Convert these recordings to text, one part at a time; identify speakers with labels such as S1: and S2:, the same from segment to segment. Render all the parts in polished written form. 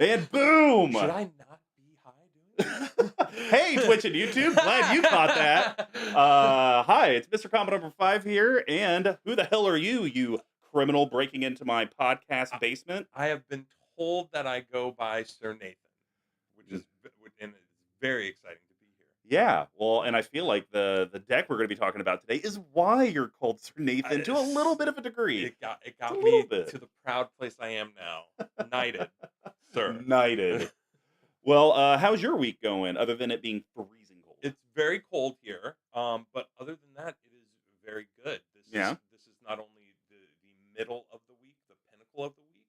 S1: And boom!
S2: Should I not be high doing
S1: Hey, Twitch and YouTube, glad you caught that. Hi, it's Mr. Commodore number 5 here, and who the hell are you, you criminal breaking into my podcast
S2: I
S1: basement?
S2: I have been told that I go by Sir Nathan, which is and it's very exciting to be here.
S1: Yeah, well, and I feel like the deck we're going to be talking about today is why you're called Sir Nathan to a little bit of a degree.
S2: It
S1: Just a
S2: got
S1: little
S2: me
S1: bit.
S2: to the proud place I am now. Knighted, sir.
S1: Knighted. Well, how's your week going, other than it being freezing cold?
S2: It's very cold here, but other than that, it is very good.
S1: Yeah.
S2: This is not only the middle of the week, the pinnacle of the week.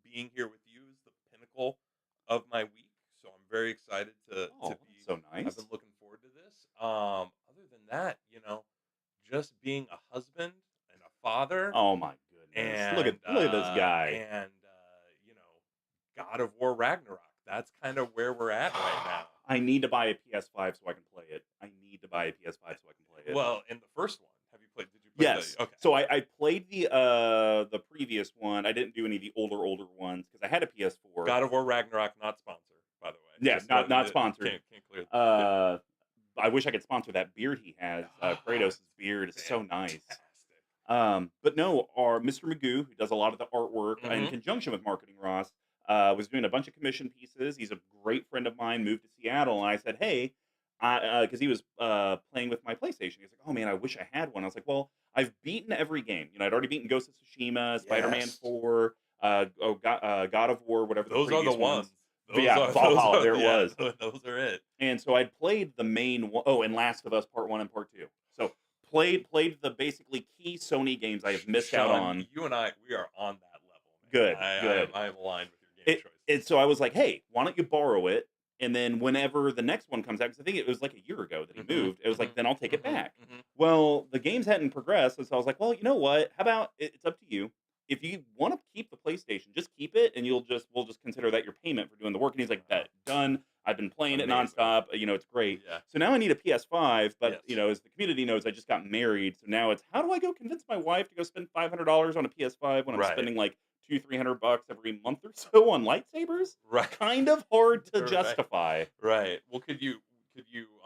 S2: Being here with you is the pinnacle of my week, so I'm very excited
S1: Oh,
S2: to
S1: that's
S2: be.
S1: so nice.
S2: I've been looking forward to this. Other than that, just being a husband and a father,
S1: Oh my goodness!
S2: and
S1: Look at this guy.
S2: God of War Ragnarok. That's kind of where we're at right now.
S1: I need to buy a PS5 so I can play it. I need to buy a PS5 so I can play it.
S2: Well, in the first one, have you played? Did you play?
S1: Yes.
S2: Okay.
S1: So I played the previous one. I didn't do any of the older ones because I had a PS4.
S2: God of War Ragnarok, not sponsored, by the way.
S1: Yes, not sponsored.
S2: Can't clear.
S1: I wish I could sponsor that beard he has. Kratos' beard is so nice.
S2: Fantastic.
S1: But no, our Mr. Magoo, who does a lot of the artwork in
S2: Mhm.
S1: conjunction with Marketing Ross, was doing a bunch of commission pieces. He's a great friend of mine, moved to Seattle, and I said, hey, because he was playing with my PlayStation. He's like, oh man, I wish I had one. I was like, well, I've beaten every game. I'd already beaten Ghost of Tsushima, Spider-Man
S2: Yes.
S1: 4, God of War, whatever the
S2: Those are
S1: previous
S2: the
S1: ones.
S2: ones.
S1: But yeah, Valhalla, there it was.
S2: Those are it.
S1: And so I'd played the main one. Oh, and Last of Us Part 1 and Part 2. So played the basically key Sony games I have missed out
S2: Sean,
S1: on.
S2: You and we are on that level. Man.
S1: Good.
S2: I am aligned with your game choice.
S1: And so I was like, hey, why don't you borrow it? And then whenever the next one comes out, because I think it was like a year ago that he moved, it was like, then I'll take it back. Well, the games hadn't progressed, and so I was like, well, you know what? How about it's up to you. If you want to keep the PlayStation, just keep it, and we'll just consider that your payment for doing the work. And he's like, bet, done. I've been playing it nonstop. It's great.
S2: Yeah.
S1: So now I need a PS5, but
S2: Yes.
S1: as the community knows, I just got married. So now it's how do I go convince my wife to go spend $500 on a PS5 when I'm
S2: Right.
S1: spending like $200-300 every month or so on lightsabers?
S2: Right.
S1: Kind of hard to
S2: Right.
S1: justify.
S2: Right. Well, could you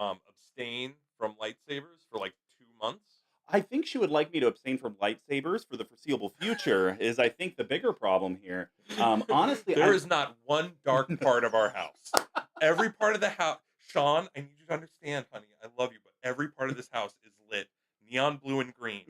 S2: abstain from lightsabers for like 2 months?
S1: I think she would like me to abstain from lightsabers for the foreseeable future. Is I think the bigger problem here. Honestly,
S2: there is not one dark part of our house. Every part of the house, Sean, I need you to understand, honey. I love you, but every part of this house is lit neon blue and green.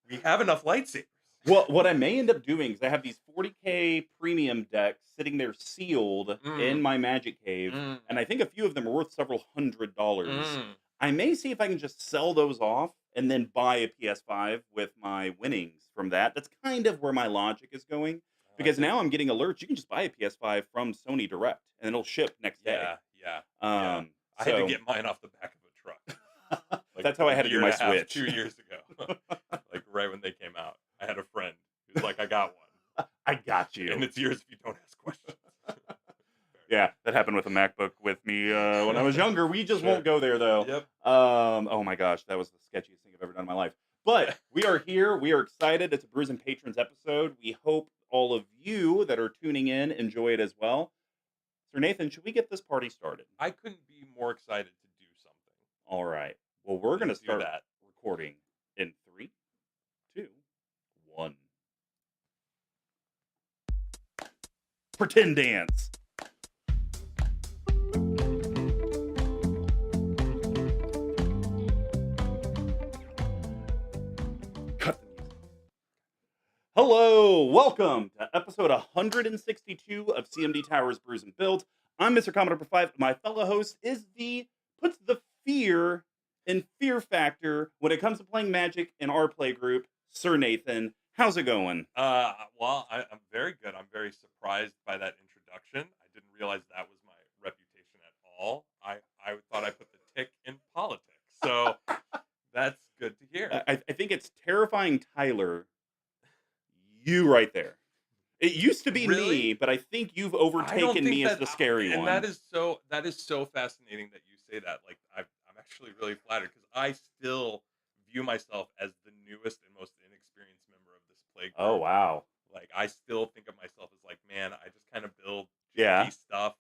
S2: We have enough lightsabers.
S1: Well, what I may end up doing is I have these 40K premium decks sitting there sealed in my magic cave, and I think a few of them are worth several $100s. I may see if I can just sell those off and then buy a PS5 with my winnings from that. That's kind of where my logic is going. Because now I'm getting alerts. You can just buy a PS5 from Sony Direct, and it'll ship next day.
S2: Yeah.
S1: I
S2: I had to get mine off the back of a truck.
S1: That's how I had to do my Switch.
S2: 2 years ago. Like right when they came out. I had a friend who's like, I got one.
S1: I got you.
S2: And it's yours if you don't ask questions.
S1: Yeah, that happened with a MacBook with me when I was younger. We just won't go there, though.
S2: Yep.
S1: Oh my gosh, that was the sketchiest thing I've ever done in my life. But we are here. We are excited. It's a Brews and Patrons episode. We hope all of you that are tuning in enjoy it as well. Sir Nathan, should we get this party started?
S2: I couldn't be more excited to do something.
S1: All right. Well, we're going to start
S2: that.
S1: recording in 3, 2, 1. Pretend dance. Cut the music. Hello, welcome to episode 162 of CMDTower's Brews and Builds. I'm Mr. Commodore 5. My fellow host is puts the fear and fear factor when it comes to playing Magic in our play group, Sir Nathan. How's it going?
S2: Well, I'm very good. I'm very surprised by that introduction. I didn't realize that was my reputation at all. I thought I put the tick in politics. So that's good to hear.
S1: I think it's terrifying Tyler. You right there. It used to be
S2: Really?
S1: me, but I think you've
S2: I don't
S1: overtaken
S2: think
S1: me as
S2: that
S1: the scary
S2: and
S1: one.
S2: that is so fascinating that you say that. Like I'm actually really flattered because I still view myself as the newest and most inexperienced member of this play group.
S1: Oh, wow.
S2: Like I still think of myself as like, man, I just kind of build
S1: Yeah.
S2: geeky stuff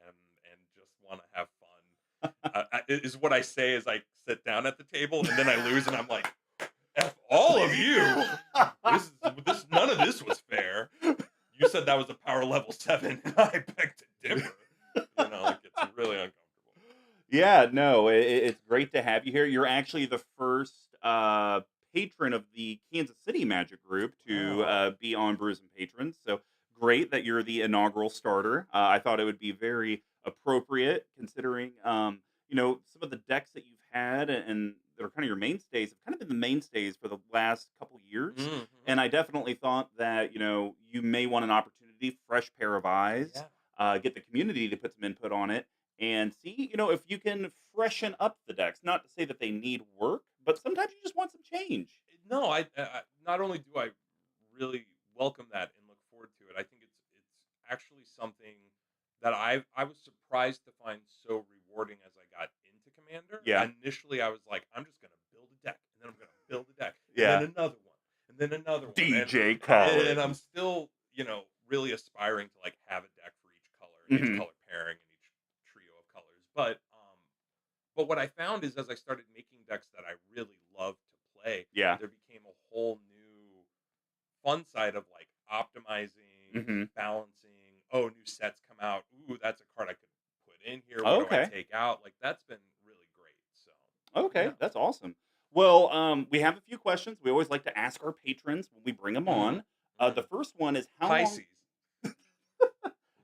S2: and just want to have fun. Is what I say as I sit down at the table, and then I lose, and I'm like, "F all of you! This none of this was fair. You said that was a power level 7, and I begged to differ." Like it's really uncomfortable.
S1: Yeah, no, it's great to have you here. You're actually the first patron of the Kansas City Magic Group to
S2: Oh,
S1: be on Brews and Patrons. So great that you're the inaugural starter. I thought it would be very appropriate considering, some of the decks that you've had and that are kind of your mainstays have kind of been the mainstays for the last couple years.
S2: hmm
S1: And I definitely thought that, you may want an opportunity, fresh pair of eyes,
S2: yeah.
S1: get the community to put some input on it and see, if you can freshen up the decks. Not to say that they need work, but sometimes you just want some change.
S2: No, not only do I really welcome that and look forward to it, I think it's actually something that I was surprised to find so rewarding as I got into Commander.
S1: Yeah,
S2: Initially, I was like, I'm just gonna build a deck, and then I'm gonna build a deck, and then
S1: yeah.
S2: another one, and then another one,
S1: DJ
S2: and I'm
S1: Khaled.
S2: still really aspiring to like have a deck for each color and each
S1: Hmm.
S2: color pairing and each trio of colors, but what I found is as I started making decks that I really love to play,
S1: Yeah.
S2: there became a whole new fun side of like optimizing,
S1: Hmm.
S2: balancing. Oh, new sets come out. Ooh, that's a card I could put in here. What do I
S1: Okay.
S2: take out? Like that's been really great. So
S1: Okay.
S2: yeah.
S1: That's awesome. Well, we have a few questions. We always like to ask our patrons when we bring them
S2: Mm-hmm.
S1: on. The
S2: Mm.
S1: first one is how long?
S2: Pisces.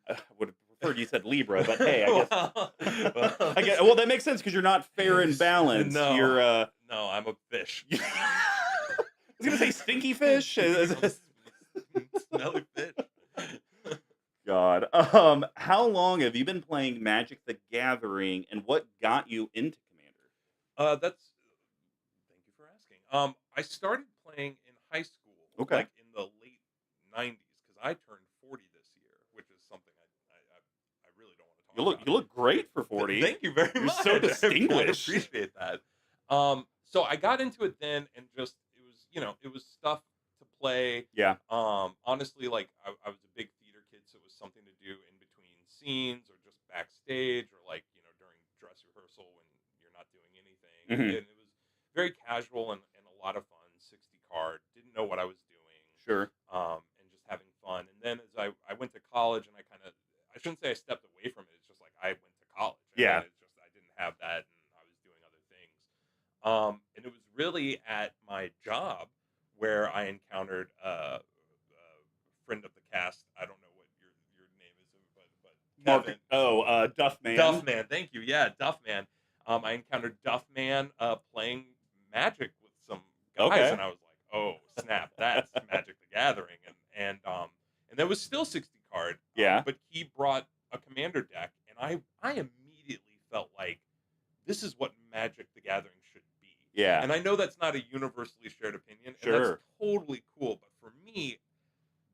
S1: I would have preferred you said Libra, but hey, I guess
S2: well,
S1: I get. Well, that makes sense because you're not fair and balanced.
S2: no,
S1: You're.
S2: no, I'm a fish.
S1: I was gonna say stinky fish.
S2: Smelly fish.
S1: God. How long have you been playing Magic the Gathering and what got you into Commander?
S2: That's Thank you for asking. I started playing in high school,
S1: Okay.
S2: like in the late '90s, because I turned 40 this year, which is something I really don't want to
S1: You
S2: talk
S1: look
S2: about.
S1: you look great for 40.
S2: Thank you very
S1: You're
S2: much.
S1: so
S2: I
S1: distinguished.
S2: appreciate that. So I got into it then, and just it was stuff to play.
S1: Yeah.
S2: Honestly, like I was a big theater kid, so it was something to do in between scenes, or just backstage, or like during dress rehearsal when you're not doing anything,
S1: Hmm.
S2: and it was very casual and a lot of fun. 60 card, didn't know what I was doing,
S1: Sure.
S2: and just having fun. And then as I went to college, and I shouldn't say I stepped away from it. It's just like I went to college, and then
S1: Yeah.
S2: it's just I didn't have that, and I was doing other things. And it was really at my job where I encountered a friend of the cast. I don't know what your name is, but
S1: Mark.
S2: Kevin.
S1: Oh, Duff Man.
S2: Duffman, thank you. Yeah, Duffman. I encountered Duffman playing Magic with some guys,
S1: Okay.
S2: and I was like, "Oh snap, that's Magic the Gathering!" And there was still 60 card,
S1: Yeah.
S2: but he brought a commander deck, and I immediately felt like this is what Magic the Gathering should be.
S1: Yeah.
S2: And I know that's not a universally shared opinion, and that's
S1: Sure.
S2: totally cool. But for me,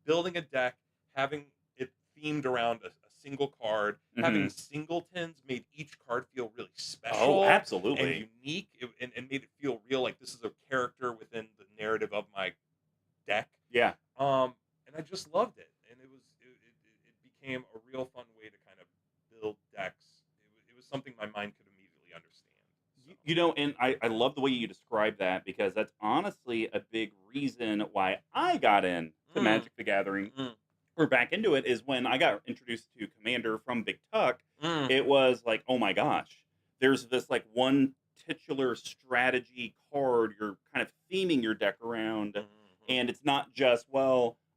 S2: building a deck, having it themed around a single card, having
S1: Hmm.
S2: singletons made each card feel really
S1: Oh,
S2: special and
S1: absolutely.
S2: unique, and made it feel real, like this is a character within the narrative of my deck.
S1: Yeah.
S2: And I just loved it, and it became a real fun way to kind of build decks. It was something my mind could immediately understand. So.
S1: And I love the way you describe that because that's honestly a big reason why I got into
S2: Mm,
S1: Magic the Gathering
S2: mm,
S1: or back into it is when I got introduced to Commander from BigTuck.
S2: mm.
S1: It was like, oh my gosh, there's this like one titular strategy card you're kind of theming your deck around,
S2: Mhm.
S1: and it's not just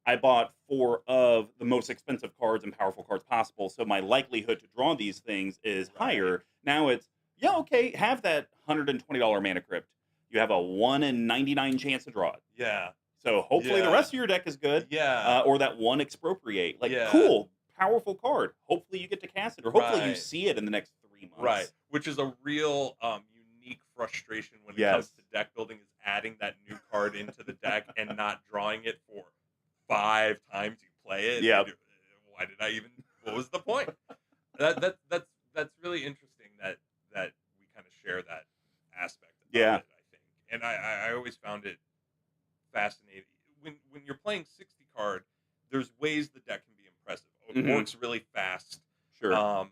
S1: I bought four of the most expensive cards and powerful cards possible, so my likelihood to draw these things is
S2: Right.
S1: higher. Now it's yeah, okay, have that $120 mana crypt. You have a 1 in 99 chance to draw it.
S2: Yeah.
S1: So hopefully the
S2: Yeah.
S1: rest of your deck is good,
S2: Yeah.
S1: or that one expropriate. Like,
S2: Yeah.
S1: cool, powerful card. Hopefully you get to cast it, or hopefully you
S2: Right.
S1: see it in the next 3 months.
S2: Right. Which is a real unique frustration when it comes
S1: Yes.
S2: to deck building, is adding that new card into the deck and not drawing it for 5 times you play it.
S1: Yep.
S2: Why did I even? What was the point? That's really interesting that we kind of share that aspect of
S1: Yeah.
S2: it. I think, and I always found it fascinating when you're playing 60 card. There's ways the deck can be impressive. works really fast.
S1: Sure.
S2: Or, or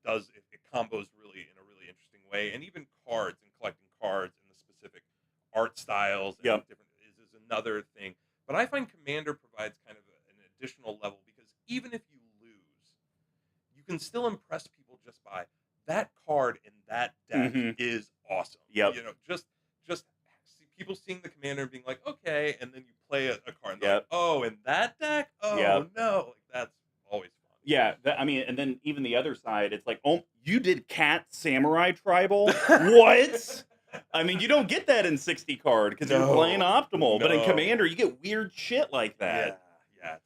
S2: it combos really in a really interesting way. And even cards and collecting cards and the specific art styles and
S1: Yep.
S2: different is another thing. But I find Commander provides kind of an additional level because even if you lose, you can still impress people just by that card in that deck is awesome.
S1: Yep.
S2: Just see people seeing the Commander and being like, okay, and then you play a card and they're like, oh, in that deck? Oh no. Like that's always fun.
S1: Yeah, and then even the other side, it's like, oh, you did Cat Samurai Tribal? What? I mean, you don't get that in 60 card because you're playing optimal, but in Commander, you get weird shit like that.
S2: Yeah, it's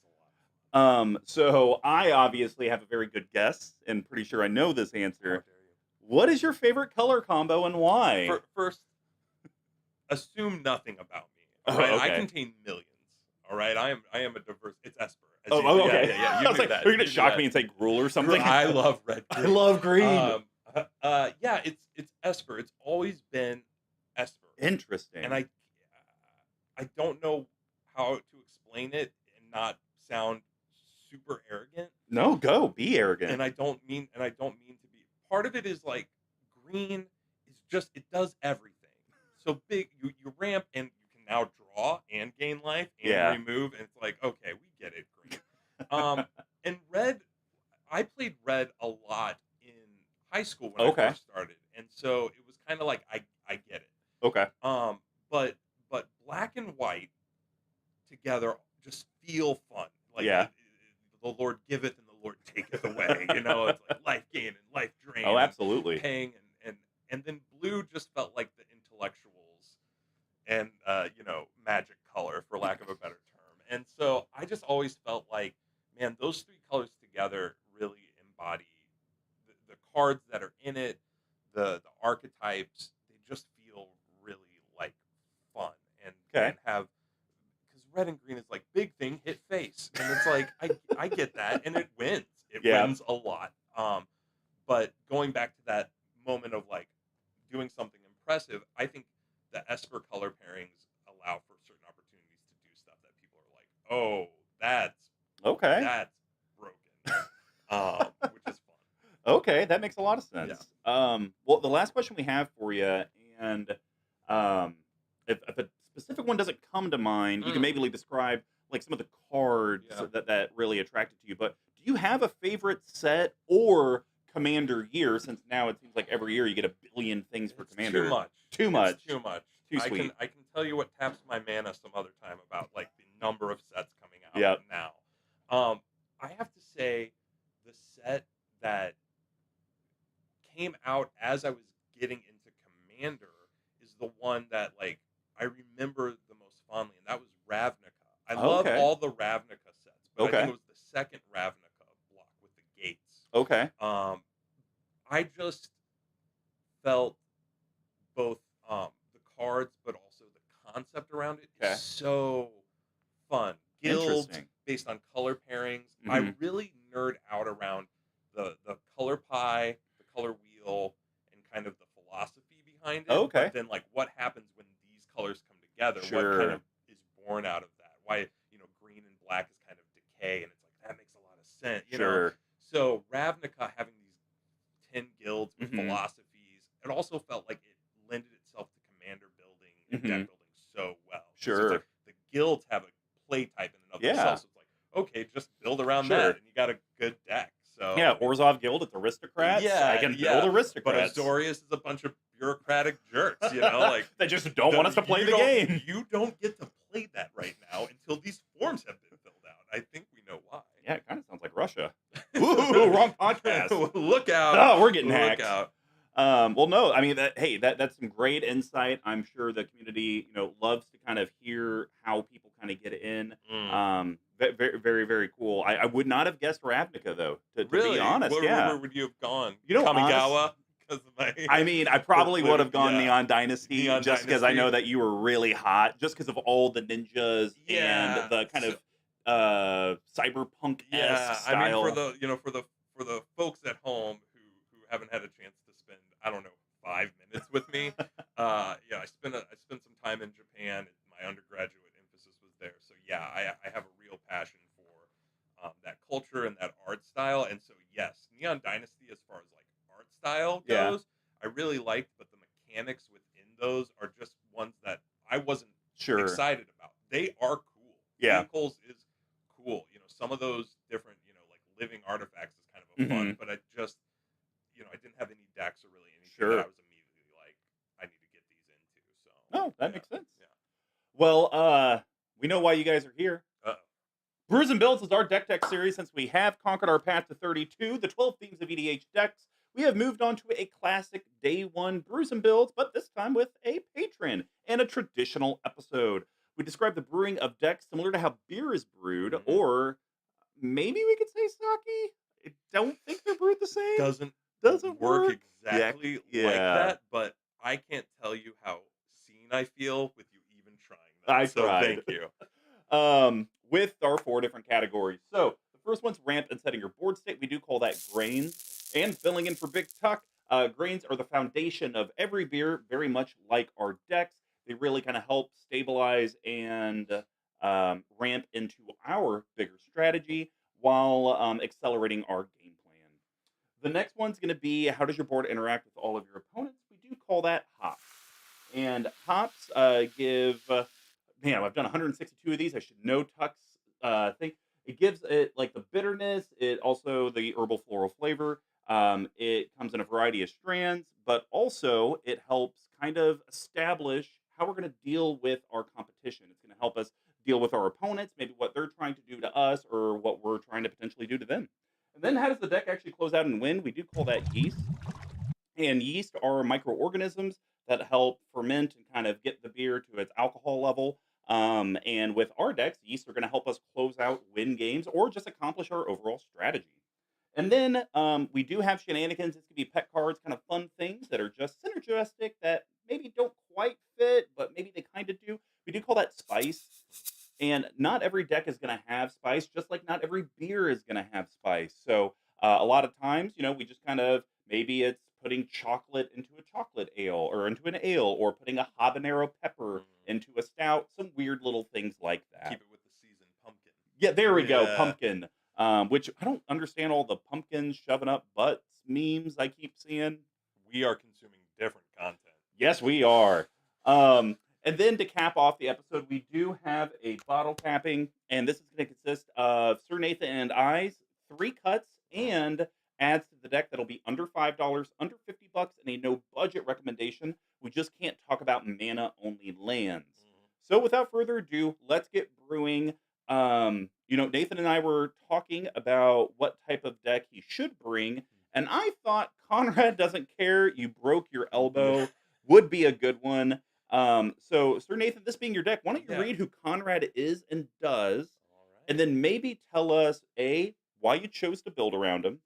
S2: a lot.
S1: So I obviously have a very good guess, and pretty sure I know this answer.
S2: How dare you?
S1: What is your favorite color combo and why?
S2: First, assume nothing about me. All right,
S1: okay.
S2: I contain millions. All right, I am a diverse. It's Esper.
S1: Okay.
S2: Yeah.
S1: I was like, you're gonna shock me and say Gruul or something.
S2: I love red.
S1: Green. I love green.
S2: Yeah, it's Esper. It's always been Esper.
S1: Interesting.
S2: And I don't know how to explain it and not sound super arrogant.
S1: No, be arrogant.
S2: And I don't mean to be. Part of it is like green is just it does everything. So big, you ramp and you can now draw and gain life and remove, and it's like, okay, we get it, green. And red, I played red a lot in high school when I first started, and so it was kind of like I get it.
S1: Okay.
S2: But black and white together just feel fun. Like the Lord giveth and the Lord taketh away. It's like life gain and life drain.
S1: Oh, absolutely.
S2: And paying and then blue just felt like the intellectuals and magic color, for lack of a better term. And so I just always felt like, man, those three colors together really embody the cards that are in it, the archetypes. They just feel really like fun and have, because red and green is like big thing hit face, and it's like I get that, and it wins. It wins a lot. But going back to that moment of like doing something impressive, I think the Esper color pairings allow for certain opportunities to do stuff that people are like, oh, that's broken, which is fun.
S1: Okay, that makes a lot of sense. Well, the last question we have for you, and if a specific one doesn't come to mind, you can maybe describe like some of the cards that really attracted to you. But do you have a favorite set or Commander year? Since now it seems like every year you get a billion things for Commander.
S2: Too much.
S1: Too sweet.
S2: I can tell you what taps my mana some other time about like the number of sets coming out now. I have to say the set that came out as I was getting into Commander is the one that like I remember the most fondly, and that was Ravnica. I love all the Ravnica sets, but I think it was the second Ravnica block with the gates.
S1: Okay.
S2: I just felt both the cards, but also the concept around it is so fun. Guilds based on color pairings. I really nerd out around the color pie, the color wheel, and kind of the philosophy behind it. But then like what happens when these colors come together? What kind of is born out of that? Why green and black is kind of decay, and it's like that makes a lot of sense. You know? So Ravnica having these 10 guilds with philosophies, it also felt like it lended itself to commander building and deck building so well. So it's like the guilds have a play type in and of themselves. So it's like, okay, just build around that, and you got a good deck. So
S1: Orzhov Guild, it's aristocrats. I can build aristocrats.
S2: But Azorius is a bunch of bureaucratic jerks, like
S1: they just don't want us to play the game.
S2: You don't get to play that right now until these forms have been filled out. I think we know why.
S1: Yeah, it kind of sounds like Russia. Ooh, wrong podcast.
S2: Look out.
S1: Oh, we're getting hacked.
S2: Look out.
S1: Well, no, I mean, that's some great insight. I'm sure the community, loves to kind of hear how people kind of get in. Very, very, very cool. I would not have guessed Ravnica, though, to be honest.
S2: Where would you have gone?
S1: Kamigawa? I mean, I probably would have gone Neon Dynasty, just because I know that you were really hot, just because of all the ninjas and the kind of cyberpunk-esque style.
S2: I mean, for the folks at home who haven't had a chance to spend, I don't know, 5 minutes with me. I spent some time in Japan. My undergraduate emphasis was there, so I have a real passion that culture and that art style. And so, yes, Neon Dynasty, as far as like art style
S1: Yeah.
S2: goes, I really liked, but the mechanics within those are just ones that I wasn't
S1: Sure.
S2: excited about. They are cool.
S1: Yeah.
S2: Vehicles is cool. Some of those different, like living artifacts is kind of a fun,
S1: Mhm.
S2: but I just, I didn't have any decks or really anything that I
S1: Sure.
S2: was immediately like, I need to get these into. So,
S1: Oh, that
S2: yeah,
S1: makes sense.
S2: yeah.
S1: Well, we know why you guys are here.
S2: Uh-oh.
S1: Brews and Builds is our deck tech series. Since we have conquered our path to 32, the 12 themes of EDH decks, we have moved on to a classic day one Brews and Builds, but this time with a patron and a traditional episode. We describe the brewing of decks similar to how beer is brewed,
S2: Mhm.
S1: or maybe we could say sake. I don't think they're brewed the same.
S2: Doesn't work
S1: work.
S2: exactly like
S1: Yeah.
S2: that, but I can't tell you how seen I feel with you even trying that.
S1: I
S2: So
S1: tried.
S2: thank you.
S1: With our 4 different categories. So the first one's ramp and setting your board state. We do call that grains. And filling in for BigTuck, grains are the foundation of every beer, very much like our decks. They really kind of help stabilize and ramp into our bigger strategy while accelerating our game plan. The next one's going to be how does your board interact with all of your opponents? We do call that hops. And hops give, man, I've done 162 of these. I should know Tuck's thing. It gives it like the bitterness, it also the herbal floral flavor. It comes in a variety of strands, but also it helps kind of establish how we're going to deal with our competition. It's going to help us deal with our opponents, maybe what they're trying to do to us or what we're trying to potentially do to them. And then how does the deck actually close out and win? We do call that yeast. And yeast are microorganisms that help ferment and kind of get the beer to its alcohol level. And with our decks, yeast are going to help us close out, win games, or just accomplish our overall strategy. And then we do have shenanigans. This could be pet cards, kind of fun things that are just synergistic that maybe don't quite fit, but maybe they kind of do. We do call that spice. And not every deck is going to have spice, just like not every beer is going to have spice. So a lot of times, we just kind of maybe it's putting chocolate into a chocolate ale or into an ale, or putting a habanero pepper into a stout. Some weird little things like that.
S2: Keep it with the seasoned pumpkin.
S1: Yeah, there we go,
S2: Yeah.
S1: pumpkin. Which I don't understand all the pumpkins shoving up butts memes I keep seeing.
S2: We are consuming different content.
S1: Yes, we are. And then to cap off the episode, we do have a bottle capping, and this is going to consist of Sir Nathan and I's 3 cuts and adds to the deck that'll be under $5, under $50, and a no budget recommendation. We just can't talk about mana only lands. So without further ado, let's get brewing. Nathan and I were talking about what type of deck he should bring, and I thought Conrad doesn't care. You broke your elbow would be a good one. So, Sir Nathan, this being your deck, why don't you read who Conrad is and does,
S2: All right.
S1: and then maybe tell us A, why you chose to build around him,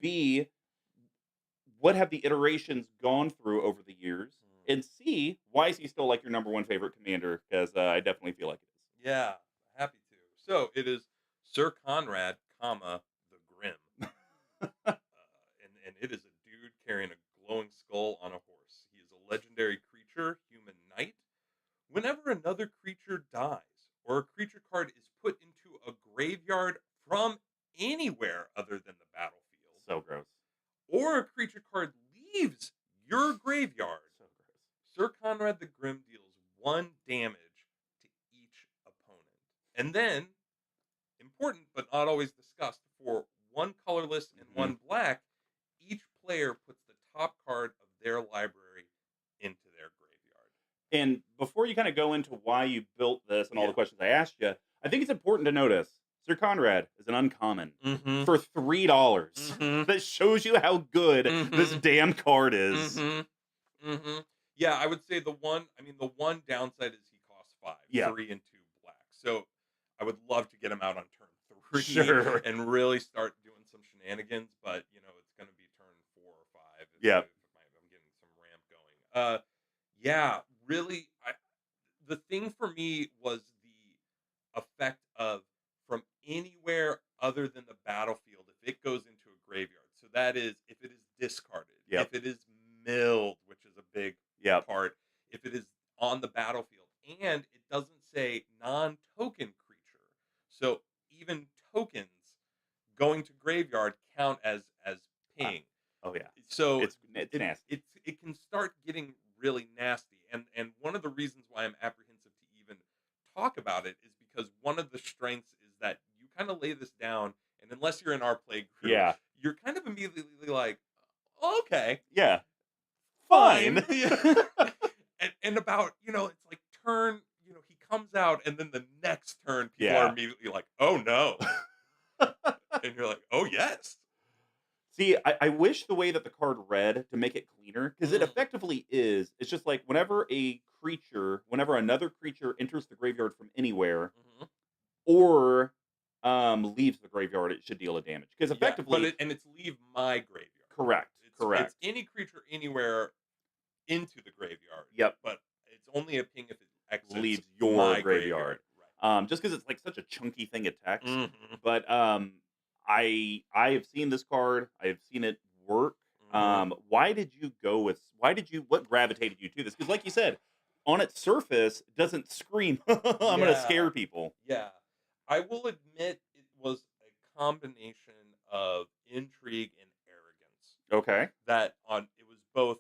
S1: B, what have the iterations gone through over the years, and C, why is he still like your number one favorite commander? Because I definitely feel like it is.
S2: Yeah, happy to. So it is Sir Conrad, comma, the Grim. And it is a dude carrying a glowing skull on a horse. He is a legendary creature, human knight. Whenever another creature dies, or a creature card is put into a graveyard from anywhere other than the battlefield,
S1: So gross.
S2: or a creature card leaves your graveyard,
S1: So gross.
S2: Sir Conrad the Grim deals 1 damage to each opponent. And then, important but not always discussed, for 1 colorless and 1 black, each player puts the top card of their library into their graveyard.
S1: And before you kind of go into why you built this and all the questions I asked you, I think it's important to notice Sir Conrad is an uncommon for $3. That shows you how good this damn card is.
S2: Yeah, I would say the one downside is he costs 5,
S1: Yeah.
S2: 3 and 2 black. So I would love to get him out on turn 3
S1: Sure.
S2: and really start doing some shenanigans, but it's going to be turn 4 or 5.
S1: Yeah.
S2: I'm getting some ramp going. Yeah, really, the thing for me was the effect of from anywhere other than the battlefield if it goes into a graveyard. So that is if it is discarded,
S1: Yep.
S2: if it is milled, which is a big
S1: Yep.
S2: part, if it is on the battlefield, and it doesn't say non-token creature. So even tokens going to graveyard count as
S1: Uh,
S2: ping.
S1: oh yeah,
S2: So
S1: it's
S2: it
S1: nasty.
S2: it can start getting really nasty. And one of the reasons why I'm apprehensive to even talk about it is because one of the strengths is that you kind of lay this down, and unless you're in our play group,
S1: Yeah,
S2: you're kind of immediately like, "Oh, okay,
S1: yeah,
S2: fine."
S1: fine.
S2: Yeah. And about, it's like turn, he comes out, and then the next turn, people are
S1: Yeah.
S2: immediately like, "Oh no," and you're like, "Oh yes."
S1: See, I wish the way that the card read to make it cleaner, because it
S2: Mm,
S1: effectively is. It's just like whenever another creature enters the graveyard from anywhere
S2: mhm.
S1: or leaves the graveyard, it should deal a damage. Because
S2: Yeah, but
S1: effectively,
S2: it's leave my graveyard.
S1: correct,
S2: It's
S1: correct.
S2: any creature anywhere into the graveyard,
S1: Yep,
S2: but it's only a ping if it exits
S1: leaves your
S2: my
S1: graveyard.
S2: graveyard.
S1: Just because it's like such a chunky thing of text.
S2: Right. Mhm.
S1: But I have seen this card. I have seen it work.
S2: Mhm.
S1: Why did you what gravitated you to this? Because like you said, on its surface, it doesn't scream I'm gonna
S2: Yeah.
S1: scare people.
S2: Yeah. I will admit it was a combination of intrigue and arrogance.
S1: Okay.
S2: It was both,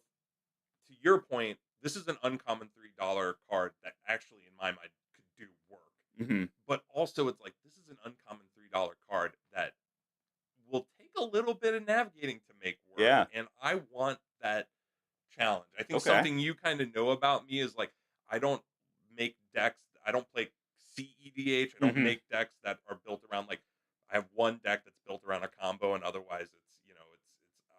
S2: to your point, this is an uncommon $3 card that actually in my mind could do work.
S1: Hmm.
S2: But also it's like this is an uncommon $3 card that will take a little bit of navigating to make work,
S1: Yeah.
S2: and I want that challenge. I think
S1: Okay.
S2: something you kind of know about me is like I don't make decks. I don't play CEDH. I don't
S1: Hmm.
S2: make decks that are built around like I have one deck that's built around a combo, and otherwise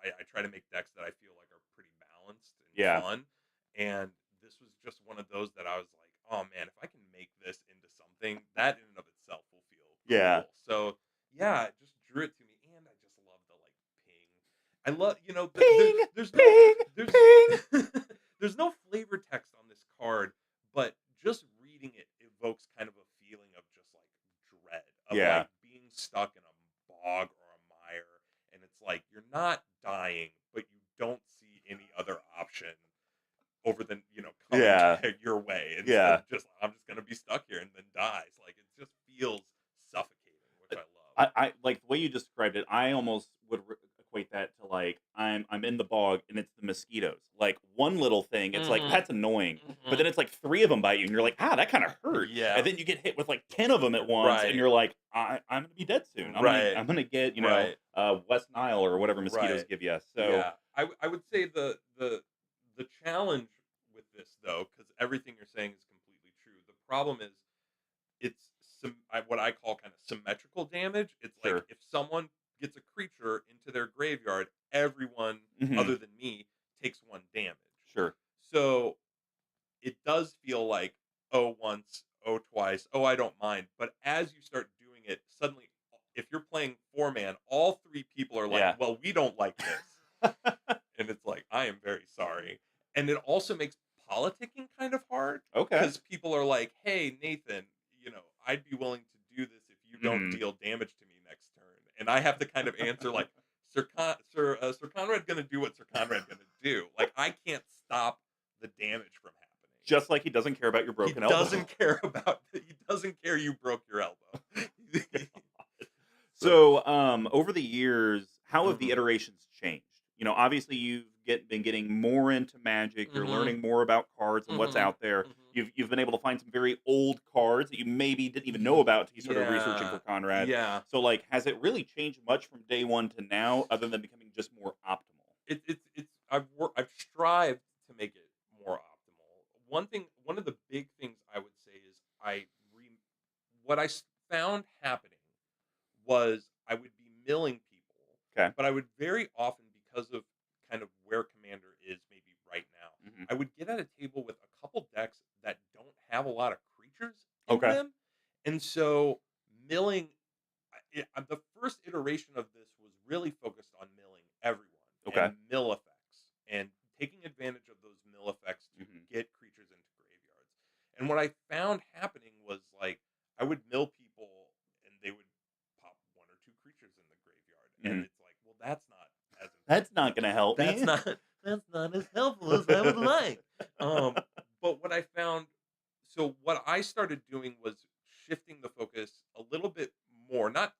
S2: I try to make decks that I feel like are pretty balanced and
S1: Yeah.
S2: fun. And this was just one of those that I was like, oh man, if I can make this into something, that in and of itself will feel
S1: Yeah.
S2: cool. So yeah, it just drew it to me, and I just love the like ping. I love,
S1: Ping,
S2: there's no
S1: ping,
S2: there's
S1: ping.
S2: there's no flavor text on this card, but just reading it evokes kind of a feeling of just like dread of
S1: Yeah.
S2: like being stuck in a bog or a mire, and it's like you're not dying, but you don't see any other option over than coming
S1: Yeah.
S2: your way instead
S1: Yeah.
S2: of just I'm just gonna be stuck here and then dies. Like it just feels suffocating, which I love.
S1: I like the way you described it. I almost would equate that to like I'm in the bog and it's the mosquitoes. Like one little thing, it's like
S2: Mhm.
S1: that's annoying, but
S2: Mhm.
S1: then it's like three of them bite you, and you're like, that kind of hurt. And
S2: Yeah.
S1: then you get hit with like 10 of them at once, and
S2: Right.
S1: you're like, I'm gonna be dead soon.
S2: Right.
S1: I'm gonna get
S2: Right.
S1: West Nile or whatever mosquitoes
S2: Right.
S1: give you. So
S2: Yeah. I would say the challenge with this though, because everything you're saying is completely true. The problem is it's what I call kind of symmetrical damage. It's like
S1: sure,
S2: if someone gets a creature into their graveyard, everyone
S1: hmm,
S2: other than me takes one damage.
S1: sure,
S2: So it does feel like, oh once, oh twice, oh I don't mind. But as you start doing it, suddenly if you're playing four man, all three people are like,
S1: yeah,
S2: well, we don't like this. And it's like, I am very sorry. And it also makes politicking kind of hard
S1: okay,
S2: because people are like, hey, Nathan, I'd be willing to do this if you don't
S1: hmm,
S2: deal damage to me next turn. And I have to kind of answer like, Sir Conrad gonna do what Sir Conrad gonna do. Like, I can't stop the damage from happening.
S1: just like he doesn't care about your
S2: He
S1: broken elbow.
S2: doesn't care about. He doesn't care you broke your elbow. So,
S1: Over the years, how have the
S2: mhm,
S1: iterations changed? Obviously been getting more into Magic. You're
S2: mhm,
S1: learning more about cards and what's
S2: mhm,
S1: out there.
S2: mhm.
S1: You've been able to find some very old cards that you maybe didn't even know about until you started researching for
S2: Yeah,
S1: Conrad.
S2: yeah.
S1: So, like, has it really changed much from day one to now, other than becoming just more optimal?
S2: It's I've strived to make it more optimal. One of the big things I would say is what found happening was I would be milling people,
S1: Okay.
S2: but I would very often, because of kind of where Commander is maybe right now,
S1: Hmm.
S2: I would get at a table with a couple decks that don't have a lot of creatures in
S1: Okay.
S2: them, and so milling. The first iteration of this was really focused on milling everyone
S1: Okay.
S2: and mill effects and taking advantage of those mill effects to
S1: Hmm.
S2: get creatures into graveyards. And what I found happening was like I would mill people and they would pop one or two creatures in the graveyard, and
S1: Hmm.
S2: it's like, well, that's not as
S1: That's
S2: important.
S1: not going to help
S2: That's
S1: me.
S2: not that's not as helpful as I would like. Um, but what I found, so what I started doing was shifting the focus a little bit more, not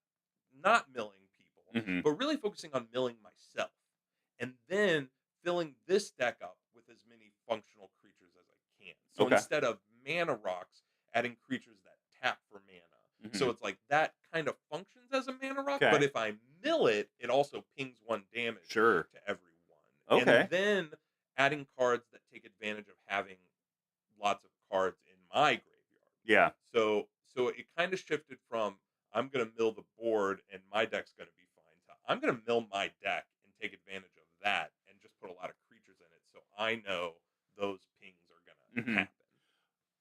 S2: milling people,
S1: Mhm.
S2: but really focusing on milling myself, and then filling this deck up with as many functional creatures as I can. So
S1: Okay.
S2: instead of mana rocks, adding creatures that tap for mana. So
S1: Mhm.
S2: it's like that kind of functions as a mana rock, but
S1: Okay.
S2: if I mill it, it also pings 1 damage
S1: Sure.
S2: to every one. And
S1: Okay.
S2: then adding cards that take advantage of having lots of cards in my graveyard.
S1: Yeah.
S2: So it kind of shifted from I'm gonna mill the board and my deck's gonna be fine to I'm gonna mill my deck and take advantage of that and just put a lot of creatures in it so I know those pings are gonna
S1: Mhm.
S2: happen.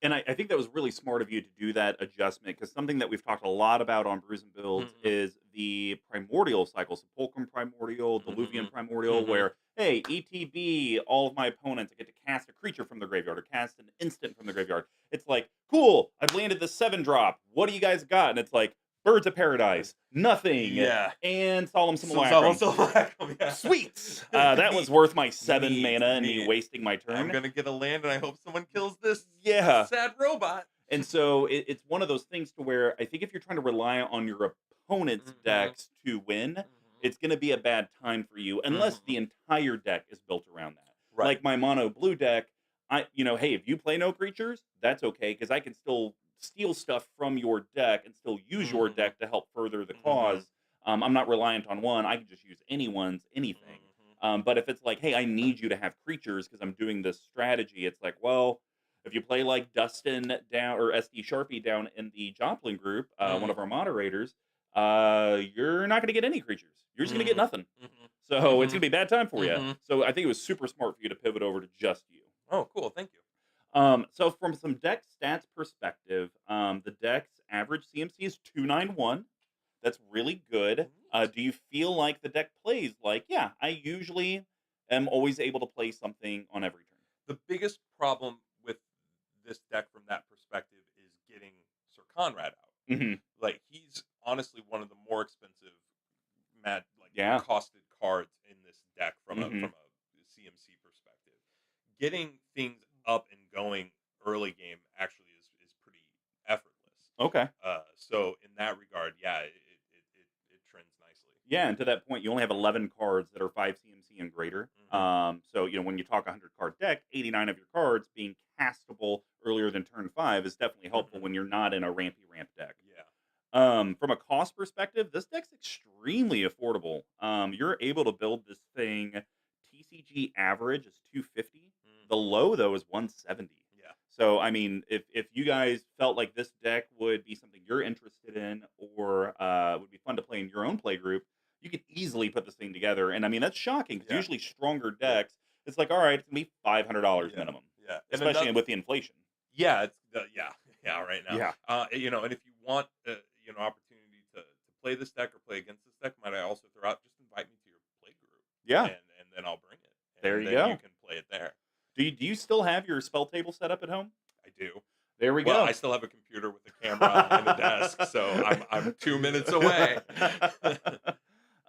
S1: And I think that was really smart of you to do that adjustment because something that we've talked a lot about on Brews and Builds
S2: Mm-hmm.
S1: is the primordial cycle. So Fulcrum Primordial, Diluvian Primordial,
S2: Mm-hmm.
S1: where, hey, ETB, all of my opponents, I get to cast a creature from the graveyard or cast an instant from the graveyard. It's like, cool, I've landed the 7-drop. What do you guys got? And it's like, Birds of Paradise, nothing,
S2: Yeah.
S1: and Solemn
S2: So Solemn
S1: Simulacrum.
S2: Simulacrum, yeah.
S1: Sweet. That was worth my 7
S2: Neat,
S1: mana and me
S2: neat.
S1: wasting my
S2: I'm
S1: turn.
S2: gonna get a land and I hope someone kills this
S1: Yeah.
S2: sad robot.
S1: And so it's one of those things to where I think if you're trying to rely on your opponent's
S2: Mm-hmm.
S1: decks to win,
S2: Mm-hmm.
S1: it's going to be a bad time for you unless
S2: Mm-hmm.
S1: the entire deck is built around that.
S2: Right.
S1: Like my mono blue deck, hey, if you play no creatures, that's okay because I can still steal stuff from your deck and still use your
S2: Mm-hmm.
S1: deck to help further the
S2: Mm-hmm.
S1: cause. I'm not reliant on one. I can just use anyone's anything.
S2: Mm-hmm.
S1: But if it's like, hey, I need you to have creatures because I'm doing this strategy, it's like, well, if you play like Dustin down or SD Sharpie down in the Joplin group, one
S2: Mm-hmm.
S1: of our moderators, you're not going to get any creatures. You're just going to get nothing.
S2: Mm-hmm.
S1: So it's
S2: Mm-hmm.
S1: going to be a bad time for you.
S2: Mm-hmm.
S1: So I think it was super smart for you to pivot over to just you.
S2: Oh, cool. Thank you.
S1: So from some deck stats perspective, the deck's average CMC is 291. That's really good.
S2: Neat.
S1: Do you feel like the deck plays like, yeah, I usually am always able to play something on every turn?
S2: The biggest problem with this deck from that perspective is getting Sir Conrad out.
S1: Hmm.
S2: Like he's honestly one of the more expensive
S1: Yeah.
S2: costed cards in this deck
S1: Hmm.
S2: from a CMC perspective. Getting things up and going early game actually is pretty effortless.
S1: Okay.
S2: So in that regard, yeah, it trends nicely.
S1: Yeah, and to that point, you only have 11 cards that are 5 CMC and greater.
S2: Hmm.
S1: So, when you talk 100 card deck, 89 of your cards being castable earlier than turn 5 is definitely helpful
S2: Hmm.
S1: when you're not in a rampy ramp deck.
S2: Yeah.
S1: From a cost perspective, this deck's extremely affordable. You're able to build this thing. TCG average is 250. The
S2: Hmm.
S1: low though is 170.
S2: Yeah.
S1: So I mean, if you guys felt like this deck would be something you're interested in, or would be fun to play in your own play group, you could easily put this thing together. And I mean, that's shocking because
S2: Yeah.
S1: usually stronger
S2: Yeah.
S1: decks, it's like, all right, it's gonna be $500
S2: Yeah.
S1: minimum,
S2: Yeah. And
S1: especially
S2: another
S1: with the inflation.
S2: Yeah, it's yeah, yeah, right now.
S1: Yeah.
S2: And if you want opportunity to play this deck or play against this deck, might I also throw out just invite me to your play group
S1: Yeah.
S2: and then I'll bring it.
S1: There
S2: And
S1: you
S2: then you
S1: go.
S2: can play it there.
S1: Do you still have your spell table set up at home?
S2: I do.
S1: There we
S2: Well,
S1: go.
S2: I still have a computer with a camera and a desk, so I'm 2 minutes away.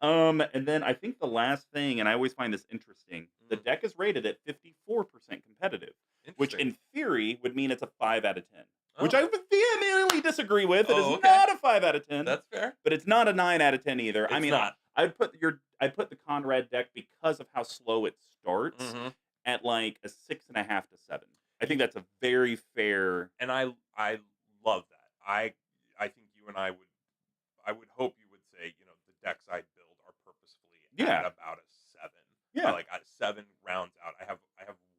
S1: And then I think the last thing, and I always find this interesting, the
S2: Mm,
S1: deck is rated at 54% competitive, which
S2: interesting.
S1: in theory would mean it's a 5 out of 10, which
S2: Oh.
S1: I vehemently disagree with. It is
S2: Oh, okay.
S1: not a 5 out of 10,
S2: That's fair.
S1: but it's not a 9 out of 10 either. I
S2: It's
S1: mean,
S2: not.
S1: I'd put the Conrad deck because of how slow it starts
S2: Mhm.
S1: at like a 6.5 to 7. I think that's a very fair.
S2: And I love that. I think you and I would hope you would say, the decks I build are purposefully at
S1: Yeah.
S2: about a 7.
S1: Yeah.
S2: Like at 7 rounds out. I have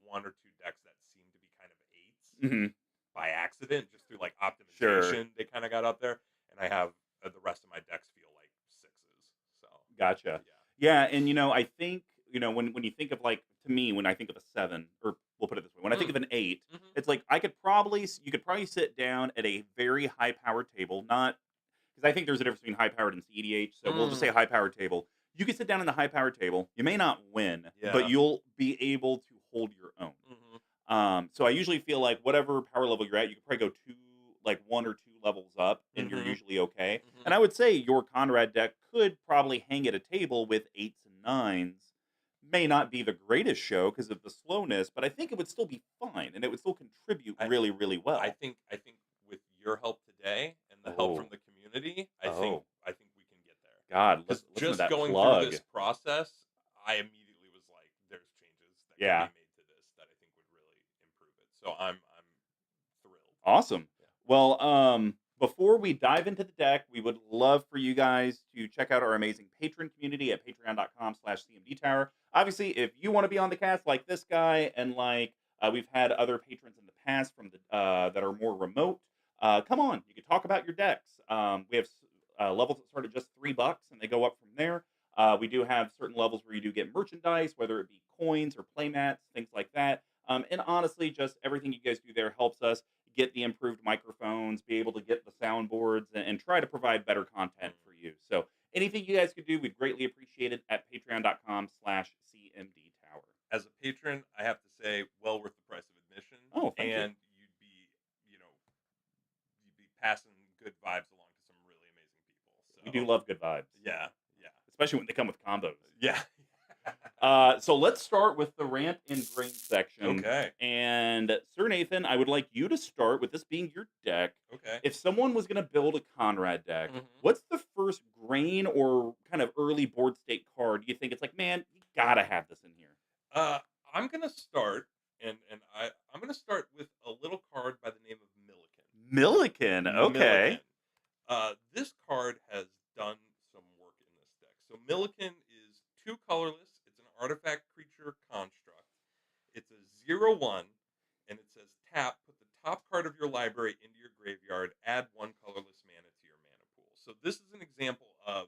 S2: 1 or 2 decks that seem to be kind of 8s
S1: Hmm.
S2: by accident, just through like
S1: Sure.
S2: optimization. They kind of got up there, and I have the rest of my decks feel like 6s. So
S1: Gotcha.
S2: yeah.
S1: Yeah, and I think when you think of like to me when I think of a 7, or we'll put it this way, when I think of an 8,
S2: Hmm.
S1: it's like you could probably sit down at a very high powered table, not because I think there's a difference between high powered and CEDH. So we'll just say a high powered table. You can sit down in the high powered table. You may not win, but
S2: Yeah.
S1: you'll be able to hold your own.
S2: Hmm.
S1: So I usually feel like whatever power level you're at, you could probably go like 1 or 2 levels up, and you're
S2: Hmm.
S1: usually okay.
S2: Hmm.
S1: And I would say your Conrad deck could probably hang at a table with 8s and 9s. May not be the greatest show because of the slowness, but I think it would still be fine, and it would still contribute
S2: I
S1: really, really well.
S2: I think with your help today and the help from
S1: Oh,
S2: the community,
S1: oh,
S2: I think we can get there.
S1: God,
S2: Because
S1: listen to
S2: just
S1: that
S2: going through
S1: plug.
S2: this process, I immediately was like, "There's changes that can
S1: Yeah.
S2: be made to this that I think would really improve it." So I'm thrilled.
S1: Awesome.
S2: Yeah.
S1: Well, before we dive into the deck, we would love for you guys to check out our amazing patron community at patreon.com/CMDTower. Obviously, if you want to be on the cast like this guy, and like we've had other patrons in the past from the that are more remote, come on, you can talk about your decks. We have levels that start at just $3, and they go up from there. We do have certain levels where you do get merchandise, whether it be coins or playmats, things like that. And honestly, just everything you guys do there helps us get the improved microphones, be able to get the soundboards, and try to provide better content for you. So anything you guys could do, we'd greatly appreciate it at patreon.com/CMDTower.
S2: As a patron, I have to say, well worth the price of admission,
S1: Oh, thank you.
S2: and you know, you'd be passing good vibes along to some really amazing people.
S1: We do
S2: So
S1: love good vibes,
S2: yeah, yeah,
S1: especially when they come with combos.
S2: yeah.
S1: So let's start with the rant and grain section.
S2: Okay,
S1: And Sir Nathan, I would like you to start with this being your deck.
S2: okay.
S1: If someone was going to build a Conrad deck,
S2: Mhm.
S1: what's the first grain or kind of early board state card you think it's like, man, you gotta have this in here?
S2: Uh, I'm gonna start, and I'm gonna start with a little card by the name of Milliken.
S1: Milliken.
S2: Milliken.
S1: Okay.
S2: This card has done some work in this deck. So Milliken is 2 colorless. It's an artifact creature construct. It's a 0/1, and it says tap. Put the top card of your library into your graveyard. Add 1 colorless mana to your mana pool. So this is an example of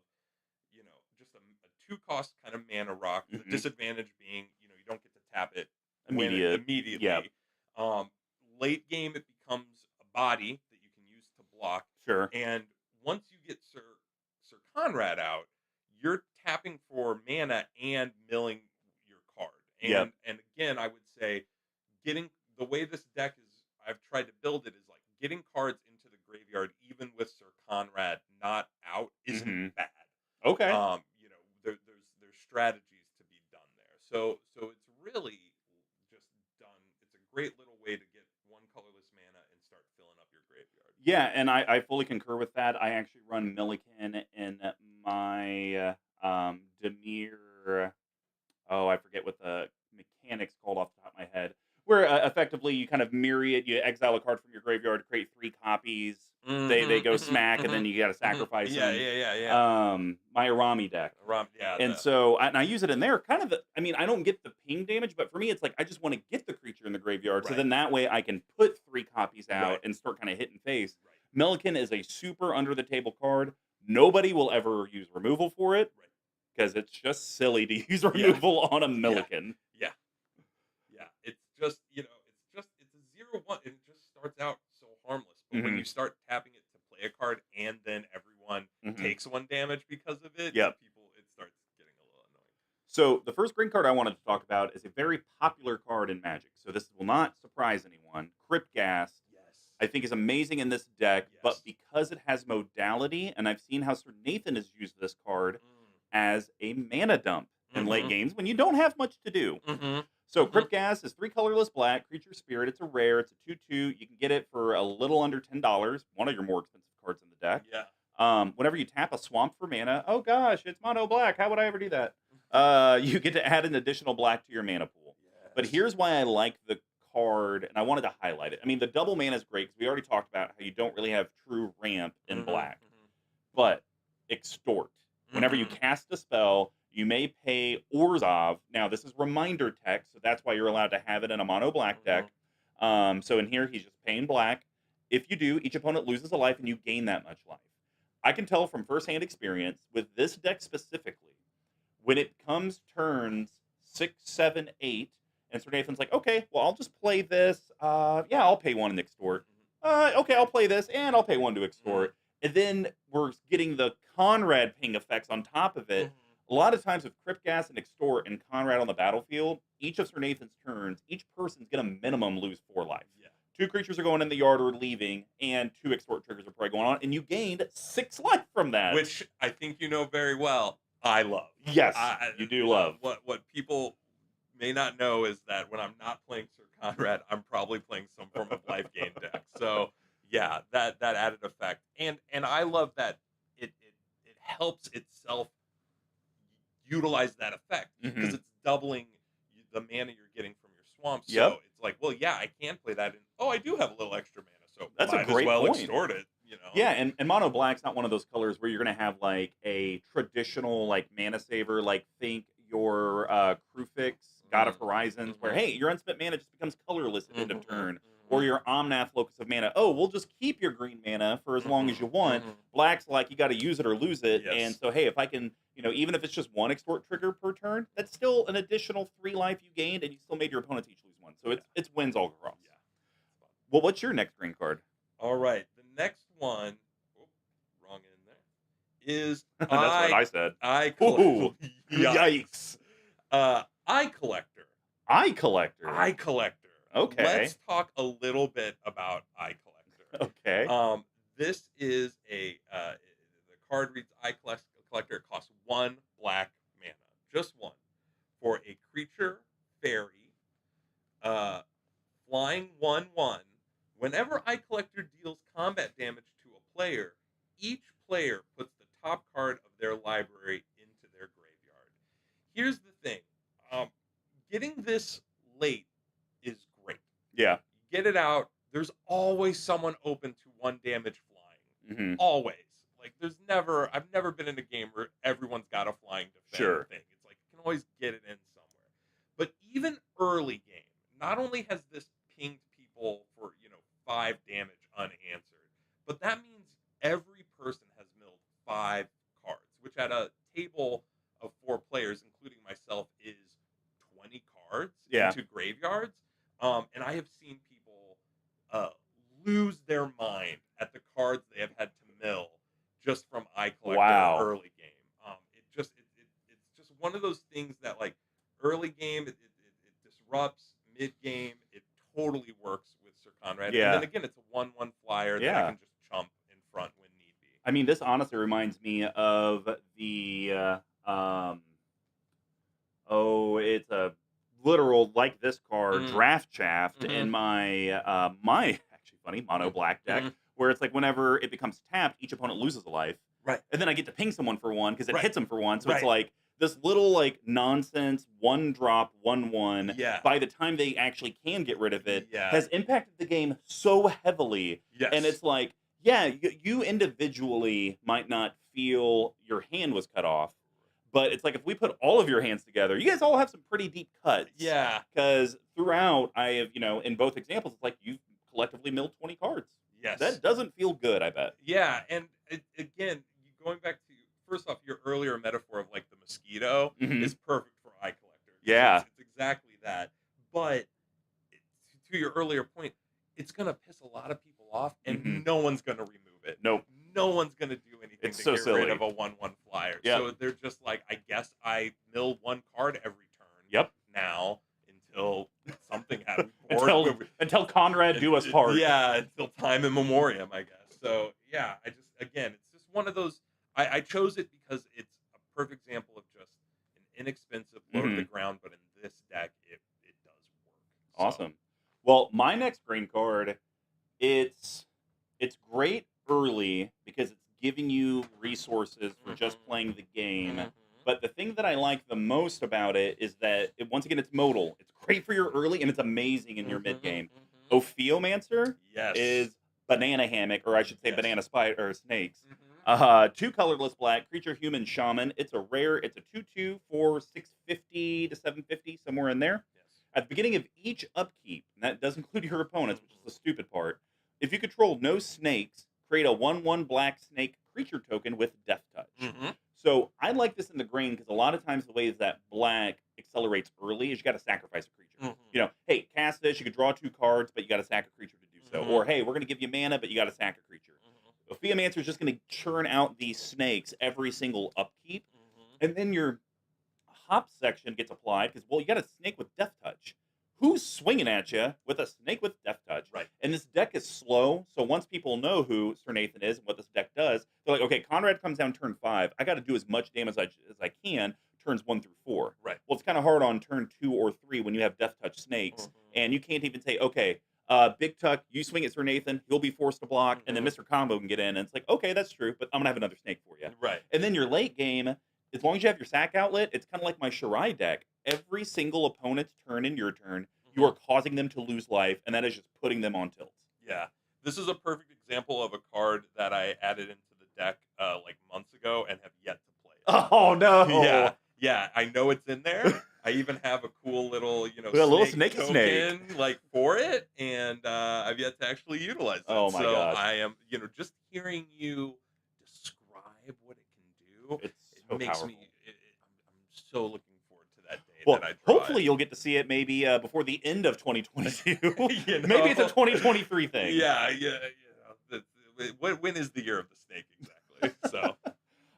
S2: just a 2 cost kind of mana rock. The
S1: Hmm.
S2: disadvantage being you don't get to tap it when
S1: Immediate. Yep.
S2: immediately. Um, Late game, it becomes a body that you can use to block.
S1: Sure.
S2: And once you get Sir Conrad out, you're tapping for mana and milling your card.
S1: Yep.
S2: And again, I would say getting the way this deck is I've tried to build it is like getting cards into the graveyard even with Sir Conrad not out isn't
S1: Hmm.
S2: bad.
S1: Okay.
S2: There's strategies to be done there. So it's really just done. It's a great little way to get 1 colorless mana and start filling up your graveyard.
S1: Yeah, and I fully concur with that. I actually run Milliken in my Demir. Oh, I forget what the mechanics called off the top of my head. Where effectively you kind of myriad, you exile a card from your graveyard, create 3 copies. They go smack, and then you got to sacrifice
S2: Yeah,
S1: them.
S2: yeah, yeah, yeah.
S1: My Arami deck.
S2: Yeah,
S1: And so, and I use it in there. Kind of, I mean, I don't get the ping damage, but for me, it's like I just want to get the creature in the graveyard, so
S2: Right.
S1: then that way I can put 3 copies out
S2: Right.
S1: and start kind of hitting face.
S2: Right.
S1: Milliken is a super under the table card. Nobody will ever use removal for it
S2: Right.
S1: because it's just silly to use removal on a Milliken.
S2: Yeah. Yeah. It's a 0/1. It just starts out so harmless. But when
S1: Mhm.
S2: you start tapping it to play a card and then everyone
S1: Mhm.
S2: takes 1 damage because of it,
S1: Yep.
S2: it starts getting a little annoying.
S1: So the first green card I wanted to talk about is a very popular card in Magic. So this will not surprise anyone. Crypt Gas,
S2: Yes.
S1: I think, is amazing in this deck, but
S2: Yes.
S1: because it has modality, and I've seen how Sir Nathan has used this card
S2: Mm.
S1: as a mana dump in late
S2: Mhm.
S1: games when you don't have much to do.
S2: Mhm.
S1: So
S2: Mhm.
S1: Crypt Gas is 3 colorless black, creature spirit. It's a rare. It's a 2/2. You can get it for a little under $10. One of your more expensive cards in the deck.
S2: Yeah.
S1: Whenever you tap a swamp for mana, oh gosh, it's mono black. How would I ever do that? You get to add an additional black to your mana pool. But
S2: Yes.
S1: here's why I like the card, and I wanted to highlight it. I mean, the double mana is great because we already talked about how you don't really have true ramp in
S2: Mhm.
S1: black.
S2: Mhm.
S1: But extort. Whenever you
S2: Mhm.
S1: cast a spell, you may pay Orzhov. Now, this is reminder text, so that's why you're allowed to have it in a mono black deck. So in here, he's just paying black. If you do, each opponent loses a life and you gain that much life. I can tell from firsthand experience with this deck specifically, when it comes turns 6, 7, 8, and Sir Nathan's like, okay, well, I'll just play this. Yeah, I'll pay 1 and extort. Okay, I'll play this, and I'll pay 1 to extort. And then we're getting the Conrad ping effects on top of it.
S2: Mhm.
S1: A lot of times with Crypt Gas and Extort and Conrad on the battlefield, each of Sir Nathan's turns, each person's going to minimum lose 4 life.
S2: Yeah.
S1: 2 creatures are going in the yard or leaving, and 2 Extort triggers are probably going on, and you gained 6 life from that.
S2: Which I think you know very well. I love.
S1: Yes, you do love.
S2: What people may not know is that when I'm not playing Sir Conrad, I'm probably playing some form of life gain deck. So yeah, that added effect, and I love that it helps itself utilize that effect because it's doubling the mana you're getting from your swamp.
S1: Yep.
S2: So it's like, well, yeah, I can play that. I do have a little extra mana, so
S1: That's a
S2: might
S1: great
S2: as well
S1: point.
S2: extort it.
S1: Yeah, and mono black's not one of those colors where you're gonna have like a traditional like mana saver, like think your Krufix, God of Horizons, where hey, your unspent mana just becomes colorless at end of turn. Or your Omnath Locus of Mana. Oh, we'll just keep your green mana for as long as you want. Black's like you got to use it or lose it.
S2: Yes.
S1: And so, hey, if I can, even if it's just one extort trigger per turn, that's still an additional 3 life you gained, and you still made your opponents each lose 1. So it's wins all across.
S2: Yeah.
S1: Well, what's your next green card?
S2: All right, the next one, wrong in there, is
S1: That's what I said.
S2: Eye
S1: Collector. Yikes.
S2: Eye Collector.
S1: Eye Collector.
S2: Eye Collector.
S1: Okay.
S2: Let's talk a little bit about Eye Collector.
S1: Okay.
S2: This is the card reads Eye Collector. It costs 1 black mana, just 1, for a creature fairy, flying 1/1. Whenever Eye Collector deals combat damage to a player, each player puts the top card of their library into their graveyard. Here's the thing: getting this late is great.
S1: Yeah.
S2: You get it out. There's always someone open to 1 damage flying. Always. Like I've never been in a game where everyone's got a flying defense thing. It's like you can always get it in somewhere. But even early game, not only has this pinged people for 5 damage unanswered, but that means every person has milled 5 cards, which at a table of 4 players, including myself, is 20 cards into graveyards. And I have seen people lose their mind at the cards they have had to mill just from Eye Collector early game. It's just one of those things that like early game it disrupts, mid game it totally works with Sir Conrad.
S1: Yeah.
S2: And then again, it's a 1/1 flyer that I can just chump in front when need be.
S1: I mean, this honestly reminds me of the it's a literal like this card Draft Shaft in my my actually funny mono black deck where it's like whenever it becomes tapped, each opponent loses a life.
S2: Right.
S1: And then I get to ping someone for 1 because it hits them for 1. So it's like this little like nonsense 1 drop 1/1.
S2: Yeah.
S1: By the time they actually can get rid of it, has impacted the game so heavily.
S2: Yes.
S1: And it's like, yeah, you individually might not feel your hand was cut off, but it's like if we put all of your hands together, you guys all have some pretty deep cuts.
S2: Yeah.
S1: Because throughout, I have in both examples, it's like you've collectively milled 20 cards.
S2: Yes.
S1: That doesn't feel good, I bet.
S2: Yeah, and again, going back to first off, your earlier metaphor of like the mosquito is perfect for Eye Collector.
S1: Yeah,
S2: it's exactly that. But to your earlier point, it's gonna piss a lot of people off, and no one's gonna remove it.
S1: Nope.
S2: No one's gonna do anything to get rid of a 1/1 flyer.
S1: Yep.
S2: So they're just like, I guess I mill 1 card every turn.
S1: Yep.
S2: Now until something happens.
S1: until Conrad do us part.
S2: Yeah, until time in memoriam, I guess. So yeah, it's just one of those. I chose it because it's a perfect example of just an inexpensive blow to the ground, but in this deck, it does work.
S1: Awesome. Well, my next green card, it's great early because it's giving you resources for just playing the game. But the thing that I like the most about it is that, once again, it's modal. It's great for your early, and it's amazing in your mid-game. Ophiomancer is banana hammock, or I should say banana spider or snakes. 2 colorless black, creature, human, shaman. It's a rare. It's a 2/2 for 650 to 750, somewhere in there. At the beginning of each upkeep, and that does include your opponents, which is the stupid part, if you control no snakes, create a 1/1 black snake creature token with Death Touch. So I like this in the grain because a lot of times the way that black accelerates early is you got to sacrifice a creature. Hey, cast this, you could draw 2 cards, but you got to sack a creature to do so. Or hey, we're going to give you mana, but you got to sack a creature. Ophiomancer is just going to churn out these snakes every single upkeep. And then your hop section gets applied because, well, you got a snake with Death Touch. Who's swinging at you with a snake with Death Touch?
S2: Right.
S1: And this deck is slow, so once people know who Sir Nathan is and what this deck does, they're like, okay, Conrad comes down turn 5. I got to do as much damage as I can turns 1 through 4.
S2: Right.
S1: Well, it's kind of hard on turn 2 or 3 when you have Death Touch snakes, and you can't even say, okay, BigTuck, you swing it through Nathan, he'll be forced to block, and then
S2: Mhm.
S1: Mr. Combo can get in, and it's like, okay, that's true, but I'm gonna have another snake for you.
S2: Right.
S1: And then your late game, as long as you have your sack outlet, it's kind of like my Shirai deck. Every single opponent's turn and your turn, you are
S2: Mhm.
S1: causing them to lose life, and that is just putting them on tilt.
S2: Yeah. This is a perfect example of a card that I added into the deck, like, months ago and have yet to play it.
S1: Oh
S2: Yeah,
S1: no!
S2: yeah, I know it's in there. I even have a cool little,
S1: We got a little
S2: snake
S1: snaky snake.
S2: token, like, for it, and, I've yet to actually utilize it.
S1: Oh my
S2: So
S1: gosh.
S2: I am, just hearing you describe what it can do,
S1: It's
S2: it
S1: so
S2: makes me
S1: powerful.
S2: I'm so looking forward to that day that
S1: Well,
S2: I draw it.
S1: hopefully you'll get to see it maybe before the end of 2022.
S2: You
S1: Maybe it's a
S2: know?
S1: 2023 thing.
S2: Yeah, yeah, when is the year of the snake exactly? So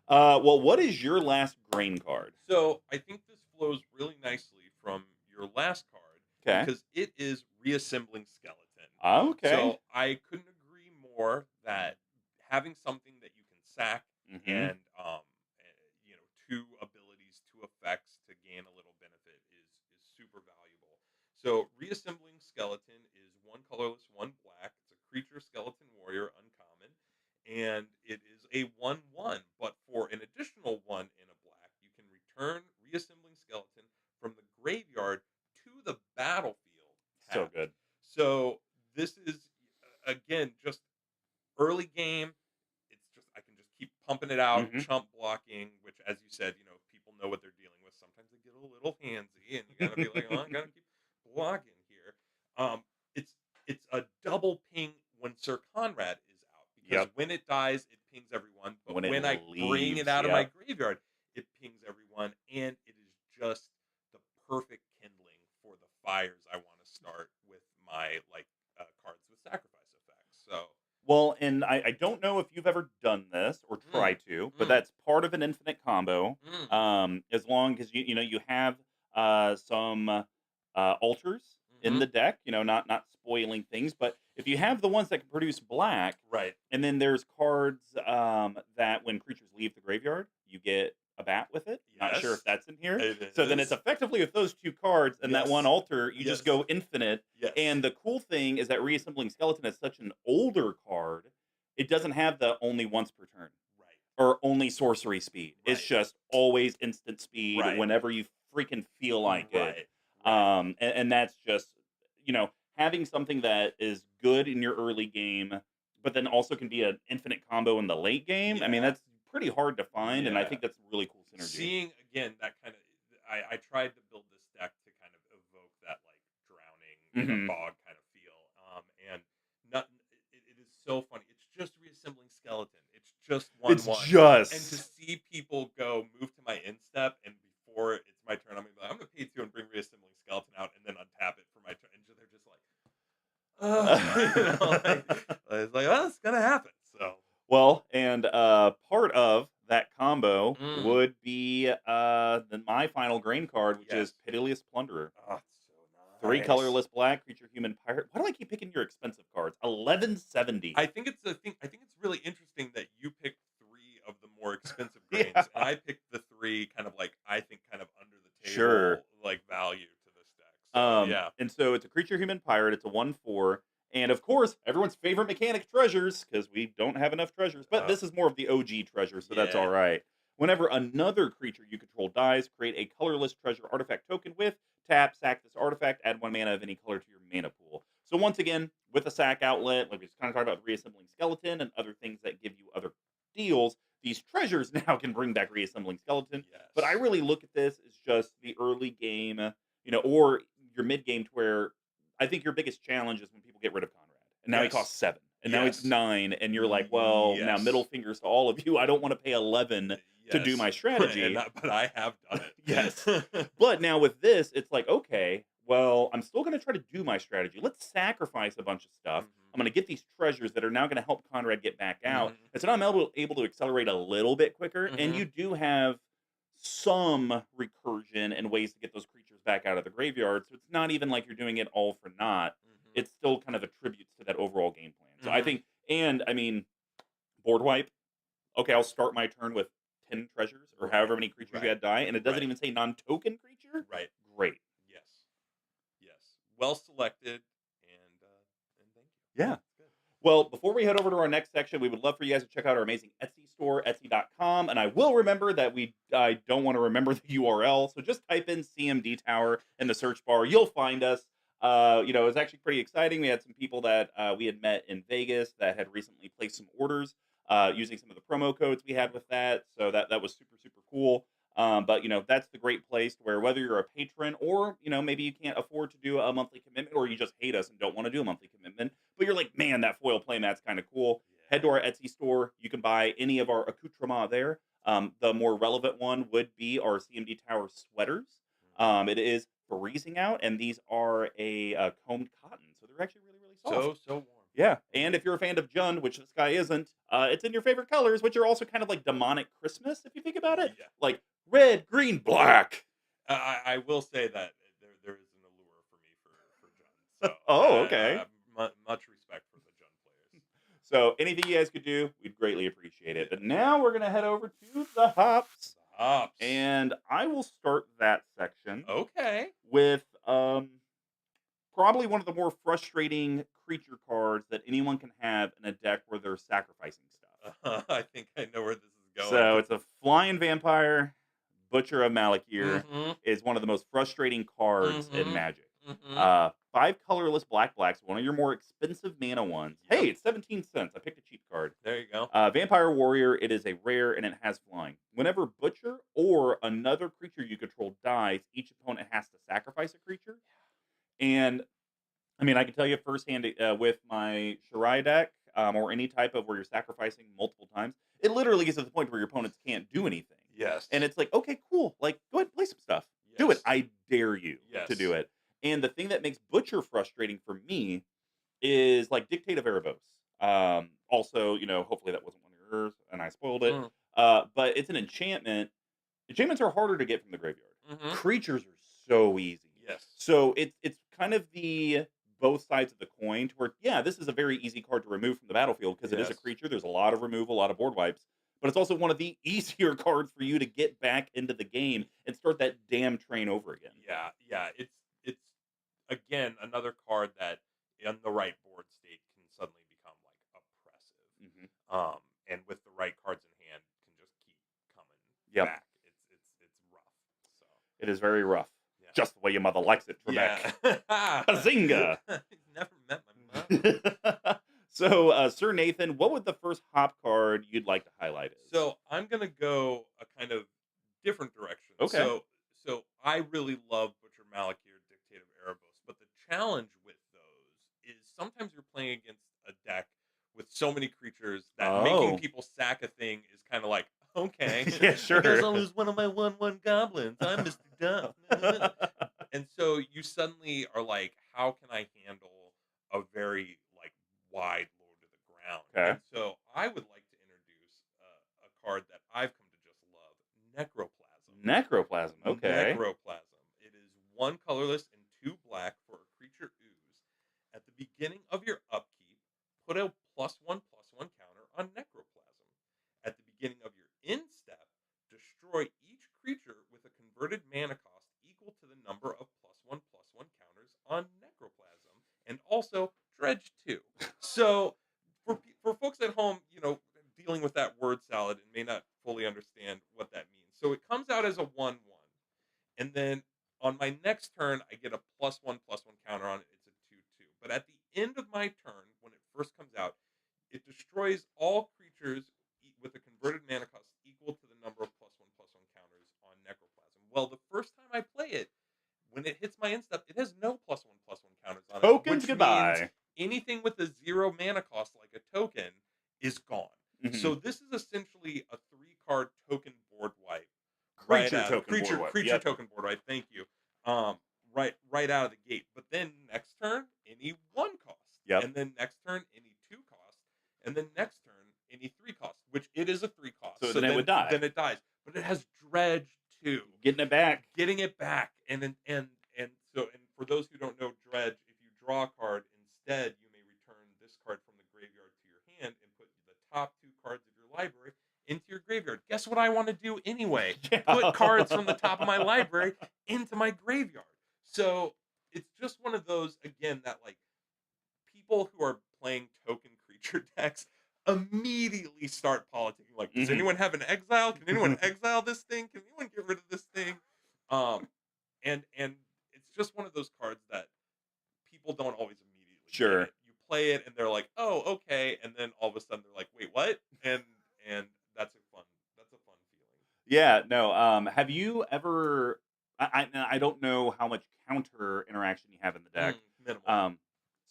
S1: Well, what is your last grain card?
S2: So I think this flows really nicely from your last card
S1: Okay.
S2: because it is reassembling skeleton.
S1: Okay.
S2: So I couldn't agree more that having something that you can sack
S1: Hmm.
S2: and two abilities, two effects to gain a little benefit is super valuable. So reassembling skeleton is one colorless, one black. It's a creature skeleton warrior uncommon, and it is a 1/1. But for an additional one in a black, you can return reassembling skeleton from the graveyard to the battlefield
S1: So
S2: tapped.
S1: good.
S2: So this is again just early game. It's just I can just keep pumping it out,
S1: Hmm.
S2: chump blocking, which, as you said, people know what they're dealing with. Sometimes they get a little handsy, and you gotta be like, oh, I gotta keep blocking here. It's a double ping when Sir Conrad is out because
S1: Yep.
S2: when it dies, it pings everyone. But
S1: When it
S2: when I bring it
S1: leaves,
S2: out of my
S1: yep.
S2: graveyard, it pings everyone, and it is just the perfect kindling for the fires I want to start with my cards with sacrifice effects. So.
S1: Well, and I don't know if you've ever done this or
S2: Mm,
S1: try to, but
S2: mm,
S1: that's part of an infinite combo.
S2: mm,
S1: As long as you have some altars in
S2: hmm
S1: the deck, not spoiling things, but if you have the ones that can produce black,
S2: Right.
S1: and then there's cards that when creatures leave the graveyard, you get a bat with it. Not sure if
S2: Yes,
S1: that's in here.
S2: it
S1: So then it's
S2: is.
S1: effectively with those two cards and that one
S2: Yes.
S1: altar, you just
S2: Yes.
S1: go infinite.
S2: Yes.
S1: And the cool thing is that reassembling skeleton is such an older card. It doesn't have the only once per turn
S2: Right.
S1: or only sorcery speed. It's
S2: Right.
S1: just always instant speed
S2: Right.
S1: whenever you freaking feel like it.
S2: Right. Right.
S1: And that's just having something that is good in your early game, but then also can be an infinite combo in the late game. I mean,
S2: Yeah.
S1: that's pretty hard to find, and I
S2: Yeah.
S1: think that's really cool synergy.
S2: Seeing again that kind of I tried to build this deck to kind of evoke that like drowning in a
S1: Hmm.
S2: fog kind of feel. And not it is so funny. It's just reassembling skeleton. It's just
S1: It's
S2: 1/1. And to
S1: just
S2: see people go move to my instep and before it's my turn, I'm gonna pay 2 and bring reassembling skeleton out and then untap it for my turn. And they're just like, oh, it's like, oh, it's gonna happen. So,
S1: Well, and part of that combo
S2: mm,
S1: would be my final grain card, which is
S2: yes.
S1: Pitiless Plunderer.
S2: Oh, it's so
S1: Three
S2: nice.
S1: colorless black creature, human pirate. Why do I keep picking your expensive cards? 1170.
S2: I think it's really interesting that you picked 3 of the more expensive
S1: Yeah,
S2: grains, and I picked the 3 kind of like I think kind of under the
S1: sure.
S2: table like value to this deck. So yeah.
S1: And so it's a creature, human pirate. It's a 1/4, and of course, everyone's favorite mechanic, treasures, because we don't have enough treasures. But
S2: Uh,
S1: this is more of the OG treasure, so that's
S2: yeah.
S1: all right. Whenever another creature you control dies, create a colorless treasure artifact token with tap, sack this artifact, add 1 mana of any color to your mana pool. So once again, with a sack outlet, like we just kind of talked about reassembling skeleton and other things that give you other deals, these treasures now can bring back reassembling skeleton. But I
S2: Yes.
S1: really look at this as just the early game, or your mid game, to where I think your biggest challenge is when people get rid of Conrad, and now he
S2: Yes.
S1: costs 7, and now he's
S2: Yes.
S1: 9, and you're like, well, now middle
S2: Yes.
S1: fingers to all of you. I don't want to pay 11 to do
S2: Yes.
S1: my
S2: And
S1: strategy.
S2: but I have done
S1: Yes.
S2: it.
S1: But now with this, it's like, okay, well, I'm still going to try to do my strategy. Let's sacrifice a bunch of stuff.
S2: Mhm.
S1: I'm going to get these treasures that are now going to help Conrad get back out.
S2: Mhm.
S1: And so now I'm able to accelerate a little bit quicker. And
S2: Mhm.
S1: you do have some recursion and ways to get those creatures back out of the graveyard. So it's not even like you're doing it all for naught.
S2: Mhm.
S1: It still kind of attributes to that overall game plan. So I
S2: Mhm.
S1: think, and I mean, board wipe. Okay, I'll start my turn with 10 treasures or
S2: Right.
S1: however many creatures you
S2: Right.
S1: had die, and it doesn't
S2: Right.
S1: even say non-token creature.
S2: Right.
S1: Great.
S2: Yes. Yes. Well selected, and
S1: Yeah.
S2: That's good.
S1: Well, before we head over to our next section, we would love for you guys to check out our amazing Etsy store, Etsy.com. And I will remember that I don't want to remember the URL. So just type in CMDTower in the search bar. You'll find us. It was actually pretty exciting. We had some people that we had met in Vegas that had recently placed some orders using some of the promo codes we had with that. So that was super, super cool. But that's the great place where whether you're a patron or maybe you can't afford to do a monthly commitment, or you just hate us and don't want to do a monthly commitment, but you're like, man, that foil playmat's kind of cool. Head to
S2: Yeah.
S1: our Etsy store. You can buy any of our accoutrements there. The more relevant one would be our CMD Tower sweaters.
S2: Mhm.
S1: It is freezing out, and these are a combed cotton, so they're actually really, really soft.
S2: So warm.
S1: Yeah, and if you're a fan of Jund, which this guy isn't, it's in your favorite colors, which are also kind of like demonic Christmas, if you think about it.
S2: Yeah.
S1: Like red, green, black.
S2: I will say that there is an allure for me for Jund. So
S1: Oh, okay.
S2: much respect for the Jund players.
S1: So anything you guys could do, we'd greatly appreciate it. But now we're gonna head over to the hops,
S2: The hops.
S1: and I will start that section
S2: Okay.
S1: with probably one of the more frustrating creature cards that anyone can have in a deck where they're sacrificing stuff.
S2: I think I know where this is going.
S1: So it's a flying vampire. Butcher of Malakir
S2: Mhm.
S1: is one of the most frustrating cards in
S2: Mhm.
S1: Magic.
S2: Mhm.
S1: 5 colorless blacks, one of your more expensive mana ones.
S2: Yep.
S1: Hey, it's 17 cents. I picked a cheap card.
S2: There you go.
S1: Vampire Warrior, it is a rare and it has flying. Whenever Butcher or another creature you control dies, each opponent has to sacrifice a creature. And I mean, I can tell you firsthand with my Shirai deck, or any type of where you're sacrificing multiple times, it literally gets to the point where your opponents can't do anything.
S2: Yes.
S1: And it's like, okay, cool. Like, go ahead and play some stuff. Do it.
S2: Yes.
S1: I dare you to do
S2: Yes.
S1: it. And the thing that makes Butcher frustrating for me is like Dictate of Erebos. Also, hopefully that wasn't one of yours and I spoiled it.
S2: Mm.
S1: But it's an enchantment. Enchantments are harder to get from the graveyard.
S2: Mhm.
S1: Creatures are so easy.
S2: Yes.
S1: So it's kind of the both sides of the coin to where, yeah, this is a very easy card to remove from the battlefield because it is a
S2: Yes.
S1: creature. There's a lot of removal, a lot of board wipes, but it's also one of the easier cards for you to get back into the game and start that damn train over again.
S2: Yeah. It's again another card that in the right board state can suddenly become like oppressive.
S1: Hmm.
S2: And with the right cards in hand can just keep coming
S1: Yep.
S2: back. It's rough. So
S1: It is very rough.
S2: yeah.
S1: Just the way your mother likes it, Trebek.
S2: Yeah.
S1: Bazinga!
S2: Never met my mom.
S1: So, Sir Nathan, what would the first hop card you'd like to highlight is?
S2: So I'm gonna go a kind of different direction.
S1: Okay.
S2: So I really love Butcher Malakir, Dictate of Erebos, but the challenge with those is sometimes you're playing against a deck with so many creatures that making
S1: Oh.
S2: people sack a thing is kind of like, okay,
S1: Yeah,
S2: I guess
S1: sure.
S2: I'll lose one of my 1/1 goblins. I'm Mr. Dumb. And so you suddenly are like, how can I handle a very like wide low to the ground?
S1: Okay.
S2: And so I would like to introduce a card that I've come to just love, Necroplasm.
S1: Necroplasm. Okay.
S2: Necroplasm. It is 1 colorless and 2 black for a creature ooze. At the beginning of your upkeep, put a +1/+1 counter on Necroplasm. At the beginning of your end step, destroy each creature with a converted mana cost equal to the number of +1/+1 counters on Necroplasm, and also dredge 2. So for folks at home, dealing with that word salad and may not fully understand what that means. So it comes out as a 1/1, and then on my next turn, I get a +1/+1 counter on it. It's a 2/2. But at the end of my turn, when it first comes out, it destroys all creatures with a converted mana cost equal to the number of +1/+1 counters on Necroplasm. Well, the first time I play it, when it hits my end step, it has no +1/+1 counters on it,
S1: Tokens
S2: which
S1: goodbye.
S2: means anything with a 0 mana cost, like a token, is gone.
S1: Mhm.
S2: So this is essentially a 3-card token board wipe.
S1: Creature token board wipe.
S2: Creature
S1: Yep.
S2: token board wipe. Thank you. Right out of the gate. But then next turn, any 1 cost.
S1: Yep.
S2: And then next turn, any 2 cost. And then next turn, any 3 cost, which it is a 3 cost.
S1: So then it would die.
S2: Then it dies. But it has dredge 2.
S1: Getting it back.
S2: Getting it back. And for those who don't know dredge, if you draw a card, instead you may return this card from the graveyard to your hand and put the top 2 cards of your library into your graveyard. Guess what I want to do anyway?
S1: Yeah.
S2: Put cards from the top of my library into my graveyard. So it's just one of those, again, that like people who are playing token creature decks immediately start politicking. Like, does
S1: Mhm.
S2: anyone have an exile? Can anyone exile this thing? Can anyone get rid of this thing? Um, and it's just one of those cards that people don't always immediately get
S1: Sure.
S2: it. You play it and they're like, "Oh, okay," and then all of a sudden they're like, "Wait, what?" And that's a fun feeling.
S1: Yeah, no, have you ever I don't know how much counter interaction you have in the deck.
S2: Minimal.
S1: Um,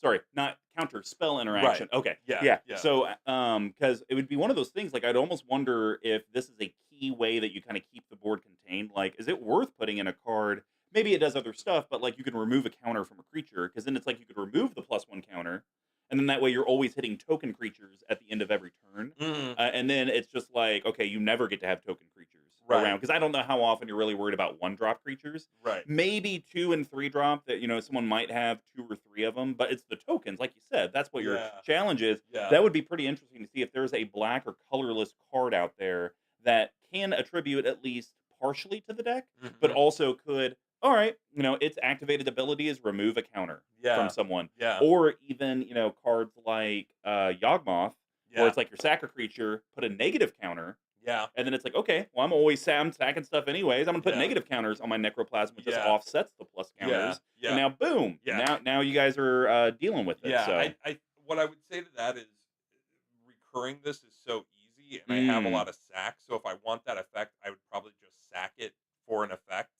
S1: sorry, not counter spell
S2: Right.
S1: interaction. Okay.
S2: Yeah.
S1: Yeah.
S2: Yeah.
S1: So, because it would be one of those things, like, I'd almost wonder if this is a key way that you kinda keep the board contained. Like, is it worth putting in a card? Maybe it does other stuff, but, like, you can remove a counter from a creature, because then it's like you could remove the +1 counter, and then that way you're always hitting token creatures at the end of every turn.
S2: Mhm.
S1: And then it's just like, okay, you never get to have token creatures
S2: Right.
S1: around, because I don't know how often you're really worried about 1-drop creatures.
S2: Right.
S1: Maybe 2 and 3-drop that, someone might have 2 or 3 of them, but it's the tokens, like you said. That's what your
S2: Yeah.
S1: challenge is.
S2: Yeah.
S1: That would be pretty interesting to see if there's a black or colorless card out there that can attribute at least partially to the deck, but
S2: Mhm.
S1: also could, all right, its activated ability is remove a counter from
S2: Yeah.
S1: someone.
S2: Yeah.
S1: Or even, cards like Yawgmoth, where
S2: Yeah.
S1: it's like your sack a creature, put a negative counter,
S2: Yeah.
S1: and then it's like, okay, well, I'm stacking stuff anyways. I'm gonna put
S2: Yeah.
S1: negative counters on my Necroplasm, which just
S2: Yeah.
S1: offsets the plus
S2: Yeah.
S1: counters.
S2: Yeah.
S1: And now, boom,
S2: Yeah.
S1: now you guys are dealing with it.
S2: Yeah.
S1: So,
S2: I what I would say to that is recurring this is so easy, and I have a lot of sacks. So if I want that effect, I would probably just sack it for an effect,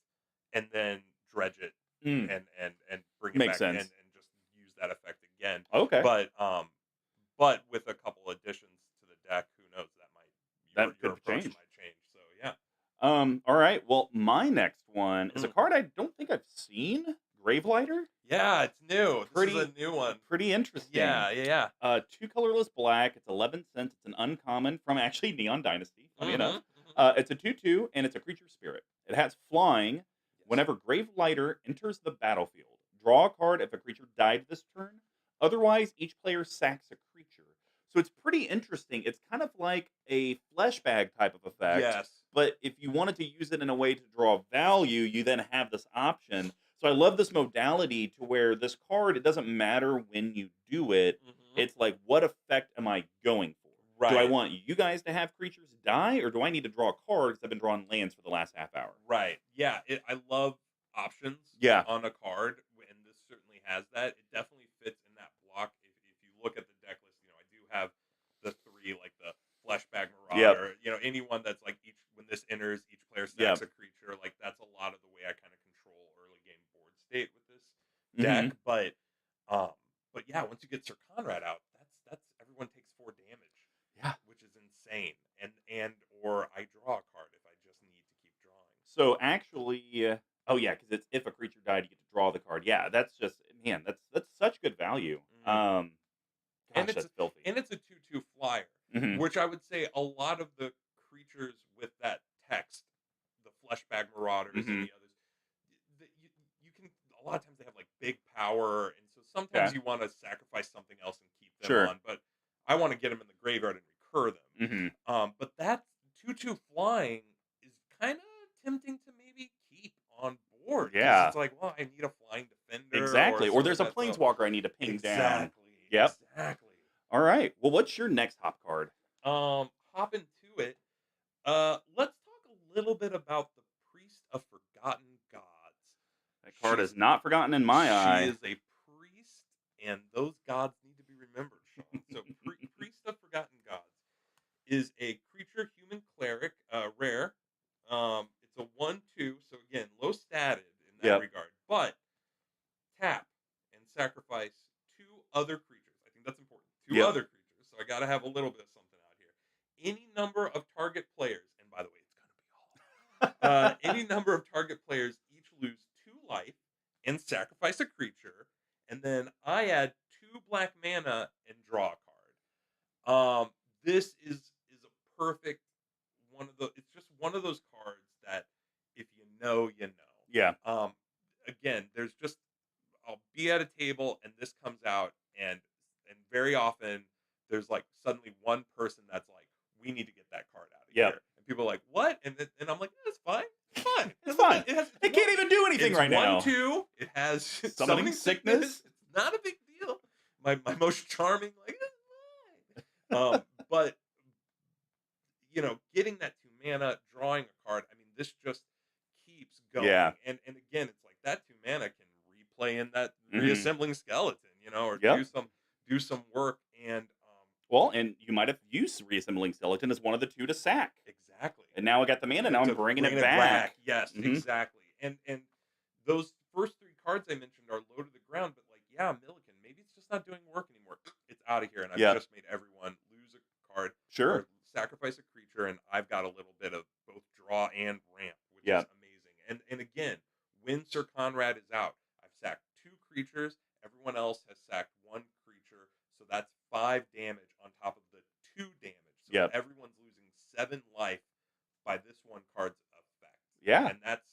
S2: and then dredge it
S1: mm,
S2: and bring it
S1: makes
S2: back in
S1: sense.
S2: and just use that effect again.
S1: Okay,
S2: But with a couple additions to the deck, who knows,
S1: that
S2: your
S1: could
S2: approach
S1: change.
S2: might change. So yeah.
S1: All right. Well, my next one is a
S2: Mm.
S1: card I don't think I've seen. Gravelighter.
S2: Yeah, it's new. This is
S1: Pretty,
S2: a new one.
S1: pretty interesting.
S2: Yeah.
S1: 2 colorless black. It's 11 cents. It's an uncommon from actually Neon Dynasty. Funny enough. It's a 2/2 and it's a creature spirit. It has flying.
S2: Yes.
S1: Whenever Gravelighter enters the battlefield, draw a card if a creature died this turn. Otherwise, each player sacks a creature. So it's pretty interesting. It's kind of like a flesh bag type of effect.
S2: Yes.
S1: But if you wanted to use it in a way to draw value, you then have this option. So I love this modality to where this card, it doesn't matter when you do it. It's like, what effect am I going for? Do I
S2: Right.
S1: want you guys to have creatures die, or do I need to draw a card because I've been drawing lands for the last half hour?
S2: Right. Yeah. I love options
S1: Yeah.
S2: on a card, and this certainly has that. It definitely fits in that block. If you look at the deck list, I do have the 3, like the Fleshbag
S1: Yep.
S2: Marauder, anyone that's like when this enters, each player
S1: Yep.
S2: stacks a creature. Like, that's a lot of the way I kind of control early game board state with this
S1: Mhm.
S2: deck. But yeah, once you get Sir Conrad out, that's everyone takes 4 damage.
S1: Yeah.
S2: Which is insane. Or I draw a card if I just need to keep drawing.
S1: So actually, oh yeah, because it's if a creature died, you get to draw the card. Yeah, that's just, man, that's such good value.
S2: And
S1: Gosh, that's filthy.
S2: And it's a 2/2 flyer,
S1: Mhm.
S2: which I would say a lot of the creatures with that text, the Fleshbag Marauders and the others, you can, a lot of times they have like big power, and so sometimes
S1: Okay.
S2: you want to sacrifice something else and keep them
S1: Sure.
S2: on, but I want to get them in the graveyard and recur them. But that 2/2 flying is kind of tempting to maybe keep on board. 'Cause
S1: Yeah.
S2: it's like, well, I need a flying defender.
S1: Exactly. Or
S2: something
S1: there's a
S2: like that, so-
S1: planeswalker I need to ping down.
S2: Exactly.
S1: Yep.
S2: Exactly.
S1: All right. Well, what's your next hop card?
S2: Hop into it. Let's talk a little bit about the Priest of Forgotten Gods.
S1: That card
S2: She's-
S1: is not forgotten in my eye.
S2: She is a priest, and those gods need to be remembered, Sean. So, Priest of Forgotten Gods is a creature human cleric, rare. It's a 1/2, so again, low statted in that
S1: Yep.
S2: regard. But tap and sacrifice 2 other creatures. I think that's important. 2
S1: Yep.
S2: other creatures. So I got to have a little bit of something out here. Any number of target players, and by the way, it's going to be all. Any number of target players each lose 2 life and sacrifice a creature, and then I add 2 black mana and draw a card. This is a perfect one of the. It's just one of those cards that if you know, you know.
S1: Yeah.
S2: Again, there's just, I'll be at a table and this comes out, and very often there's like suddenly one person that's like, we need to get that card out of
S1: Yep.
S2: here, and people are like, what? And I'm like, it's fine, it's fine,
S1: It's fine.
S2: It
S1: It can't even do anything
S2: it's
S1: right now.
S2: 1/2. It has
S1: Summoning sickness.
S2: It's not a big deal. my most charming, like, "This is mine." But, getting that 2 mana, drawing a card, I mean, this just keeps
S1: Yeah.
S2: going, and again, it's like that 2 mana can replay in that
S1: Mhm.
S2: reassembling skeleton, or
S1: Yep.
S2: do some work, and,
S1: Well, and you might have used Reassembling Skeleton as one of the 2 to sack,
S2: exactly.
S1: and now I got the mana, now I'm
S2: To
S1: bringing
S2: bring
S1: it
S2: it back.
S1: back.
S2: Yes,
S1: Mhm.
S2: exactly. And those first 3 cards I mentioned are low to the ground, but like, yeah, Milliken, maybe it's just not doing work anymore. It's out of here, and I've
S1: Yeah.
S2: just made everyone lose a card
S1: Sure.
S2: or sacrifice a creature, and I've got a little bit of both draw and ramp, which is
S1: Yeah.
S2: amazing. And again, when Sir Conrad is out, I've sacked 2 creatures. Everyone else has sacked 1 creature, so that's 5 damage on top of the 2 damage. So
S1: Yep.
S2: everyone's losing 7 life by this one card's effect.
S1: Yeah.
S2: And that's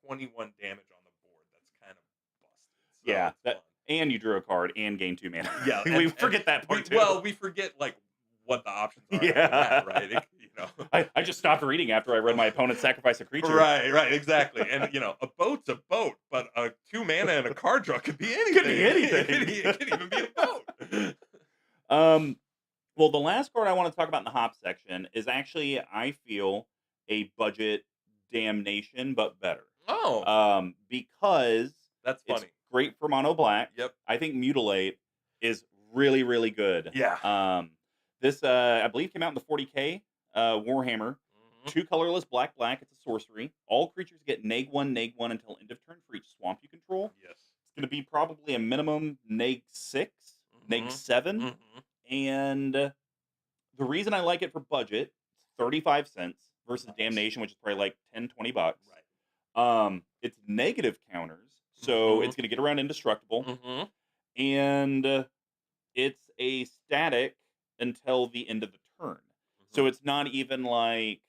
S2: 21 damage on the board. That's kind of busted. So
S1: Yeah.
S2: it's
S1: That
S2: fun.
S1: and you drew a card and gained 2 mana.
S2: Yeah,
S1: We
S2: and
S1: forget that part too.
S2: well, we forget like what the options are after
S1: Yeah.
S2: that, right?
S1: I just stopped reading after I read my opponent sacrifice a creature.
S2: Right, exactly. And a boat's a boat, but a 2 mana and a card draw could be anything.
S1: Could be anything.
S2: It could even be a boat.
S1: Well, the last card I want to talk about in the hop section is actually, I feel, a budget damnation, but better.
S2: Oh,
S1: Because
S2: that's
S1: it's
S2: funny.
S1: great for mono black.
S2: Yep.
S1: I think Mutilate is really, really good.
S2: Yeah.
S1: This I believe came out in the 40k Warhammer.
S2: Mhm.
S1: 2 colorless black. It's a sorcery. All creatures get -1 until end of turn for each swamp you control.
S2: Yes.
S1: It's going to be probably a minimum -6, -7.
S2: Mhm.
S1: And the reason I like it for budget, it's 35 cents versus
S2: Nice.
S1: Damnation, which is probably like $10-20.
S2: Right.
S1: It's negative counters, so
S2: Mhm.
S1: it's going to get around indestructible,
S2: Mhm.
S1: and it's a static until the end of the turn. So
S2: Mhm.
S1: it's not even like,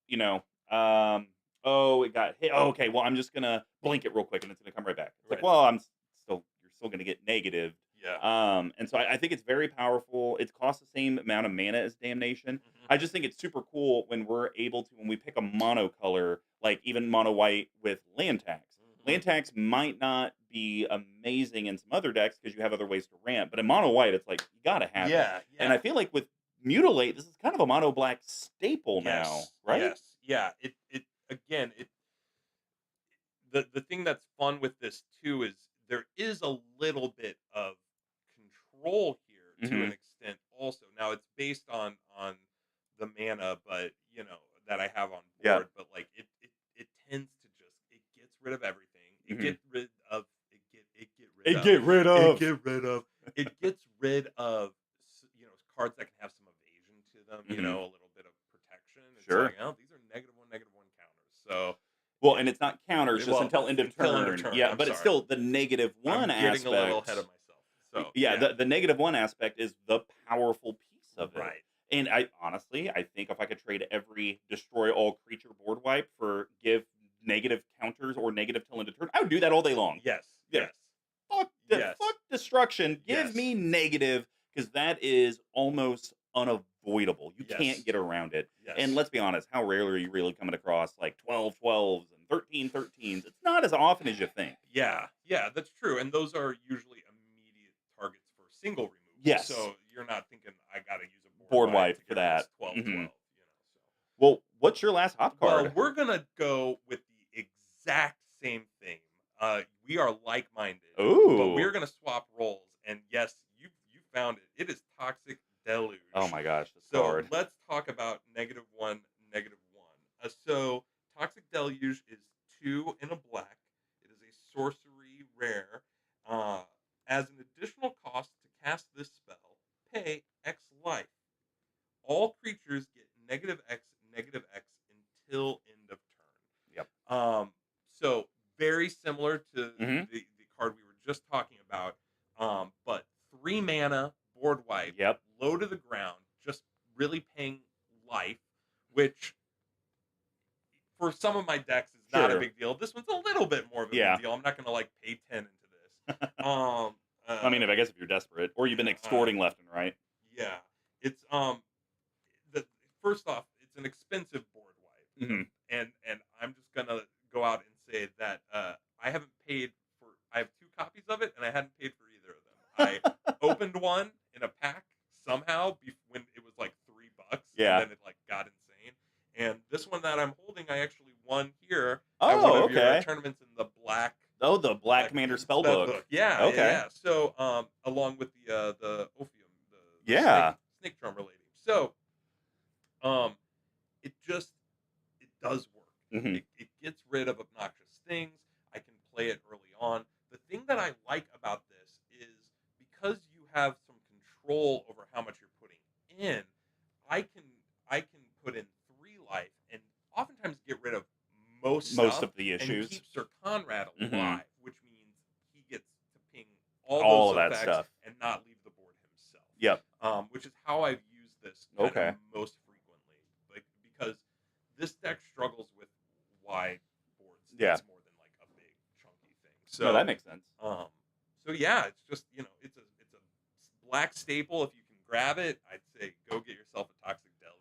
S1: you know, oh, it got hit. Oh, okay, well, I'm just gonna blink it real quick, and it's gonna come right back. It's like,
S2: Right.
S1: well, you're still gonna get negative.
S2: Yeah.
S1: And so I think it's very powerful. It costs the same amount of mana as Damnation.
S2: Mhm.
S1: I just think it's super cool when we're able to, when we pick a mono color, like even mono white with land tax.
S2: Mhm.
S1: Land tax might not be amazing in some other decks because you have other ways to ramp, but in mono white, it's like you gotta have it.
S2: Yeah.
S1: And I feel like with Mutilate, this is kind of a mono black staple now,
S2: Yes.
S1: right?
S2: Yes. Yeah. It again. The thing that's fun with this too is there is a little bit of control here to an
S1: Mhm.
S2: extent. Also, now it's based on the mana, but that I have on
S1: Yeah.
S2: board. But like it tends to just it gets rid of everything. It
S1: Mhm.
S2: get rid of it get rid
S1: It
S2: of
S1: get rid
S2: it
S1: of.
S2: get rid of it gets rid of cards that can have some evasion to them.
S1: Mhm.
S2: A little bit of protection. It's
S1: Sure.
S2: like, oh, these are -1/-1 counters. So.
S1: Well, and it's not counters just
S2: Well,
S1: until end of
S2: until end of
S1: turn.
S2: turn,
S1: Yeah,
S2: I'm
S1: but it's
S2: sorry.
S1: still the -1
S2: I'm getting a little ahead
S1: aspect.
S2: of myself. So,
S1: Yeah,
S2: yeah.
S1: the -1 aspect is the powerful piece of it.
S2: Right.
S1: And I think if I could trade every destroy all creature board wipe for give negative counters or negative till end of turn, I would do that all day long.
S2: Yes.
S1: Yeah.
S2: Yes. Yes.
S1: Fuck destruction. Give
S2: Yes.
S1: me negative because that is almost unavoidable. You
S2: Yes.
S1: can't get around it.
S2: Yes.
S1: And let's be honest, how rarely are you really coming across like 12 12s and 13 13s? It's not as often as you think.
S2: Yeah. Yeah, that's true. And those are usually immediate targets for single removal.
S1: Yes.
S2: So you're not thinking I got to use a
S1: Board
S2: wipe
S1: wipe
S2: to
S1: for
S2: get rid of
S1: that.
S2: this 12
S1: Mhm.
S2: 12.
S1: Well, what's your last hop
S2: Well,
S1: card?
S2: we're gonna go with the exact same thing. We are like-minded, but
S1: Ooh.
S2: we're gonna swap roles. And yes, you found it. It is Toxic Deluge.
S1: Oh my gosh, this
S2: So
S1: card.
S2: let's talk about -1, -1. So Toxic Deluge is 2 in a black. It is a sorcery rare. As an additional cost to cast this spell, pay X life. All creatures get -X until end of turn.
S1: Yep.
S2: So very similar to
S1: Mhm.
S2: the card we were just talking about. But 3 mana, board wipe,
S1: Yep.
S2: low to the ground, just really paying life, which for some of my decks is not a
S1: Sure.
S2: big deal. This one's a little bit more of a
S1: Yeah.
S2: big deal. I'm not gonna pay 10 into this.
S1: I mean, I guess if you're desperate or you've been extorting left and right.
S2: Yeah, it's the first off, it's an expensive board wipe,
S1: Mhm.
S2: and I'm just gonna go out and say that I haven't paid for. I have 2 copies of it, and I hadn't paid for either of them. one that I'm holding, I actually won here at one
S1: Oh,
S2: of your
S1: okay.
S2: tournaments in the black.
S1: Oh, the Black
S2: Black
S1: Commander
S2: spell
S1: Spellbook.
S2: book. Yeah, yeah,
S1: Okay.
S2: yeah. So, along with the Ophium, the
S1: Yeah.
S2: snake charmer lady. So, um, it just it does work.
S1: hmm
S2: It gets rid of obnoxious things. I can play it early on. The thing that I like about this is because you have some control over how much you're putting in. I can I can put in 3 life and oftentimes get rid of most
S1: Most
S2: stuff
S1: of the
S2: and
S1: issues.
S2: keep Sir Conrad
S1: hmm
S2: alive, which means he gets to ping all
S1: All
S2: those
S1: of that
S2: effects
S1: stuff.
S2: and not leave the board himself.
S1: Yep.
S2: Which is how I've used this kind
S1: Okay.
S2: of most frequently, like because this deck struggles with wide board
S1: Yeah.
S2: states more than like a big chunky thing.
S1: No, that
S2: So,
S1: makes sense.
S2: so yeah, it's just it's a black staple. If you can grab it, I'd say go get yourself a Toxic Deluge.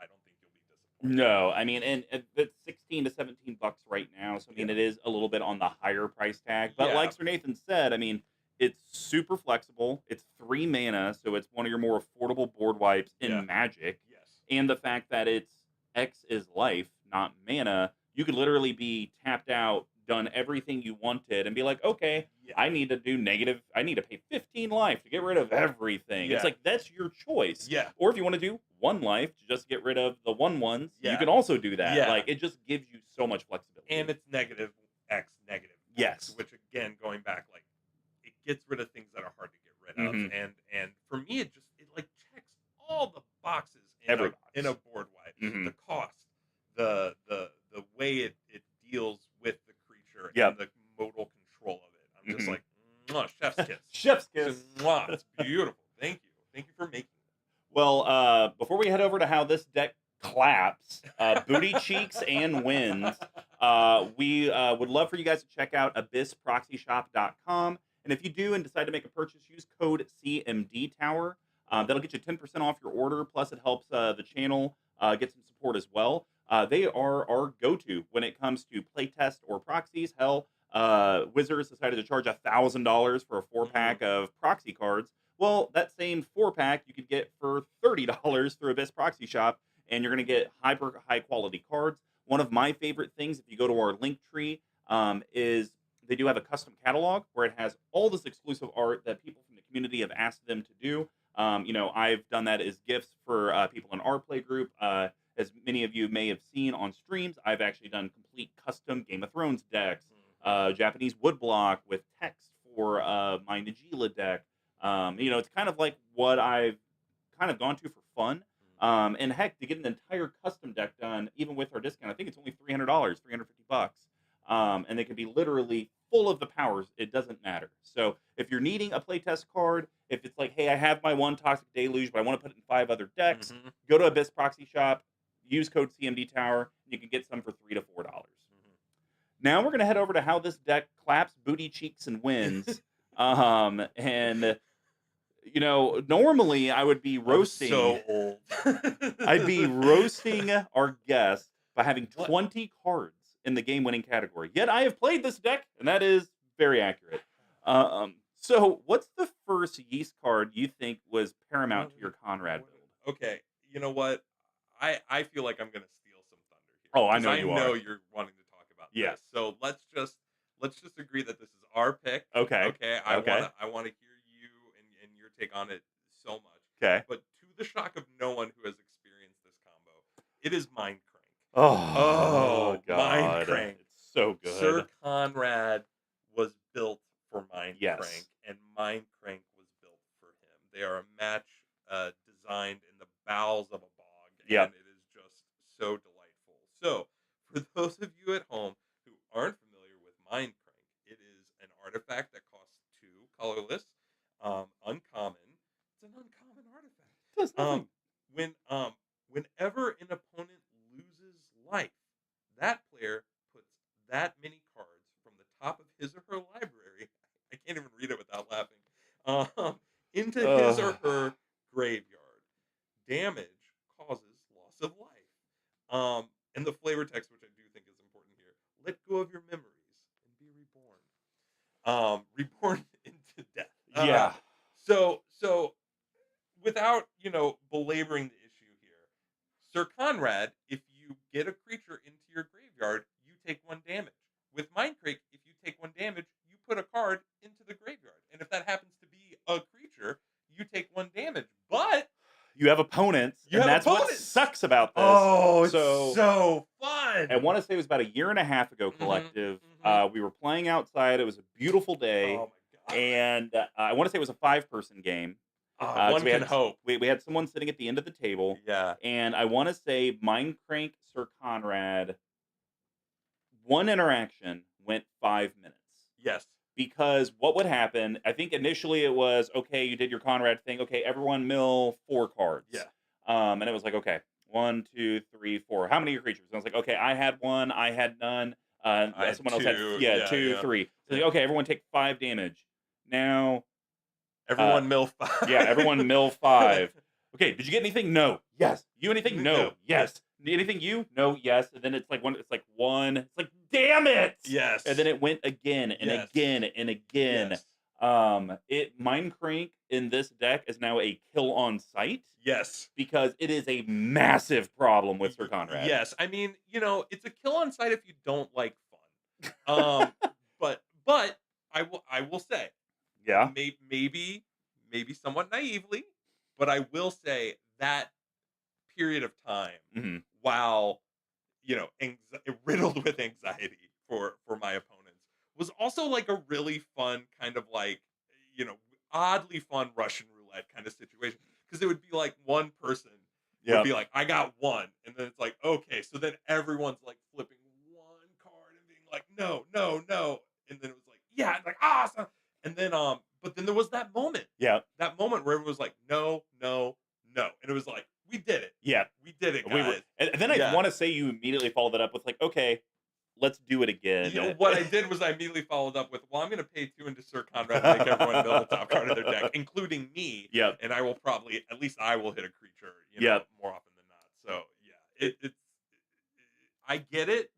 S2: I don't think you'll be disappointed.
S1: No, I mean, and it's 16 to 17 bucks right now. So I mean,
S2: Yeah.
S1: it is a little bit on the higher price tag. But
S2: Yeah.
S1: like Sir Nathan said, I mean, it's super flexible. It's 3 mana, so it's one of your more affordable board wipes in
S2: Yeah.
S1: Magic.
S2: Yes.
S1: And the fact that it's X is life, not mana, you could literally be tapped out, done everything you wanted, and be like, okay,
S2: Yeah.
S1: I need to do negative. I need to pay 15 life to get rid of everything.
S2: Yeah.
S1: It's like that's your choice.
S2: Yeah.
S1: Or if you want to do 1 life to just get rid of the 1/1s, you
S2: Yeah.
S1: can also do that.
S2: Yeah.
S1: Like it just gives you so much flexibility.
S2: And it's negative X, negative X,
S1: Yes.
S2: which again, going back, like it gets rid of things that are hard to get rid of.
S1: Mhm.
S2: And for me, it like checks all the boxes in
S1: Every
S2: a
S1: box.
S2: in a board wipe.
S1: Mhm.
S2: The cost, the way it deals with the creature,
S1: Yep.
S2: and the modal control of it. I'm just
S1: Mhm.
S2: like, mwah, chef's kiss.
S1: Chef's
S2: Just,
S1: kiss.
S2: mwah, it's beautiful. Thank you for making it.
S1: Well, before we head over to how this deck claps, booty cheeks and wins, we would love for you guys to check out abyssproxyshop.com. And if you do and decide to make a purchase, use code CMDTower. That'll get you 10% off your order. Plus, it helps the channel get some support as well. They are our go-to when it comes to playtest or proxies. Hell, Wizards decided to charge $1,000 for a 4-pack of proxy cards. Well, that same 4-pack you could get for $30 through Abyss Proxy Shop, and you're going to get hyper high quality cards. One of my favorite things, if you go to our link tree, is they do have a custom catalog where it has all this exclusive art that people from the community have asked them to do. I've done that as gifts for people in our play group. As many of you may have seen on streams, I've actually done complete custom Game of Thrones decks, Japanese woodblock with text for my Najila deck. It's kind of like what I've kind of gone to for fun. And heck, to get an entire custom deck done, even with our discount, I think it's only $300, $350. And they can be literally full of the powers. It doesn't matter. So if you're needing a playtest card, if it's like, hey, I have my one Toxic Deluge, but I want to put it in 5 other decks, go to Abyss Proxy Shop, use code CMDTower, and you can get some for $3 to $4. Now we're going to head over to how this deck claps booty cheeks and wins. And normally I would be roasting.
S2: I'm so old.
S1: I'd be roasting our guest by having 20 cards in the game-winning category. Yet I have played this deck, and that is very accurate. So what's the first yeast card you think was paramount to your Conrad build?
S2: Okay, you know what? I feel like I'm gonna steal some thunder here.
S1: Oh, I
S2: 'cause
S1: know you
S2: I know
S1: are.
S2: you're wanting to talk about
S1: Yes.
S2: this. So let's just agree that this is our pick.
S1: Okay.
S2: Okay. I wanna hear you and your take on it so much.
S1: Okay.
S2: But to the shock of no one who has experienced this combo, it is Mind Crank.
S1: Oh, God.
S2: Mind Crank.
S1: It's so good.
S2: Sir Conrad was built for Mind
S1: Yes.
S2: Crank, and Mind Crank was built for him. They are a match designed in the bowels of a bog,
S1: Yep.
S2: and it is just so delightful. So, for those of you at home who aren't familiar with Mind Crank, it is an artifact that costs 2 colorless, uncommon. It's an uncommon artifact.
S1: Does nothing.
S2: Whenever an opponent loses life, that player puts that many cards from the top of his or her library. I can't even read it without laughing. Into his or her graveyard. Damage causes loss of life. And the flavor text, which I do think is important here: let go of your memories and be reborn. Reborn into death.
S1: Yeah.
S2: So without belaboring the issue here, Sir Conrad, if you get a creature graveyard, you take 1 damage. With Mindcrake, if you take 1 damage, you put a card into the graveyard. And if that happens to be a creature, you take 1 damage. But
S1: you have opponents, and that's what sucks about this.
S2: Oh, it's so fun.
S1: I want to say it was about 1.5 years ago, Collective. We were playing outside. It was a beautiful day.
S2: Oh, my God.
S1: And I want to say it was a 5-person game.
S2: One can hope.
S1: We had someone sitting at the end of the table.
S2: Yeah.
S1: And I want to say Mindcrank, Sir Conrad, one interaction went 5 minutes.
S2: Yes.
S1: Because what would happen, I think initially it was, okay, you did your Conrad thing. Okay, everyone mill 4 cards.
S2: Yeah.
S1: And it was like, okay, 1, 2, 3, 4. How many are your creatures? And I was like, okay, I had 1, I had none. Someone else had 2, 3. So like, okay, everyone take 5 damage. Now
S2: everyone mill 5.
S1: Yeah, everyone mill 5. Okay, did you get anything? No. Yes. You anything? No. Yes. Anything you? No. Yes. And then it's like 1. It's like 1. It's like, damn it.
S2: Yes.
S1: And then it went again and again and again.
S2: Yes.
S1: Mindcrank in this deck is now a kill on sight.
S2: Yes.
S1: Because it is a massive problem with Sir Conrad.
S2: Yes. I mean, it's a kill on sight if you don't like fun. But I will say,
S1: yeah,
S2: maybe somewhat naively, but I will say that period of time, while riddled with anxiety for my opponents, was also like a really fun kind of like oddly fun Russian roulette kind of situation, because it would be like one person would be like, I got 1, and then it's like, okay, so then everyone's like flipping 1 card and being like, no, and then it was like, yeah, it's like awesome, and then but then there was that moment where everyone was like, no, and it was like, we did it, we did it, guys.
S1: And then I want to say you immediately followed that up with like, okay, let's do it again.
S2: What I did was I immediately followed up with, well, I'm going to pay 2 into Sir Conrad to make everyone build the top card of their deck, including me.
S1: Yep.
S2: And I will probably, at least I will hit a creature, more often than not. So yeah, it's I get it.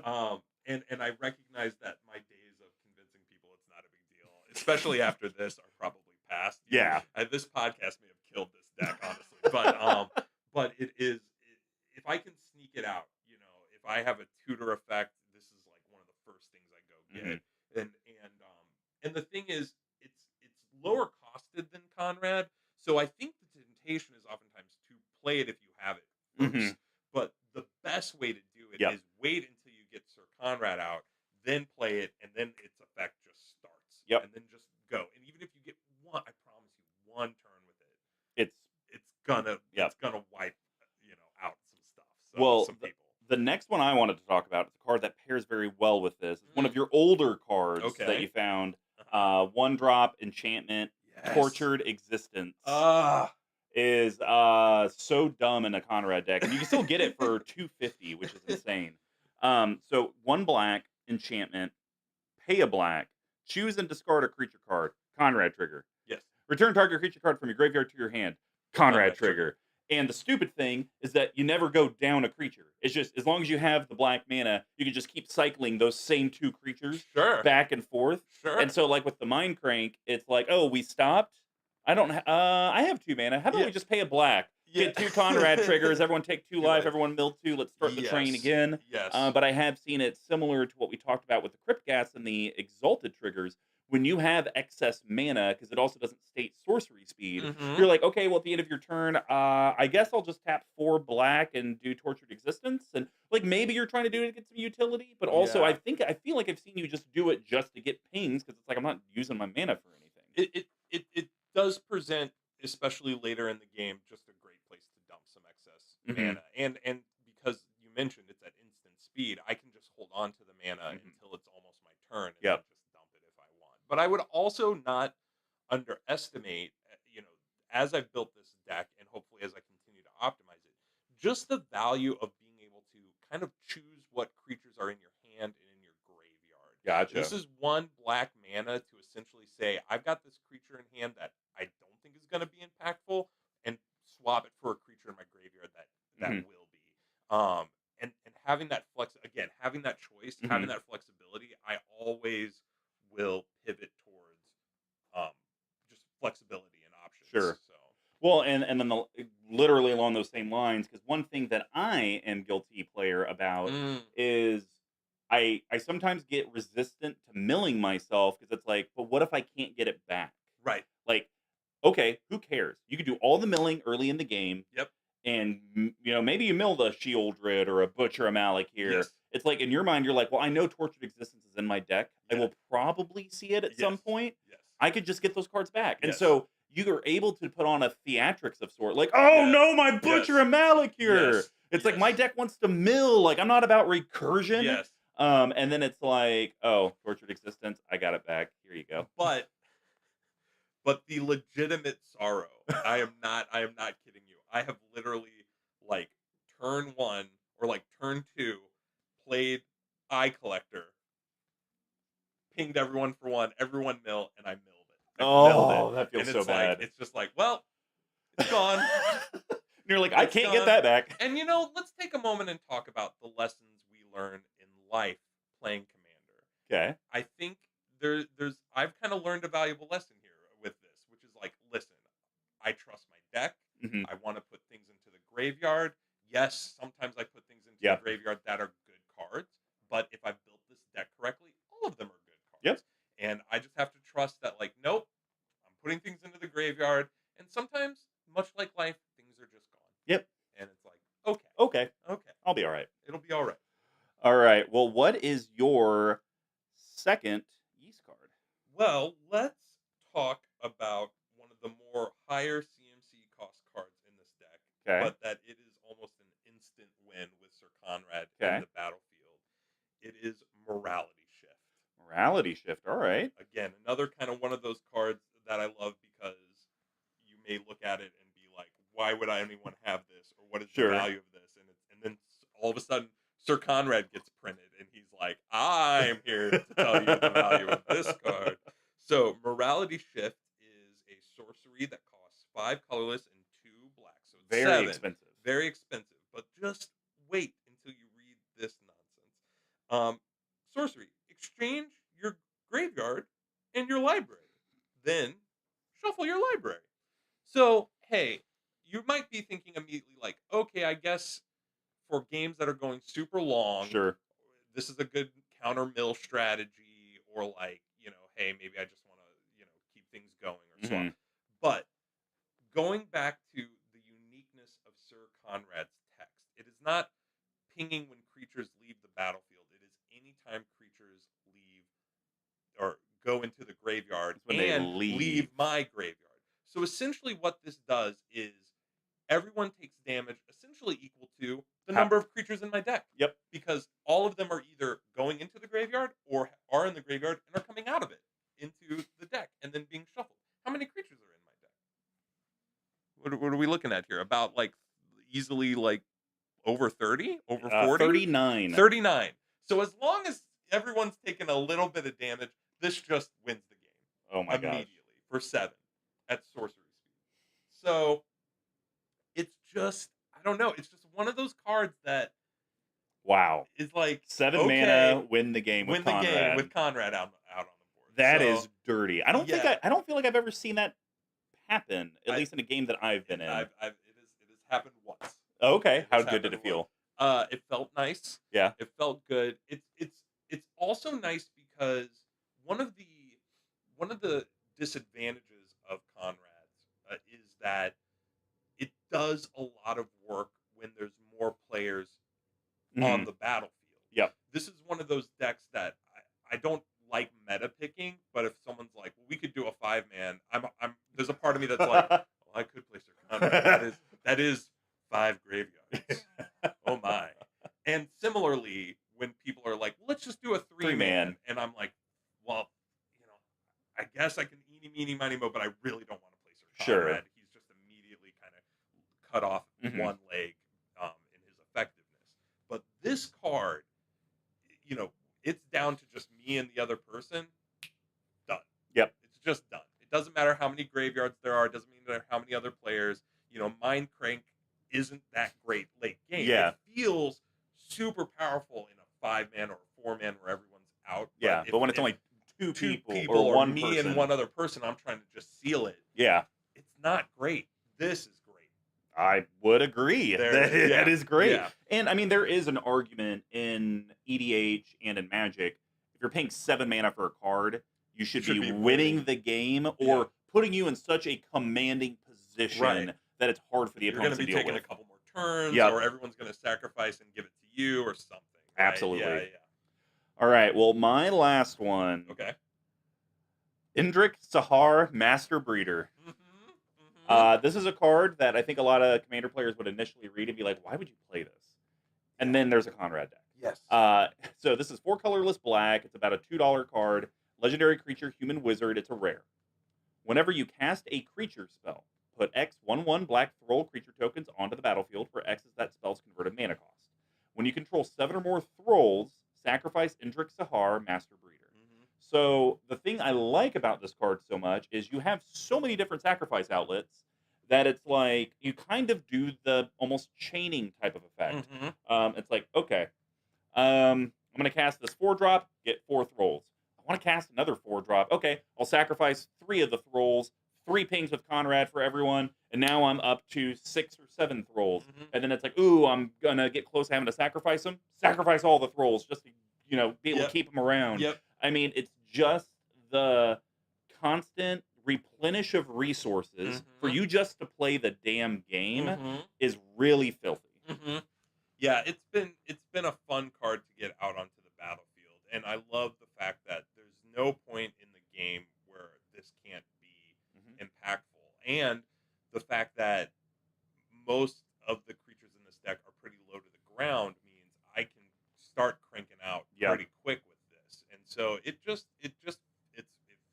S2: And I recognize that my days of convincing people it's not a big deal, especially after this, are probably past.
S1: Yeah.
S2: This podcast may have killed this deck, honestly, but it is. If I can sneak it out, if I have a tutor effect, this is like one of the first things I go get. And the thing is, it's lower costed than Conrad, so I think the temptation is oftentimes to play it if you have it first. But the best way to do it is wait until you get Sir Conrad out, then play it, and then its effect just starts. And then just go. And even if you get 1, I promise you, 1 turn with it, it's gonna wipe out some stuff. So some people.
S1: The next one I wanted to talk about is a card that pairs very well with this. It's one of your older cards that you found. 1-drop enchantment, Tortured Existence. Is so dumb in a Conrad deck. And you can still get it for $250, which is insane. So 1 black enchantment, pay a black, choose and discard a creature card, Conrad trigger.
S2: Yes.
S1: Return target creature card from your graveyard to your hand, Conrad trigger. And the stupid thing is that you never go down a creature. It's just, as long as you have the black mana, you can just keep cycling those same 2 creatures back and forth. And so, like with the Mindcrank, it's like, oh, we stopped. I have 2 mana. How about we just pay a black? Get 2 Conrad triggers. Everyone take 2 life. Everyone mill 2. Let's start the train again. But I have seen it similar to what we talked about with the Crypt Gas and the Exalted triggers. When you have excess mana, because it also doesn't state sorcery speed, you're like, okay, well, at the end of your turn, I guess I'll just tap 4 black and do Tortured Existence. And like, maybe you're trying to do it to get some utility, but also I feel like I've seen you just do it just to get pings, because it's like, I'm not using my mana for anything.
S2: It does present, especially later in the game, just a great place to dump some excess mana. And because you mentioned it's at instant speed, I can just hold on to the mana until it's almost my turn and then just dump it if I want. But I would also not underestimate, as I've built this deck, and hopefully as I continue to optimize it, just the value of being able to kind of choose what creatures are in your hand and in your graveyard.
S1: Gotcha.
S2: This is 1 black mana to essentially say, I've got this creature in hand that I don't think is going to be impactful, and swap it for a creature in my graveyard that will be. And having that having that choice, having that flexibility, I always will pivot towards just flexibility and options.
S1: Sure.
S2: So.
S1: Well, and then literally along those same lines, because one thing that I am guilty player about
S2: Mm,
S1: is I sometimes get resistant to milling myself because it's like, but what if I can't get it back?
S2: right.
S1: Like, okay, who cares? You can do all the milling early in the game,
S2: Yep.
S1: and maybe you milled a Shieldred or a Butcher a Malik here.
S2: Yes.
S1: It's like in your mind, you're like, well, I know Tortured Existence is in my deck. I
S2: Yeah.
S1: will probably see it at some
S2: Yes.
S1: point.
S2: Yes.
S1: I could just get those cards back, and
S2: Yes.
S1: so you are able to put on a theatrics of sort, like, oh
S2: Yeah.
S1: no, my Butcher
S2: Yes.
S1: a Malik here.
S2: Yes.
S1: It's like
S2: Yes.
S1: my deck wants to mill. Like I'm not about recursion.
S2: Yes.
S1: And then it's like, oh, Tortured Existence, I got it back. Here you go.
S2: But the legitimate sorrow. I am not kidding you. I have literally like turn 1 or like turn 2 played Eye Collector, pinged everyone for 1, everyone mill, and I milled it. I milled
S1: Oh,
S2: it.
S1: that feels
S2: And
S1: so
S2: it's like
S1: bad.
S2: it's just like, well, it's gone.
S1: And you're like, I
S2: It's
S1: can't
S2: gone.
S1: get that back.
S2: And let's take a moment and talk about the lessons we learn in life playing Commander.
S1: Okay.
S2: I think there's I've kind of learned a valuable lesson here with this, which is like, listen, I trust my deck.
S1: Hmm.
S2: I want to put things into the graveyard. Yes, sometimes I put things into
S1: Yep.
S2: the graveyard that are good cards, but if I built this deck correctly, all of them are good cards.
S1: Yep.
S2: And I just have to trust that, like, nope, I'm putting things into the graveyard, and sometimes, much like life, things are just gone.
S1: Yep.
S2: And it's like, okay,
S1: Okay.
S2: okay,
S1: I'll be all right.
S2: it'll be all right.
S1: All right. Well, what is your second yeast card?
S2: Well, let's talk about one of the more higher CMC cost cards in this deck,
S1: Okay.
S2: but that it is almost an instant win with Sir Conrad
S1: Okay.
S2: in the battlefield. It is Morality Shift.
S1: Morality Shift. All right.
S2: Again, another kind of one of those cards that I love because you may look at it and be like, why would anyone have this? Or what is
S1: Sure.
S2: the value of this? And then all of a sudden, Sir Conrad gets printed and he's like, I'm here to tell you the value of this card. So Morality Shift is a sorcery that costs 5 colorless and 2 black. So it's
S1: Very
S2: 7.
S1: expensive.
S2: Very expensive. But just wait until you read this nonsense. Sorcery. Exchange your graveyard and your library. Then shuffle your library. So, hey, you might be thinking immediately like, okay, I guess for games that are going super long,
S1: Sure.
S2: this is a good counter mill strategy, or like, hey, maybe I just want to, keep things going or swap.
S1: Mhm.
S2: But going back to the uniqueness of Sir Conrad's text, it is not pinging when creatures leave the battlefield. It is anytime creatures leave or go into the graveyard
S1: It's when they
S2: and
S1: leave.
S2: my graveyard. So essentially what this does is everyone takes damage essentially equal to the
S1: How-
S2: number of creatures in my deck.
S1: Yep.
S2: Because all of them are either going into the graveyard or are in the graveyard and are coming out of it into the deck and then being shuffled. How many creatures are in my deck? What are we looking at here? About like easily like over 30? Over 40?
S1: 39.
S2: 39. So as long as everyone's taking a little bit of damage, this just wins the game
S1: Oh my gosh.
S2: immediately for 7 at sorcery speed. So it's just, I don't know, it's just one of those cards that
S1: Wow.
S2: is like
S1: 7
S2: okay,
S1: mana, win the game with
S2: win the
S1: Conrad.
S2: game with Conrad out on the board.
S1: That
S2: So,
S1: is dirty. I don't think
S2: yeah.
S1: I don't feel like I've ever seen that happen, at
S2: I-
S1: least in a game that I've been in.
S2: it has happened once.
S1: Okay.
S2: It
S1: How
S2: has
S1: good did it
S2: happened
S1: feel?
S2: It felt nice.
S1: Yeah.
S2: It felt good. It's also nice because one of the disadvantages of Conrad's is that it does a lot of work when there's more players on
S1: Mhm.
S2: the battlefield.
S1: Yep.
S2: This is one of those decks that I don't like meta picking, but if someone's like, well, we could do a 5-man, I'm there's a part of me that's like, well, I could play Sir Conrad. That is 5 graveyards. Oh my. And similarly, when people are like, well, let's just do a 3-man,
S1: Three-man.
S2: and I'm like, well, I guess I can eeny, meeny, miny, mo, but I really don't want to play Sir
S1: Sure.
S2: Conrad. He's just immediately kind of cut off
S1: Mhm.
S2: one leg in his effectiveness. But this card, it's down to just me and the other person. Done.
S1: Yep.
S2: It's just done. It doesn't matter how many graveyards there are. It doesn't matter how many other players. Mind Crank isn't that great late game.
S1: Yeah.
S2: It feels super powerful in a 5-man or a 4-man where everyone's out.
S1: Yeah,
S2: if-
S1: but when it's
S2: if
S1: only two
S2: two
S1: people or one
S2: me
S1: person.
S2: and one other person, I'm trying to just seal it.
S1: Yeah.
S2: It's not great. This is great.
S1: I would agree
S2: There
S1: that
S2: it is.
S1: that
S2: Yeah.
S1: is great.
S2: Yeah.
S1: And I mean, there is an argument in EDH and in Magic. If you're paying 7 mana for a card, you should
S2: Should
S1: be
S2: be
S1: winning
S2: winning.
S1: the game
S2: Yeah.
S1: or putting you in such a commanding position
S2: Right.
S1: that it's hard for the
S2: You're going
S1: opponent
S2: to
S1: to
S2: be
S1: deal
S2: taking a
S1: with.
S2: couple more turns,
S1: Yep.
S2: or everyone's going to sacrifice and give it to you, or something. Right?
S1: Absolutely.
S2: Yeah.
S1: All right. Well, my last one.
S2: Okay.
S1: Indrik Sahar, Master Breeder. This is a card that I think a lot of Commander players would initially read and be like, why would you play this? And then there's a Conrad deck.
S2: Yes.
S1: So this is 4 colorless black. It's about a $2 card. Legendary creature, human wizard. It's a rare. Whenever you cast a creature spell, put X 1/1 black Thrall creature tokens onto the battlefield for X is that spell's converted mana cost. When you control 7 or more Thralls, sacrifice Indrik Sahar, Master Breeder. So the thing I like about this card so much is you have so many different sacrifice outlets that it's like you kind of do the almost chaining type of effect. It's like, okay, I'm going to cast this 4-drop, get 4 Thralls. I want to cast another 4-drop. Okay, I'll sacrifice 3 of the Thralls, 3 pings with Conrad for everyone, and now I'm up to 6 or 7 Thralls. And then it's like, ooh, I'm going to get close to having to sacrifice them. Sacrifice all the Thralls just to, be able to keep them around. I mean, it's just the constant replenish of resources for you just to play the damn game is really filthy.
S2: Yeah, it's been a fun card to get out onto the battlefield, and I love the fact that there's no point in the game where this can't be impactful, and the fact that most of the creatures in this deck are pretty low to the ground means I can start cranking out pretty quick with this, and so it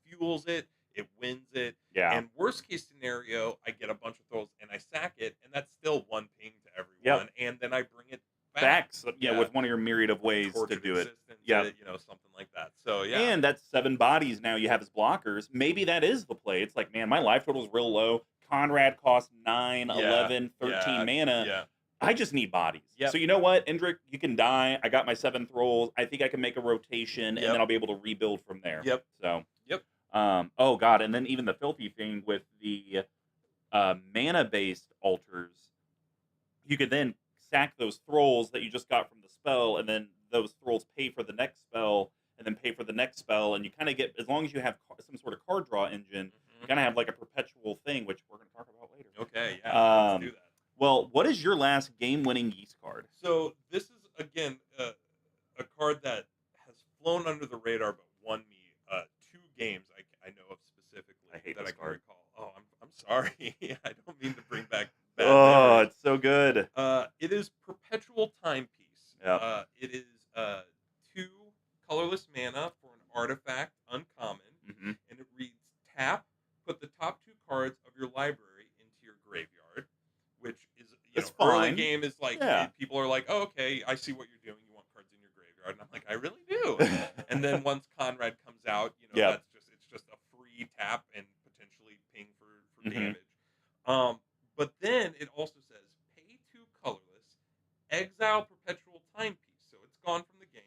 S2: fuels it. It wins it. And worst case scenario, I get a bunch of throws and I sack it, and that's still 1 ping to everyone. And then I bring it back.
S1: With one of your myriad of ways to do it.
S2: Something like that. So
S1: And that's 7 bodies now you have as blockers. Maybe that is the play. It's like, man, my life total is real low. Conrad costs 9, 11, 13 mana. I just need bodies. So you know what, Indrik, you can die. I got my 7 Thralls. I think I can make a rotation, and then I'll be able to rebuild from there. So. Oh god, and then even the filthy thing with the mana-based altars, you could then sack those Thralls that you just got from the spell, and then those Thralls pay for the next spell, and then pay for the next spell, and you kind of get, as long as you have some sort of card draw engine, you kind of have like a perpetual thing, which we're going to talk about later.
S2: Okay, let's do that.
S1: Well, what is your last game-winning yeast card?
S2: So this is, again, a card that has flown under the radar, but won me 2 games I know of specifically
S1: I hate
S2: that
S1: this
S2: I can
S1: card.
S2: recall. Oh, I'm sorry. I don't mean to bring back bad
S1: Oh,
S2: memories.
S1: it's so good.
S2: It is Perpetual Timepiece. It is 2 colorless mana for an artifact, uncommon, and it reads, tap, put the top 2 cards of your library into your graveyard, which is, early game is like, people are like, oh, okay, I see what you're doing. You want cards in your graveyard. And I'm like, I really do. And then once Conrad comes out, it's just a free tap and potentially ping for damage. But then it also says, pay 2 colorless, exile Perpetual Timepiece. So it's gone from the game.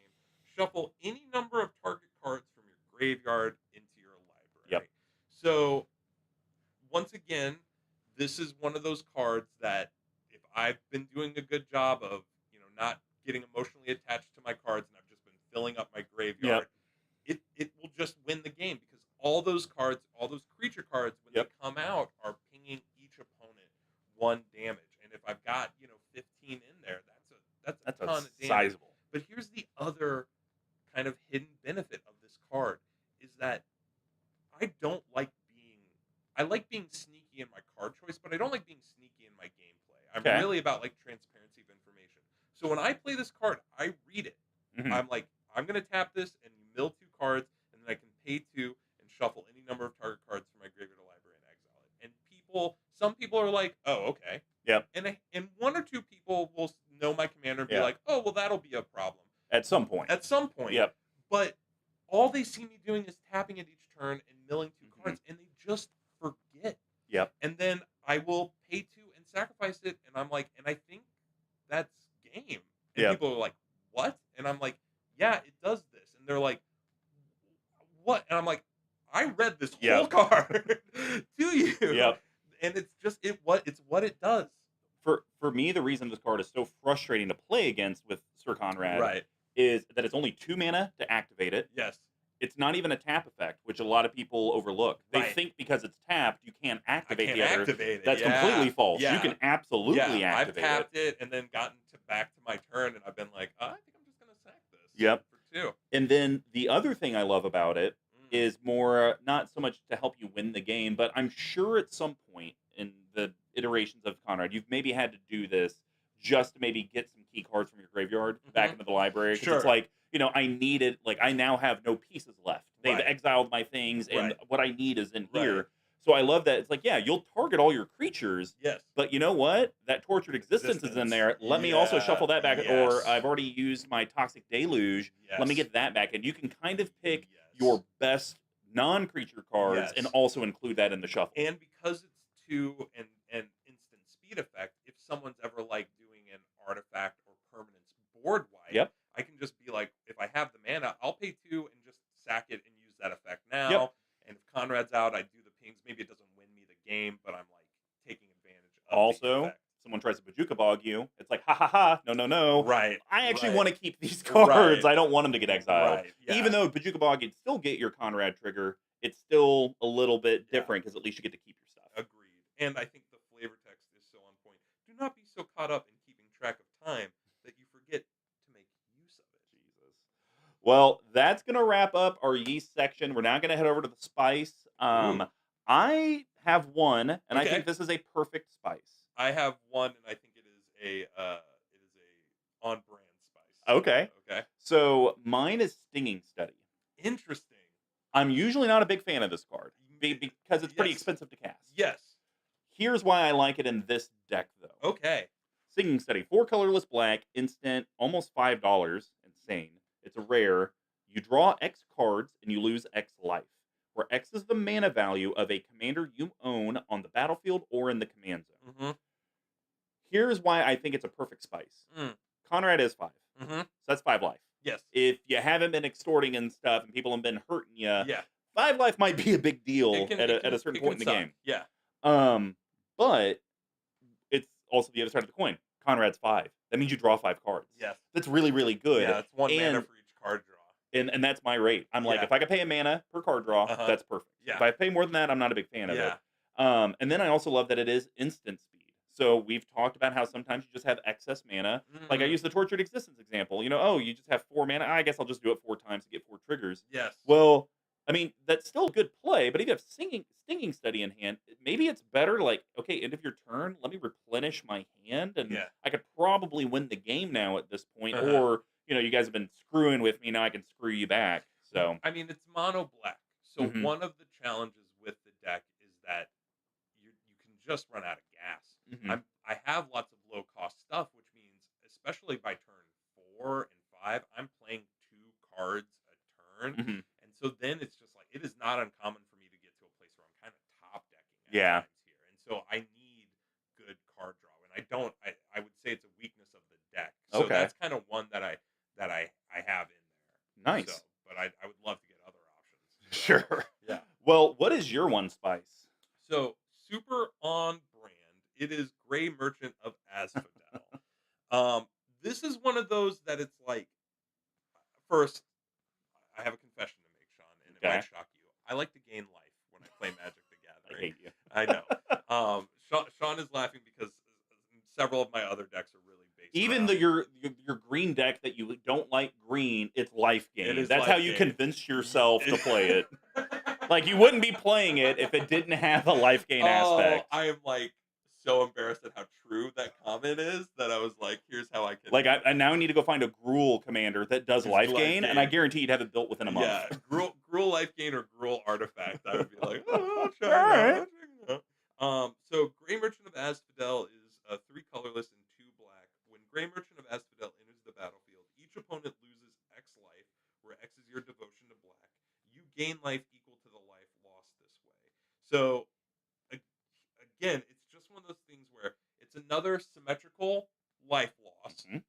S2: Shuffle any number of target cards from your graveyard into your library. So once again, this is one of those cards that if I've been doing a good job of, not getting emotionally attached to my cards, and I've just been filling up my graveyard, it will just win the game, because all those cards, all those creature cards, when they come out, are pinging each opponent 1 damage. And if I've got 15 in there, that's a ton of damage.
S1: Sizable.
S2: But here's the other kind of hidden benefit of this card is that I like being sneaky in my card choice, but I don't like being sneaky in my gameplay. I'm really about transparency of information. So when I play this card, I read it. I'm like, I'm going to tap this and mill 2 cards, and then I can pay 2 and shuffle any number of target cards from my graveyard to library and exile it. And some people are like, oh, okay. And 1 or 2 people will know my commander and be like, oh, well, that'll be a problem.
S1: At some point.
S2: But all they see me doing is tapping at each turn and milling 2 cards, and they just forget. And then I will pay 2 and sacrifice it, and I'm like, and I think that's game. And people are like, what? And I'm like, yeah, it does this. And they're like, what? And I'm like, I read this whole card to you. And it's just it's what it does.
S1: For me, the reason this card is so frustrating to play against with Sir Conrad
S2: Right.
S1: is that it's only 2 mana to activate it.
S2: Yes.
S1: It's not even a tap effect, which a lot of people overlook. They
S2: Right.
S1: think because it's tapped, you can't
S2: I
S1: activate
S2: can't
S1: the other.
S2: activate it.
S1: That's
S2: Yeah.
S1: completely false. You
S2: Yeah.
S1: can absolutely
S2: Yeah. I've
S1: activate it.
S2: tapped it and then gotten back to my turn, and I've been like, I think I'm just gonna sack this.
S1: Yep.
S2: For 2.
S1: And then the other thing I love about it
S2: Mm.
S1: is more not so much to help you win the game, but I'm sure at some point in the iterations of Conrad, you've maybe had to do this just to maybe get some key cards from your graveyard back into the library. Because it's
S2: Sure.
S1: like, I needed, like, I now have no pieces left. They've
S2: Right.
S1: exiled my things, and
S2: Right.
S1: what I need is in
S2: Right.
S1: here. So I love that. It's like, yeah, you'll target all your creatures,
S2: Yes.
S1: but you know what? That Tortured Existence is in there. Let me also shuffle that back. Or
S2: Yes.
S1: I've already used my Toxic Deluge.
S2: Yes.
S1: Let me get that back. And you can kind of pick
S2: Yes.
S1: your best non-creature cards and
S2: Yes.
S1: also include that in the shuffle.
S2: And because it's 2 and instant speed effect, if someone's ever like doing an artifact or permanence board wipe,
S1: Yep.
S2: I can just be like, if I have the mana, I'll pay 2 and just sack it and use that effect now.
S1: Yep.
S2: And if Conrad's out, I do the pings. Maybe it doesn't win me the game, but I'm like taking advantage of the
S1: Also,
S2: effect.
S1: someone tries to Bajuka Bog you. It's like, ha ha ha, no.
S2: Right.
S1: I actually
S2: right.
S1: want to keep these cards.
S2: Right.
S1: I don't want them to get exiled.
S2: Right. Yeah.
S1: Even though Bajuka Bog, you'd still get your Conrad trigger, it's still a little bit
S2: Yeah.
S1: different because at least you get to keep your stuff.
S2: Agreed. And I think the flavor text is so on point. Do not be so caught up in keeping track of time that you forget to make use of it.
S1: Jesus. Well, that's going to wrap up our yeast section. We're now going to head over to the spice.
S2: Ooh.
S1: I have one, and I
S2: Okay.
S1: think this is a perfect spice.
S2: I have one, and I think it is a on brand spice.
S1: Okay.
S2: Okay.
S1: So mine is Stinging Study.
S2: Interesting.
S1: I'm usually not a big fan of this card because it's pretty
S2: Yes.
S1: expensive to cast.
S2: Yes.
S1: Here's why I like it in this deck, though.
S2: Okay.
S1: Stinging Study, 4 colorless black, instant, almost $5. Insane. It's a rare. You draw X cards and you lose X life, where X is the mana value of a commander you own on the battlefield or in the command zone.
S2: Mm-hmm.
S1: Here's why I think it's a perfect spice. Conrad is 5.
S2: Mm-hmm.
S1: So that's 5 life.
S2: Yes.
S1: If you haven't been extorting and stuff and people have been hurting you,
S2: Yeah.
S1: 5 life might be a big deal at a certain
S2: it
S1: point in the
S2: can
S1: game.
S2: suck. Yeah.
S1: But it's also the other side of the coin. Conrad's 5. That means you draw 5 cards.
S2: Yes.
S1: That's really, really good.
S2: Yeah. It's 1 mana
S1: And-
S2: for each card draw.
S1: And that's my rate. I'm like,
S2: Yeah.
S1: if I could pay a mana per card draw,
S2: Uh-huh.
S1: that's perfect.
S2: Yeah.
S1: If I pay more than that, I'm not a big fan of
S2: Yeah.
S1: it. And then I also love that it is instant speed. So we've talked about how sometimes you just have excess mana. Like I
S2: Mhm.
S1: use the Tortured Existence example. You just have 4 mana. I guess I'll just do it 4 times to get 4 triggers.
S2: Yes.
S1: Well, I mean, that's still a good play, but if you have Stinging Study in hand, maybe it's better, like, okay, end of your turn, let me replenish my hand, and
S2: Yeah.
S1: I could probably win the game now at this point.
S2: Uh-huh.
S1: Or, you guys have been screwing with me, now I can screw you back. So,
S2: I mean, it's mono black. So
S1: Mhm.
S2: one of the challenges with the deck is that you can just run out of gas.
S1: Mhm.
S2: I have lots of low cost stuff, which means especially by turn 4 and 5, I'm playing 2 cards a turn,
S1: Mhm.
S2: and so then it's just like it is not uncommon for me to get to a place where I'm kind of top decking at
S1: Yeah.
S2: times here, and so I need good card draw, and I don't. I would say it's a weakness of the deck. So
S1: Okay.
S2: that's kind of one that I have in there.
S1: Nice.
S2: So, but I would love to get other options. So,
S1: Sure.
S2: Yeah.
S1: Well, what is your one spice?
S2: So super on brand. It is Gray Merchant of Asphodel. This is one of those that it's like. First, I have a confession to make, Sean, and it
S1: Okay.
S2: might shock you. I like to gain life when I play Magic the
S1: I
S2: Gathering.
S1: hate you.
S2: I know. Sean is laughing because several of my other decks are really based.
S1: Even
S2: around-
S1: your green deck that you don't like green, it's life
S2: It
S1: gain.
S2: is
S1: That's
S2: life
S1: how you
S2: gain.
S1: convince yourself to play it. Like, you wouldn't be playing it if it didn't have a life gain aspect.
S2: I am like so embarrassed at how true that comment is that I was like, here's how I can.
S1: Like, I now need to go find a Gruul commander that does
S2: Just
S1: life
S2: life
S1: gain, and I
S2: gain.
S1: guarantee you'd have it built within a month.
S2: Yeah, Gruul life gain or Gruul artifact. I would be like, oh, check
S1: All
S2: it
S1: right.
S2: out, check it out. So Gray Merchant of Asphodel is 3 colorless and 2 black. When Gray Merchant of Asphodel enters the battlefield, each opponent loses X life, where X is your devotion to black. You gain life equal to the life lost this way. So again, it's just one of those things where it's another symmetrical life loss.
S1: Mhm.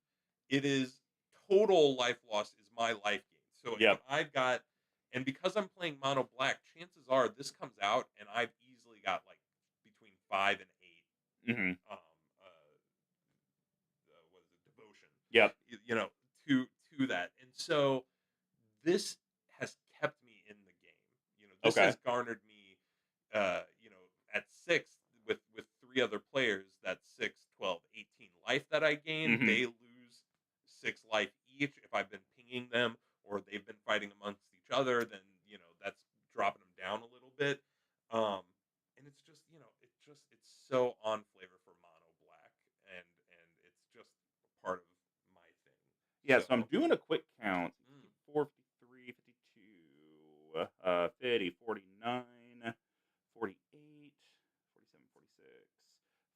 S2: It is total life loss is my life gain. So
S1: Yep.
S2: if I've got, and because I'm playing mono black, chances are this comes out and I've easily got like between 5 and 8
S1: Mhm. Yep.
S2: you know, to that. And so this has kept me in the game. This
S1: Okay.
S2: has garnered me, at sixth with three other players. That's 6, 12, 18 life that I gain.
S1: Hmm.
S2: They lose 6 life each if I've been pinging them or they've been fighting amongst each other. Then that's dropping them down a little bit. Um, and it's just it's so on flavor for mono black, and it's just a part of my thing.
S1: Yeah, so I'm
S2: So.
S1: doing a quick count.
S2: Mm.
S1: 54, 53, 52, 50, 49, 48, 47, 46,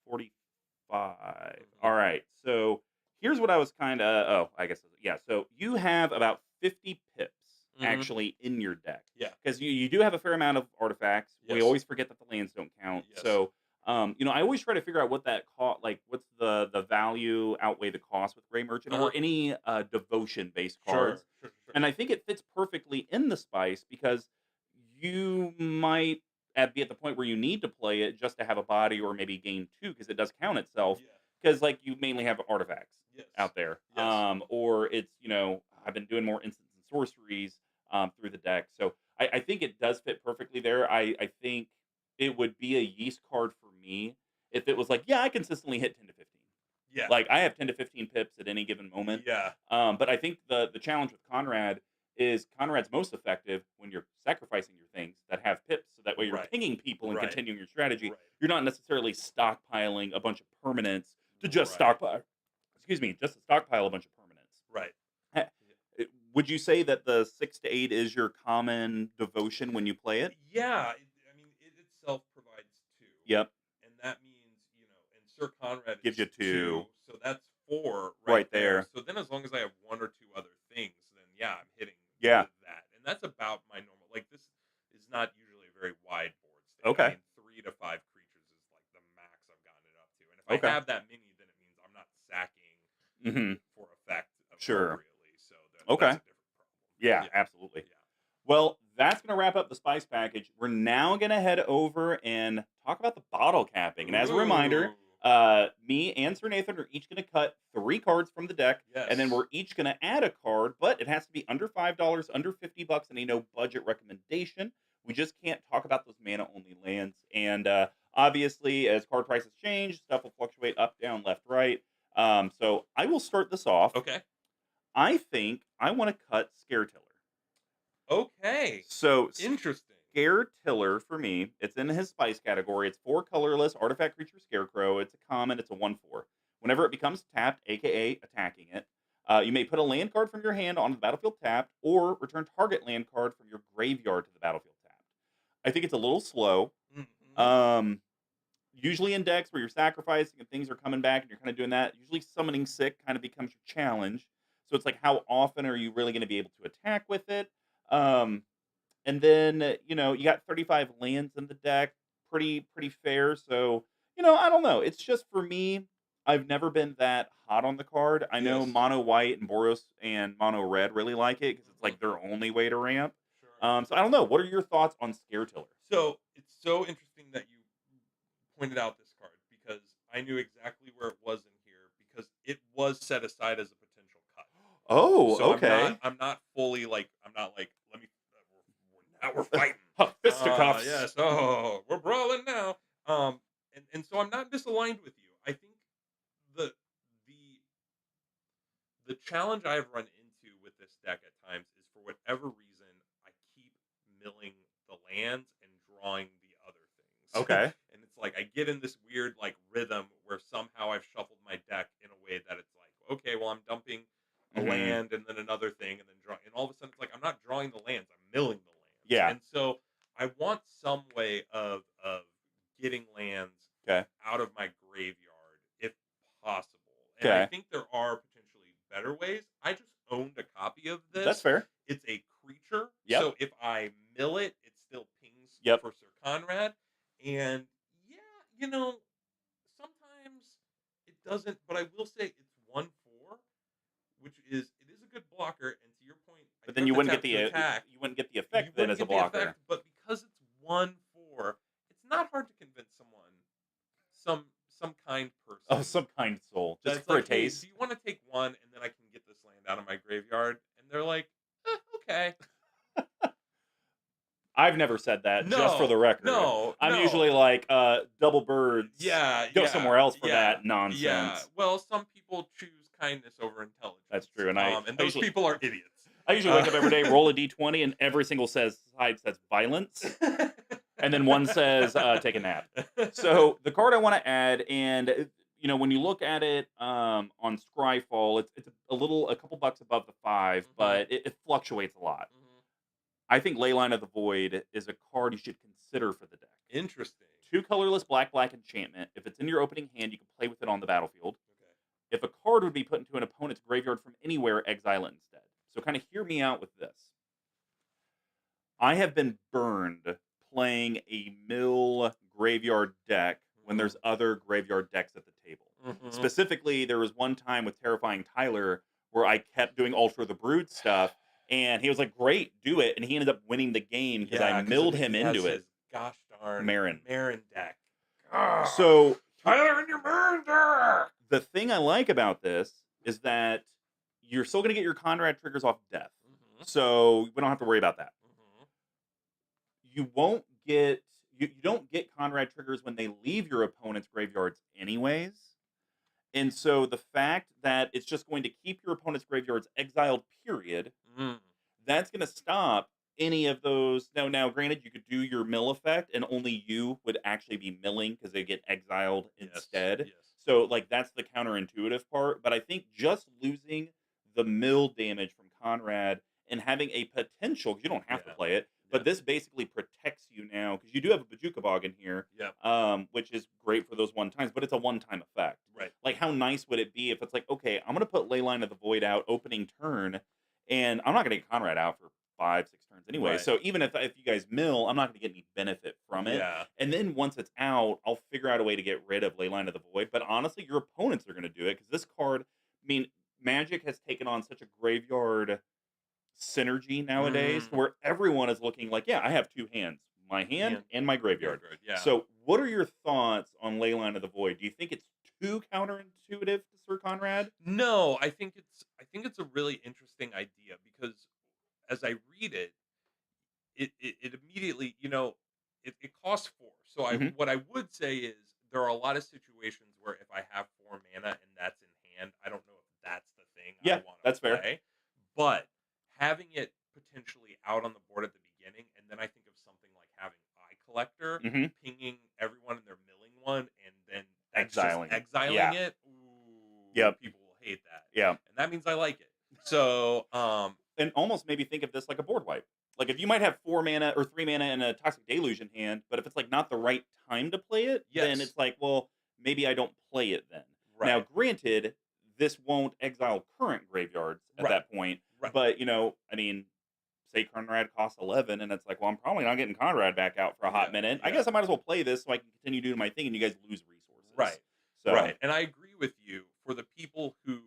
S1: 45.
S2: Mhm.
S1: All right. So here's what I was kind of. Oh, I guess. Yeah. So you have about 50 pips
S2: Mhm.
S1: actually in your deck.
S2: Yeah.
S1: Because you do have a fair amount of artifacts. We
S2: Yes.
S1: always forget that the lands don't count.
S2: Yes.
S1: So, I always try to figure out what that cost, like what's the value outweigh the cost with Gray Merchant
S2: Uh-huh.
S1: or any devotion based
S2: Sure.
S1: cards.
S2: Sure.
S1: And I think it fits perfectly in the spice because you might be at the point where you need to play it just to have a body or maybe gain two because it does count itself.
S2: Yeah.
S1: Because like you mainly have artifacts
S2: Yes.
S1: out there,
S2: Yes.
S1: or it's I've been doing more instants and sorceries through the deck, so I think it does fit perfectly there. I think it would be a yeast card for me if it was like, yeah, I consistently hit 10 to 15.
S2: Yeah.
S1: Like I have 10 to 15 pips at any given moment.
S2: Yeah.
S1: But I think the challenge with Conrad is Conrad's most effective when you're sacrificing your things that have pips, so that way you're
S2: Right.
S1: pinging people and
S2: Right.
S1: continuing your strategy.
S2: Right.
S1: You're not necessarily stockpiling a bunch of permanents to just
S2: Right.
S1: stockpile. Excuse me, just to stockpile a bunch of permanents.
S2: Right.
S1: Ha- Would you say that the 6 to 8 is your common devotion when you play it?
S2: Yeah. I mean, it itself provides 2.
S1: Yep,
S2: And that means, and Sir Conrad
S1: gives
S2: is
S1: you 2
S2: so that's 4
S1: right
S2: right there.
S1: there.
S2: So then as long as I have 1 or 2 other things, then yeah, I'm hitting
S1: Yeah.
S2: that. And that's about my normal. Like this is not usually a very wide board state.
S1: Okay.
S2: I mean, 3 to 5 creatures is like the max I've gotten it up to. And if I
S1: Okay.
S2: have that many, then it means I'm not sacking
S1: Hmm.
S2: for effect
S1: Sure.
S2: appropriately. So
S1: Okay.
S2: that's a different problem.
S1: Yeah, absolutely.
S2: Yeah.
S1: Well, that's going to wrap up the spice package. We're now going to head over and talk about the bottle capping. And as a reminder,
S2: Ooh.
S1: me and Sir Nathan are each going to cut 3 cards from the deck, and then
S2: Yes.
S1: we're each going to add a card, but it has to be under $5, under $50, and a no budget recommendation. We just can't talk about those mana only lands. And obviously, as card prices change, stuff will fluctuate up, down, left, right. So I will start this off.
S2: Okay.
S1: I think I want to cut Scare Tiller.
S2: Okay.
S1: So
S2: Interesting.
S1: Scare Tiller for me, it's in his spice category. It's 4 colorless artifact creature scarecrow. It's a common. It's a 1/4. Whenever it becomes tapped, aka attacking it, you may put a land card from your hand onto the battlefield tapped, or return target land card from your graveyard to the battlefield tapped. I think it's a little slow.
S2: Mhm.
S1: Usually in decks where you're sacrificing and things are coming back and you're kind of doing that, usually summoning sick kind of becomes your challenge. So it's like, how often are you really going to be able to attack with it? Um, and then you got 35 lands in the deck, pretty fair. So I don't know. It's just for me. I've never been that hot on the card. I know
S2: Yes.
S1: mono white and Boros and mono red really like it because it's like their only way to ramp.
S2: Sure.
S1: So I don't know. What are your thoughts on Scare Tiller?
S2: So it's so interesting that you pointed out this card because I knew exactly where it was in here because it was set aside as a potential cut.
S1: Oh,
S2: So
S1: okay.
S2: I'm not fully like let me now we're fighting.
S1: Fisticuffs.
S2: Yes. Oh, we're brawling now. And so I'm not misaligned with you. I think the the the challenge I've run into with this deck at times is for whatever reason I keep milling the lands and drawing the other things.
S1: Okay.
S2: And it's like I get in this weird like rhythm where somehow I've shuffled my deck in a way that it's like, okay, well I'm dumping a
S1: Mhm.
S2: land and then another thing and then drawing, and all of a sudden it's like I'm not drawing the lands, I'm milling the lands.
S1: Yeah.
S2: And so I want some way of getting lands
S1: Okay.
S2: out of my graveyard if possible. And I
S1: Okay.
S2: think there are potentially better ways. I just owned a copy of this.
S1: That's fair.
S2: It's a creature.
S1: Yep.
S2: So if I mill it, it still pings
S1: Yep.
S2: for Sir Conrad. And yeah, sometimes it doesn't, but I will say it's 1/4, which is it is a good blocker. And to your point, I
S1: But
S2: do
S1: then you
S2: have to
S1: wouldn't get
S2: tap
S1: the
S2: to attack.
S1: you wouldn't get the
S2: You
S1: effect then
S2: wouldn't
S1: as a
S2: get the
S1: blocker.
S2: effect, but because it's 1/4, it's not hard to convince someone, some kind person,
S1: Oh, some kind soul, just
S2: That's
S1: for a
S2: like, hey, do
S1: taste.
S2: you want to take one and then I can get this land out of my graveyard? And they're like, okay.
S1: I've never said that, just for
S2: No,
S1: the record.
S2: no,
S1: I'm
S2: no.
S1: usually like, double birds,
S2: Yeah,
S1: go
S2: yeah,
S1: somewhere else for
S2: yeah,
S1: that
S2: yeah.
S1: nonsense.
S2: Well, some people choose kindness over intelligence.
S1: That's true, and
S2: And those people are idiots.
S1: I usually wake up every day, roll a d20, and every single side says violence, and then one says, take a nap. So the card I want to add, and when you look at it on Scryfall, it's a couple bucks above the 5,
S2: Mhm,
S1: but it fluctuates a lot.
S2: mhm.
S1: I think Leyline of the Void is a card you should consider for the deck.
S2: Interesting.
S1: 2 colorless black enchantment. If it's in your opening hand, you can play with it on the battlefield.
S2: Okay.
S1: If a card would be put into an opponent's graveyard from anywhere, exile it instead. So kind of hear me out with this. I have been burned playing a mill graveyard deck when there's other graveyard decks at the table.
S2: Mhm.
S1: Specifically, there was one time with Terrifying Tyler where I kept doing Alter the Brood stuff, and he was like, "Great, do it," and he ended up winning the game because I
S2: Yeah, because
S1: milled him
S2: he has
S1: into it.
S2: his gosh darn
S1: Marin.
S2: deck. Ah,
S1: So
S2: Tyler and your Marin deck.
S1: the thing I like about this is that you're still going to get your Conrad triggers off death,
S2: Mhm,
S1: so we don't have to worry about that.
S2: mhm.
S1: You won't get you don't get Conrad triggers when they leave your opponent's graveyards anyways. And so the fact that it's just going to keep your opponent's graveyards exiled, period,
S2: Mm.
S1: that's going to stop any of those. Now, granted, you could do your mill effect, and only you would actually be milling because they get exiled
S2: Yes,
S1: instead.
S2: yes.
S1: So, like, that's the counterintuitive part. But I think just losing the mill damage from Conrad and having a potential, because you don't have to
S2: Yeah,
S1: play it,
S2: yeah,
S1: but this basically protects you now because you do have a Bajuka Bog in here,
S2: yeah.
S1: which is great for those one times, but it's a one time effect.
S2: Right.
S1: Like, how nice would it be if it's like, okay, I'm going to put Leyline of the Void out opening turn, and I'm not going to get Conrad out for 5, 6 turns anyway.
S2: Right.
S1: So even if you guys mill, I'm not going to get any benefit from it.
S2: Yeah.
S1: And then once it's out, I'll figure out a way to get rid of Leyline of the Void. But honestly, your opponents are going to do it because this card, I mean, Magic has taken on such a graveyard synergy nowadays
S2: Mm.
S1: where everyone is looking like, yeah, I have 2 hands, my hand and my graveyard.
S2: Yeah.
S1: So, what are your thoughts on Leyline of the Void? Do you think it's too counterintuitive to Sir Conrad?
S2: No, I think it's a really interesting idea because as I read it, it immediately, it costs 4. So
S1: Hmm.
S2: what I would say is there are a lot of situations where if I have 4 mana and that's in hand, I don't know if that's the thing I
S1: Yeah,
S2: want
S1: that's
S2: to
S1: fair.
S2: play. But having it potentially out on the board at the beginning, and then I think of something like having Eye Collector,
S1: Hmm.
S2: pinging everyone and they're milling one, and then that's
S1: Exiling
S2: just
S1: it.
S2: exiling
S1: Yeah.
S2: it. Ooh,
S1: Yep.
S2: people will hate that,
S1: Yeah.
S2: and that means I like it. So,
S1: And almost maybe think of this like a board wipe. Like if you might have 4 mana or 3 mana and a Toxic Deluge in hand, but if it's like not the right time to play it, then
S2: yes,
S1: it's like, well, maybe I don't play it then. Now,
S2: right,
S1: granted, this won't exile current graveyards at
S2: right,
S1: that point,
S2: right.
S1: but I mean, say Conrad costs 11, and it's like, well, I'm probably not getting Conrad back out for a hot
S2: Yeah,
S1: minute. I
S2: yeah.
S1: guess I might as well play this so I can continue doing my thing, and you guys lose resources.
S2: Right.
S1: So,
S2: Right. And I agree with you. For the people who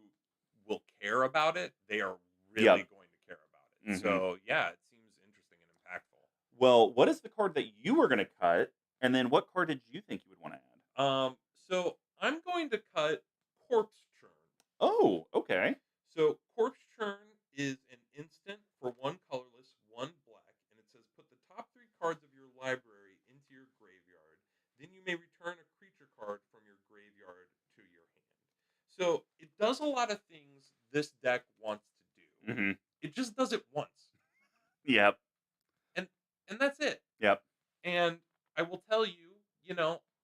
S2: will care about it, they are really
S1: yep.
S2: going to care about it.
S1: Hmm.
S2: So yeah, it seems interesting and impactful.
S1: Well, what is the card that you were going to cut, and then what card did you think you would want to add?
S2: So I'm going to cut Corpse Churn.
S1: Oh, okay.
S2: So Corpse Churn is an instant for 1 colorless, 1 black, and it says put the top 3 cards of your library into your graveyard. Then you may return a creature card from your graveyard to your hand. So it does a lot of things this deck wants to do.
S1: Hmm.
S2: It just does it once.
S1: Yep.
S2: And and that's it.
S1: Yep.
S2: And I will tell you,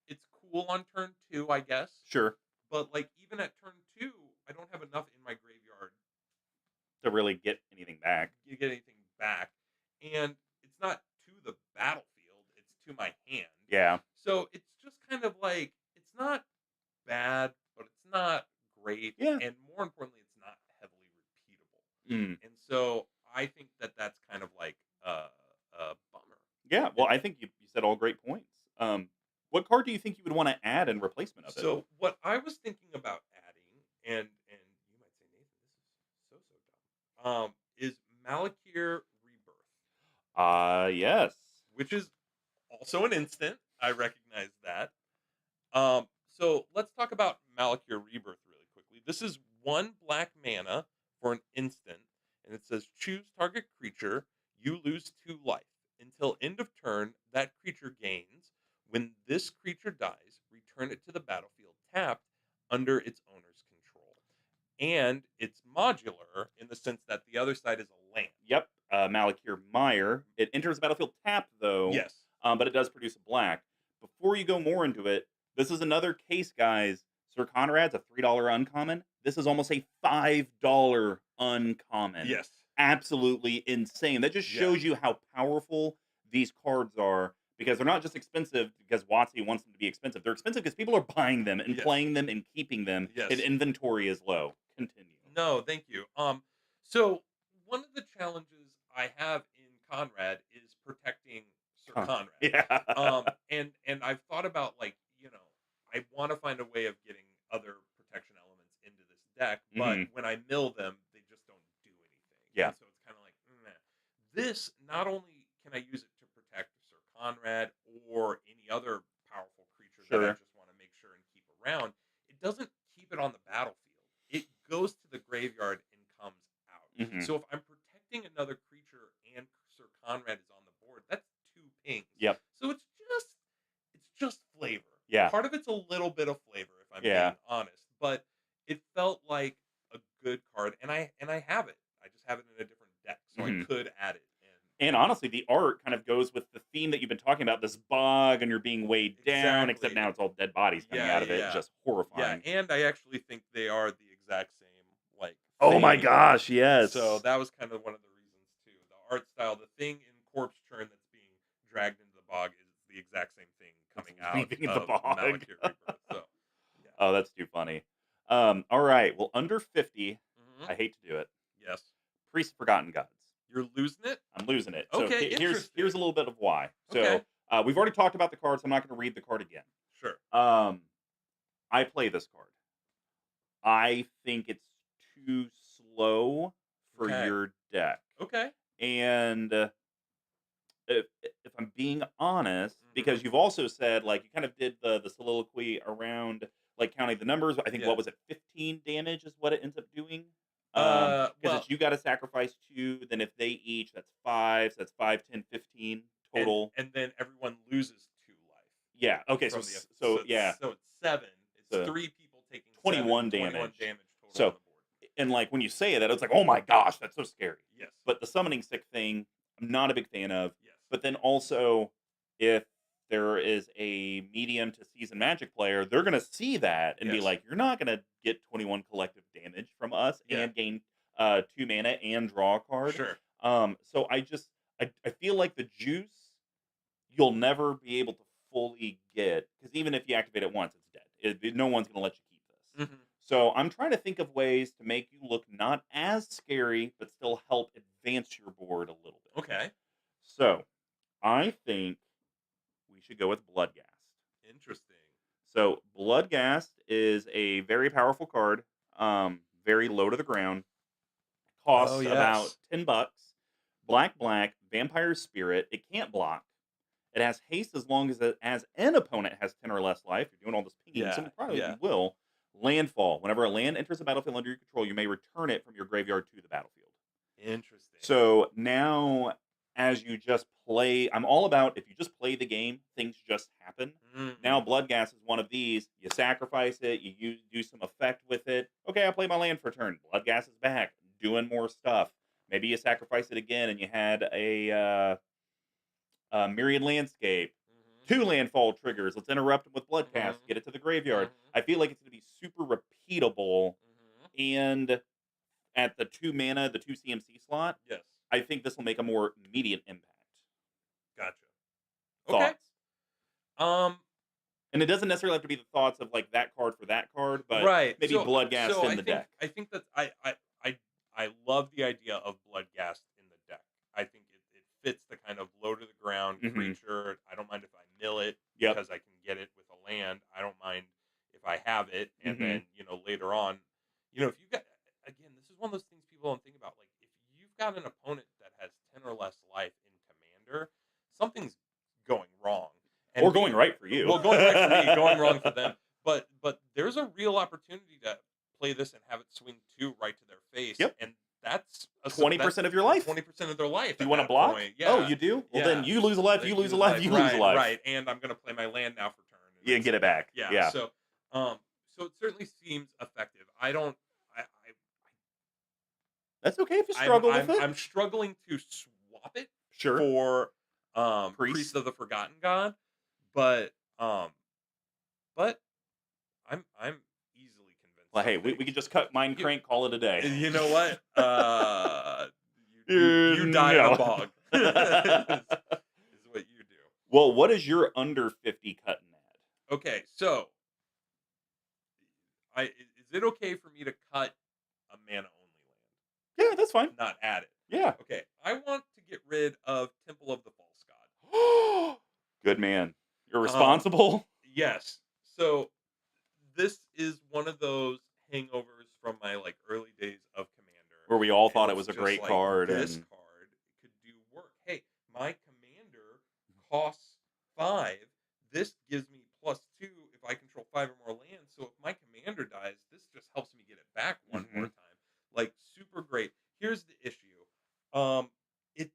S2: it's cool on turn 2, I guess.
S1: Sure.
S2: But like even at turn 2, I don't have enough in my graveyard
S1: To really get anything back.
S2: to get anything back. And it's not to the battlefield, it's to my hand.
S1: Yeah.
S2: So it's just kind of like it's not bad, but it's not great.
S1: Yeah.
S2: And more importantly, it's not heavily repeatable.
S1: Mm.
S2: And so I think that that's kind of like a bummer.
S1: Yeah. Well, I think you said all great points. What card do you think you would want to add in replacement of it?
S2: So what I was thinking about adding, and you might say, Nathan, this is so dumb, is Malakir Rebirth.
S1: Yes.
S2: Which is also an instant. I recognize that. So let's talk about Malakir Rebirth really quickly. This is 1 black mana for an instant, and it says choose target creature. You lose 2 life. Until end of turn, that creature gains. When this creature dies, return it to the battlefield tapped under its owner's control. And it's modular in the sense that the other side is a land.
S1: Yep, Malakir Mire. It enters the battlefield tapped, though.
S2: Yes.
S1: But it does produce a black. Before you go more into it, this is another case, guys. Sir Conrad's a $3 uncommon. This is almost a $5 uncommon.
S2: Yes.
S1: Absolutely insane. That just
S2: Yeah.
S1: shows you how powerful these cards are, because they're not just expensive because WotC wants them to be expensive. They're expensive because people are buying them and
S2: Yes.
S1: playing them and keeping them,
S2: Yes.
S1: and inventory is low. Continue.
S2: No, thank you. So one of the challenges I have in Conrad is protecting Sir Conrad.
S1: Yeah.
S2: And I've thought about, like, I want to find a way of getting other protection elements into this deck, but when I mill them, they just don't do anything.
S1: Yeah.
S2: And so it's kind of like, meh. This, not only can I use it to protect Sir Conrad or any other powerful creature that I just want to make sure and keep around, it doesn't keep it on the battlefield. It goes to the graveyard and comes out. So if I'm protecting another creature and Sir Conrad is on the board, that's 2 pings.
S1: Yep.
S2: So it's just flavor.
S1: Yeah.
S2: Part of it's a little bit of flavor, if I'm being honest, but it felt like a good card, and I have it. I just have it in a different deck, so I could add it.
S1: And honestly, the art kind of goes with the theme that you've been talking about, this bog, and you're being weighed down, except now it's all dead bodies coming out of it. It's just horrifying.
S2: Yeah, and I actually think they are the exact same, like,
S1: oh my
S2: thing.
S1: gosh, yes.
S2: So that was kind of one of the reasons, too. The art style, the thing in Corpse Churn that's being dragged into the bog is the exact same thing coming out of
S1: the bog.
S2: Malakir Rebirth. So, yeah.
S1: Oh, that's too funny. All right, well, under 50, I hate to do it.
S2: Yes.
S1: Priest of Forgotten Gods.
S2: You're losing it?
S1: I'm losing it.
S2: Okay,
S1: so here's a little bit of why.
S2: Okay.
S1: So we've already talked about the cards. So I'm not going to read the card again.
S2: Sure.
S1: I play this card. I think it's too slow for your deck.
S2: Okay.
S1: And if I'm being honest, because you've also said, like, you kind of did the soliloquy around, like, counting the numbers. I think, what was it, 15 damage is what it ends up doing? Because it's you got to sacrifice 2, then if they each, that's 5, so that's 5, 10, 15 total.
S2: And then everyone loses 2 life.
S1: Yeah, okay, so
S2: it's 7. It's 3 people taking
S1: 21 damage.
S2: 21 damage total
S1: So,
S2: on the board.
S1: and, like, when you say that, it's like, oh my gosh, that's so scary.
S2: Yes.
S1: But the summoning sick thing, I'm not a big fan of.
S2: Yes.
S1: But then also, if there is a medium to seasoned Magic player, they're going to see that and be like, you're not going to get 21 collective damage from us and gain 2 mana and draw a card.
S2: Sure.
S1: So I feel like the juice, you'll never be able to fully get, because even if you activate it once, it's dead. No one's going to let you keep this. So I'm trying to think of ways to make you look not as scary, but still help advance your board a little bit.
S2: Okay.
S1: So I think we should go with Bloodghast.
S2: Interesting.
S1: So Bloodghast is a very powerful card, very low to the ground. Costs about $10. Black, Vampire Spirit. It can't block. It has haste as long as an opponent has 10 or less life. You're doing all this pinging, so probably you will. Landfall. Whenever a land enters the battlefield under your control, you may return it from your graveyard to the battlefield.
S2: Interesting.
S1: So now, as you just play, I'm all about, if you just play the game, things just happen. Now Bloodghast is one of these. You sacrifice it, you do some effect with it. Okay, I play my land for a turn. Bloodghast is back, doing more stuff. Maybe you sacrifice it again and you had a Myriad Landscape. 2 landfall triggers. Let's interrupt them with Bloodcast. Get it to the graveyard. I feel like it's going to be super repeatable. And at the 2 mana, the 2 CMC slot, I think this will make a more immediate impact.
S2: Gotcha.
S1: Thoughts?
S2: Okay.
S1: And it doesn't necessarily have to be the thoughts of, like, that card for that card, but maybe Bloodghast in the deck.
S2: I think that I love the idea of Bloodghast in the deck. I think it fits the kind of low to the ground creature. I don't mind if I mill it because I can get it with a land. I don't mind if I have it, and then later on, if you got, again, this is one of those things people don't think about. Like, if you've got an opponent that has 10 or less life in Commander, something's going wrong.
S1: Or going right for you.
S2: Well, going right for me, going wrong for them. but there's a real opportunity to play this and have it swing 2 right to their face,
S1: Yep.
S2: and that's
S1: 20% of your life.
S2: 20% of their life
S1: Do you
S2: at
S1: want to
S2: that
S1: block?
S2: point.
S1: Oh,
S2: Yeah,
S1: you do? Well, then
S2: yeah.
S1: you lose a life,
S2: They
S1: you lose a
S2: use
S1: life,
S2: life.
S1: you lose a life.
S2: Right, and I'm gonna play my land now for turn, and
S1: Yeah,
S2: it's
S1: get it back.
S2: yeah.
S1: Yeah.
S2: Um, so it certainly seems effective. I don't.
S1: That's okay if you
S2: I'm
S1: struggle with
S2: I'm
S1: it.
S2: I'm struggling to swap it
S1: Sure.
S2: for
S1: Priest.
S2: Priest of the Forgotten God, but but I'm easily convinced.
S1: Well, hey, we
S2: something-
S1: could just cut Mind
S2: you,
S1: Crank, call it a day.
S2: you know what? You die in a
S1: No.
S2: bog. is what you do.
S1: Well, what is your under 50 cutting at?
S2: Okay, so is it okay for me to cut a mana only land,
S1: Yeah, that's fine.
S2: not add it?
S1: Yeah.
S2: Okay, I want to get rid of Temple of the False God.
S1: Good man. You're responsible.
S2: Yes. So this is one of those hangovers from my early days of Commander,
S1: Where we all
S2: and
S1: thought it
S2: it's
S1: was a
S2: just
S1: great
S2: like,
S1: card.
S2: This
S1: And
S2: card could do work. Hey, my Commander costs 5. This gives me +2 if I control 5 or more lands. So if my Commander dies, this just helps me get it back one more time. Super great. Here's the issue. It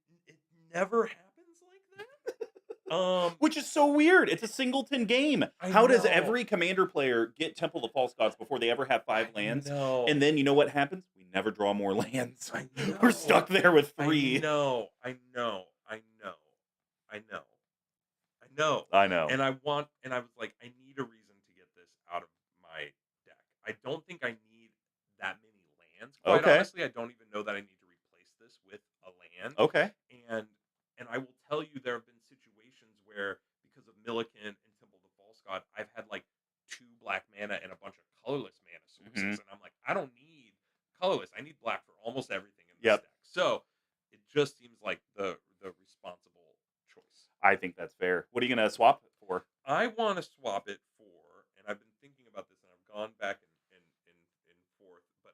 S2: never happens like that.
S1: which is so weird. It's a singleton game.
S2: I
S1: How does
S2: know.
S1: every Commander player get Temple of the False Gods before they ever have 5 lands?
S2: No.
S1: And then you know what happens? We never draw more lands.
S2: I know.
S1: We're stuck there with 3.
S2: I know.
S1: I know.
S2: And I was like, I need a reason to get this out of my deck. I don't think I need that many lands. Quite
S1: Okay.
S2: honestly, I don't even know that I need to replace this with a land.
S1: Okay.
S2: And I will tell you, there have been situations where, because of Milliken and Temple of the False God, I've had 2 black mana and a bunch of colorless mana sources, and I'm like, I don't need colorless. I need black for almost everything in this deck. So it just seems like the responsible choice.
S1: I think that's fair. What are you going to swap it for?
S2: I want to swap it for, and I've been thinking about this, and I've gone back and forth, but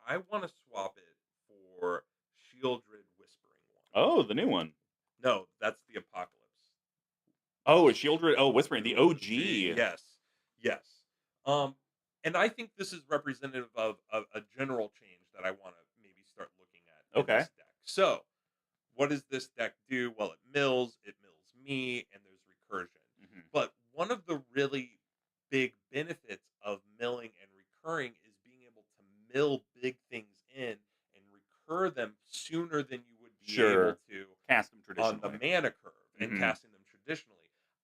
S2: I want to swap it for Shieldred Whispering one.
S1: Oh, the new one.
S2: No, that's the Apocalypse.
S1: Oh, Shieldred. Oh, Whispering, the OG.
S2: Yes. And I think this is representative of a general change that I want to maybe start looking at in this deck. So, what does this deck do? Well, it mills me, and there's recursion. But one of the really big benefits of milling and recurring is being able to mill big things in and recur them sooner than you would be able to
S1: cast them traditionally
S2: on the mana curve and casting them traditionally.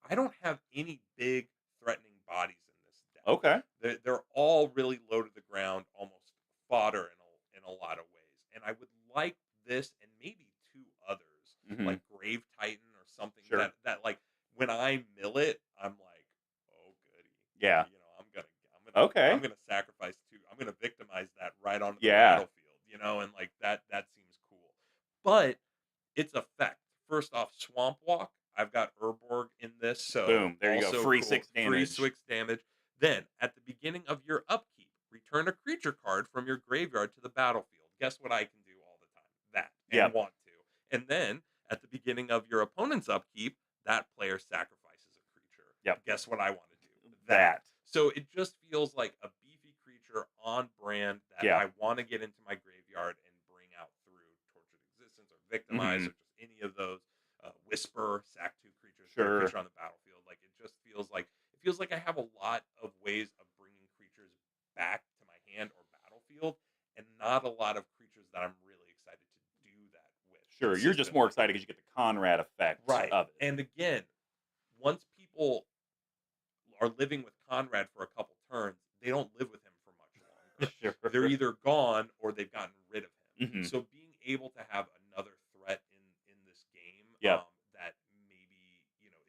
S2: I don't have any big threatening bodies in this deck.
S1: Okay.
S2: They're all really low to the ground, almost fodder in a lot of ways. And I would like this and maybe 2 others, like Grave Titan or something that when I mill it, I'm like, oh goody.
S1: Yeah.
S2: I'm gonna sacrifice 2. I'm gonna victimize that right onto the battlefield, and that seems cool. But its effect. First off, Swamp Walk. I've got Urborg in this, so
S1: boom, there you go. Free
S2: cool.
S1: 6 damage.
S2: Free 6 damage. Then, at the beginning of your upkeep, return a creature card from your graveyard to the battlefield. Guess what I can do all the time? That. And want to. And then, at the beginning of your opponent's upkeep, that player sacrifices a creature. Guess what I want to do? That. So it just feels like a beefy creature on brand that I want to get into my graveyard and bring out through Tortured Existence or Victimize or just any of those. Whisper, sack 2 creatures, creature on the battlefield. It just feels like I have a lot of ways of bringing creatures back to my hand or battlefield, and not a lot of creatures that I'm really excited to do that with.
S1: Sure, you're just more excited because you get the Conrad effect of it.
S2: And again, once people are living with Conrad for a couple turns, they don't live with him for much longer. They're either gone or they've gotten rid of him. So being able to have another threat in this game that maybe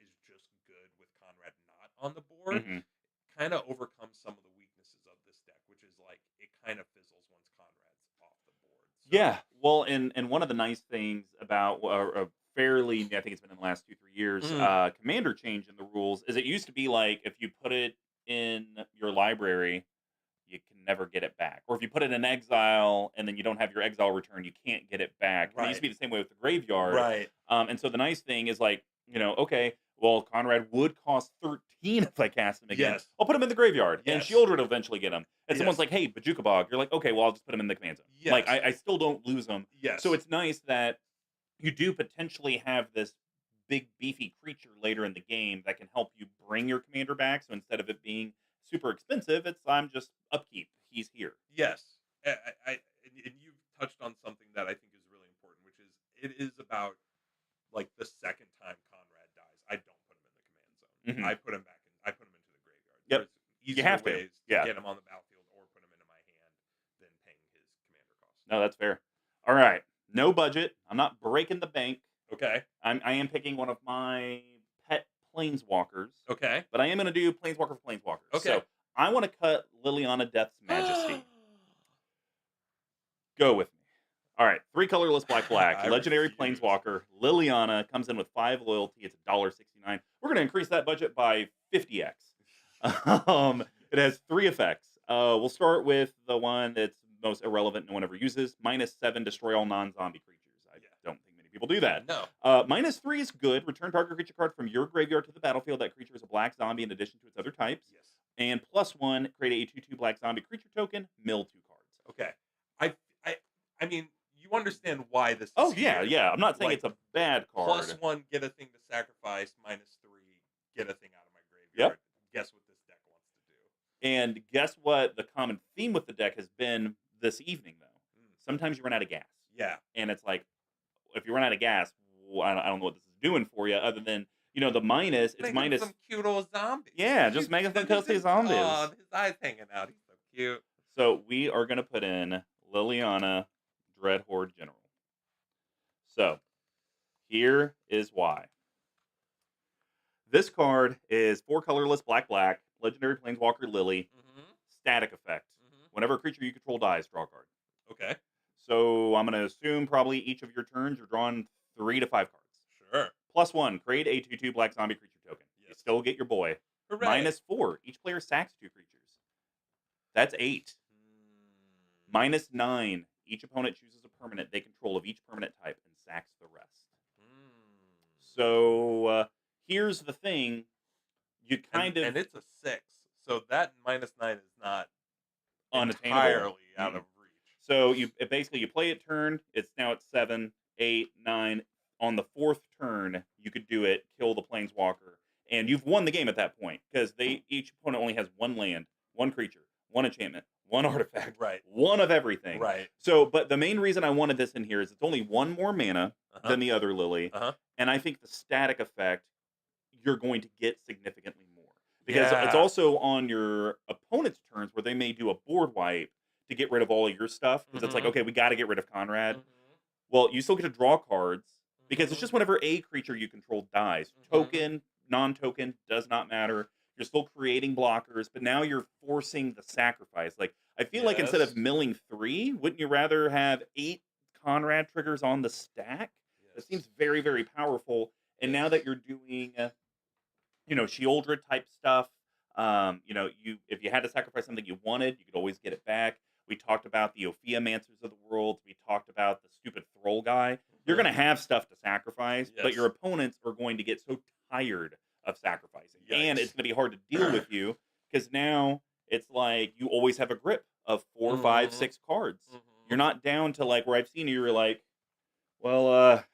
S2: is just good with Conrad not on the board kind of overcomes some of the weaknesses of this deck, which is it kind of fizzles once Conrad's off the board. So.
S1: Yeah, well, and one of the nice things about fairly, I think it's been in the last 2-3 years, Commander change in the rules is it used to be if you put it in your library, you can never get it back. Or if you put it in exile and then you don't have your exile return, you can't get it back. It used to be the same way with the graveyard. And so the nice thing is okay, Well, Conrad would cost 13 if I cast him again.
S2: Yes.
S1: I'll put him in the graveyard, and
S2: Yes.
S1: Shieldred will eventually get him. And someone's
S2: Yes.
S1: like, hey, Bajuka Bog. You're like, okay, well, I'll just put him in the command zone. Like,
S2: Yes.
S1: I still don't lose him.
S2: Yes.
S1: So it's nice that you do potentially have this big, beefy creature later in the game that can help you bring your commander back. So instead of it being super expensive, I'm just upkeep. He's here.
S2: Yes. And you've touched on something that I think is really important, which is it is about like the second time Conrad dies, I don't put him in the command zone.
S1: Mhm.
S2: I put him back in. I put him into the graveyard.
S1: Yep.
S2: There's
S1: You
S2: easier
S1: have to.
S2: ways to
S1: Yeah.
S2: get him on the battlefield or put him into my hand than paying his commander cost.
S1: No, that's fair. All right. No budget. I'm not breaking the bank.
S2: Okay.
S1: I am picking one of my pet planeswalkers,
S2: Okay.
S1: but I am going to do planeswalker for planeswalkers.
S2: Okay.
S1: So I want to cut Liliana Death's Majesty. Go with me. All right. 3 colorless black.
S2: I
S1: Legendary
S2: refuse.
S1: planeswalker. Liliana comes in with 5 loyalty. It's $1.69. We're going to increase that budget by 50x. It has 3 effects. We'll start with the one that's most irrelevant, no one ever uses. -7, destroy all non-zombie creatures. I don't think many people do that.
S2: No.
S1: -3 is good. Return target creature card from your graveyard to the battlefield. That creature is a black zombie in addition to its other types.
S2: Yes.
S1: And +1, create a 2/2 black zombie creature token. Mill 2 cards.
S2: Okay. I mean, you understand why this is
S1: Oh yeah,
S2: here.
S1: yeah. I'm not saying
S2: Like,
S1: it's a bad card.
S2: +1, get a thing to sacrifice. -3, get a thing out of my graveyard.
S1: Yep.
S2: Guess what this deck wants to do?
S1: And guess what? The common theme with the deck has been this evening, though. Sometimes you run out of gas.
S2: Yeah.
S1: And it's like, if you run out of gas, I don't know what this is doing for you, other than the minus. It's
S2: Make him
S1: minus.
S2: some cute old zombies.
S1: Yeah, just make them cozy zombies.
S2: Oh, his eyes hanging out. He's so cute.
S1: So we are going to put in Liliana Dreadhorde General. So here is why. This card is 4 colorless black. Legendary Planeswalker Lily. Static effect. Whenever a creature you control dies, draw a card.
S2: Okay.
S1: So I'm going to assume probably each of your turns you're drawing 3 to 5 cards.
S2: Sure.
S1: +1, create a 2/2 black zombie creature token. You
S2: Yes.
S1: still get your boy.
S2: Hooray.
S1: -4, each player sacks 2 creatures. That's 8. -9, each opponent chooses a permanent they control of each permanent type and sacks the rest. So here's the thing. You kind of...
S2: And it's a 6. So that -9 is not
S1: unattainable.
S2: entirely out of reach.
S1: So basically you play a turn. It's now at 7, 8, 9. On the 4th turn, you could do it, kill the planeswalker, and you've won the game at that point because each opponent only has 1 land, 1 creature, 1 enchantment, 1 artifact,
S2: Right.
S1: 1 of everything.
S2: Right.
S1: So, but the main reason I wanted this in here is it's only 1 more mana than the other Lily, and I think the static effect you're going to get significantly more because it's also on your opponent's turns where they may do a board wipe to get rid of all of your stuff because it's like, okay, we got to get rid of Conrad. Well, you still get to draw cards. Because it's just whenever a creature you control dies. Token, non-token, does not matter. You're still creating blockers, but now you're forcing the sacrifice. Like, I feel like instead of milling 3, wouldn't you rather have 8 Conrad triggers on the stack? It seems very, very powerful. And now that you're doing, Shieldred type stuff, if you had to sacrifice something you wanted, you could always get it back. We talked about the Ophiamancers of the world. We talked about the stupid Thrall guy. You're going to have stuff to sacrifice, but your opponents are going to get so tired of sacrificing. And it's going to be hard to deal with you because now it's like you always have a grip of 4, 5, 6 cards. You're not down to like where I've seen you, you're like, well, I've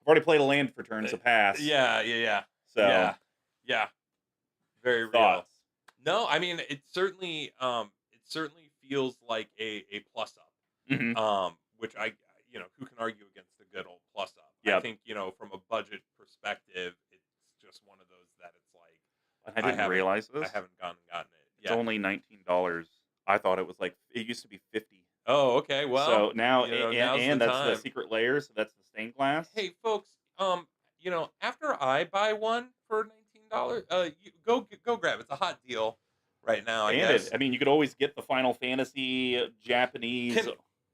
S1: already played a land for turns to pass.
S2: Yeah.
S1: So,
S2: yeah. Very
S1: thoughts?
S2: Real. No, I mean, it certainly feels like a plus up. Which who can argue against the good old plus up?
S1: Yep.
S2: I think, from a budget perspective, it's just one of those that it's like
S1: I didn't realize this.
S2: I haven't gone and gotten it.
S1: It's only $19. I thought it was like it used to be $50.
S2: Oh, okay. Well,
S1: so now
S2: now's
S1: that's
S2: time.
S1: the secret layer. So that's the stained glass.
S2: Hey, folks. After I buy one for $19, you go grab it. It's a hot deal right now. I guess.
S1: I mean, you could always get the Final Fantasy Japanese.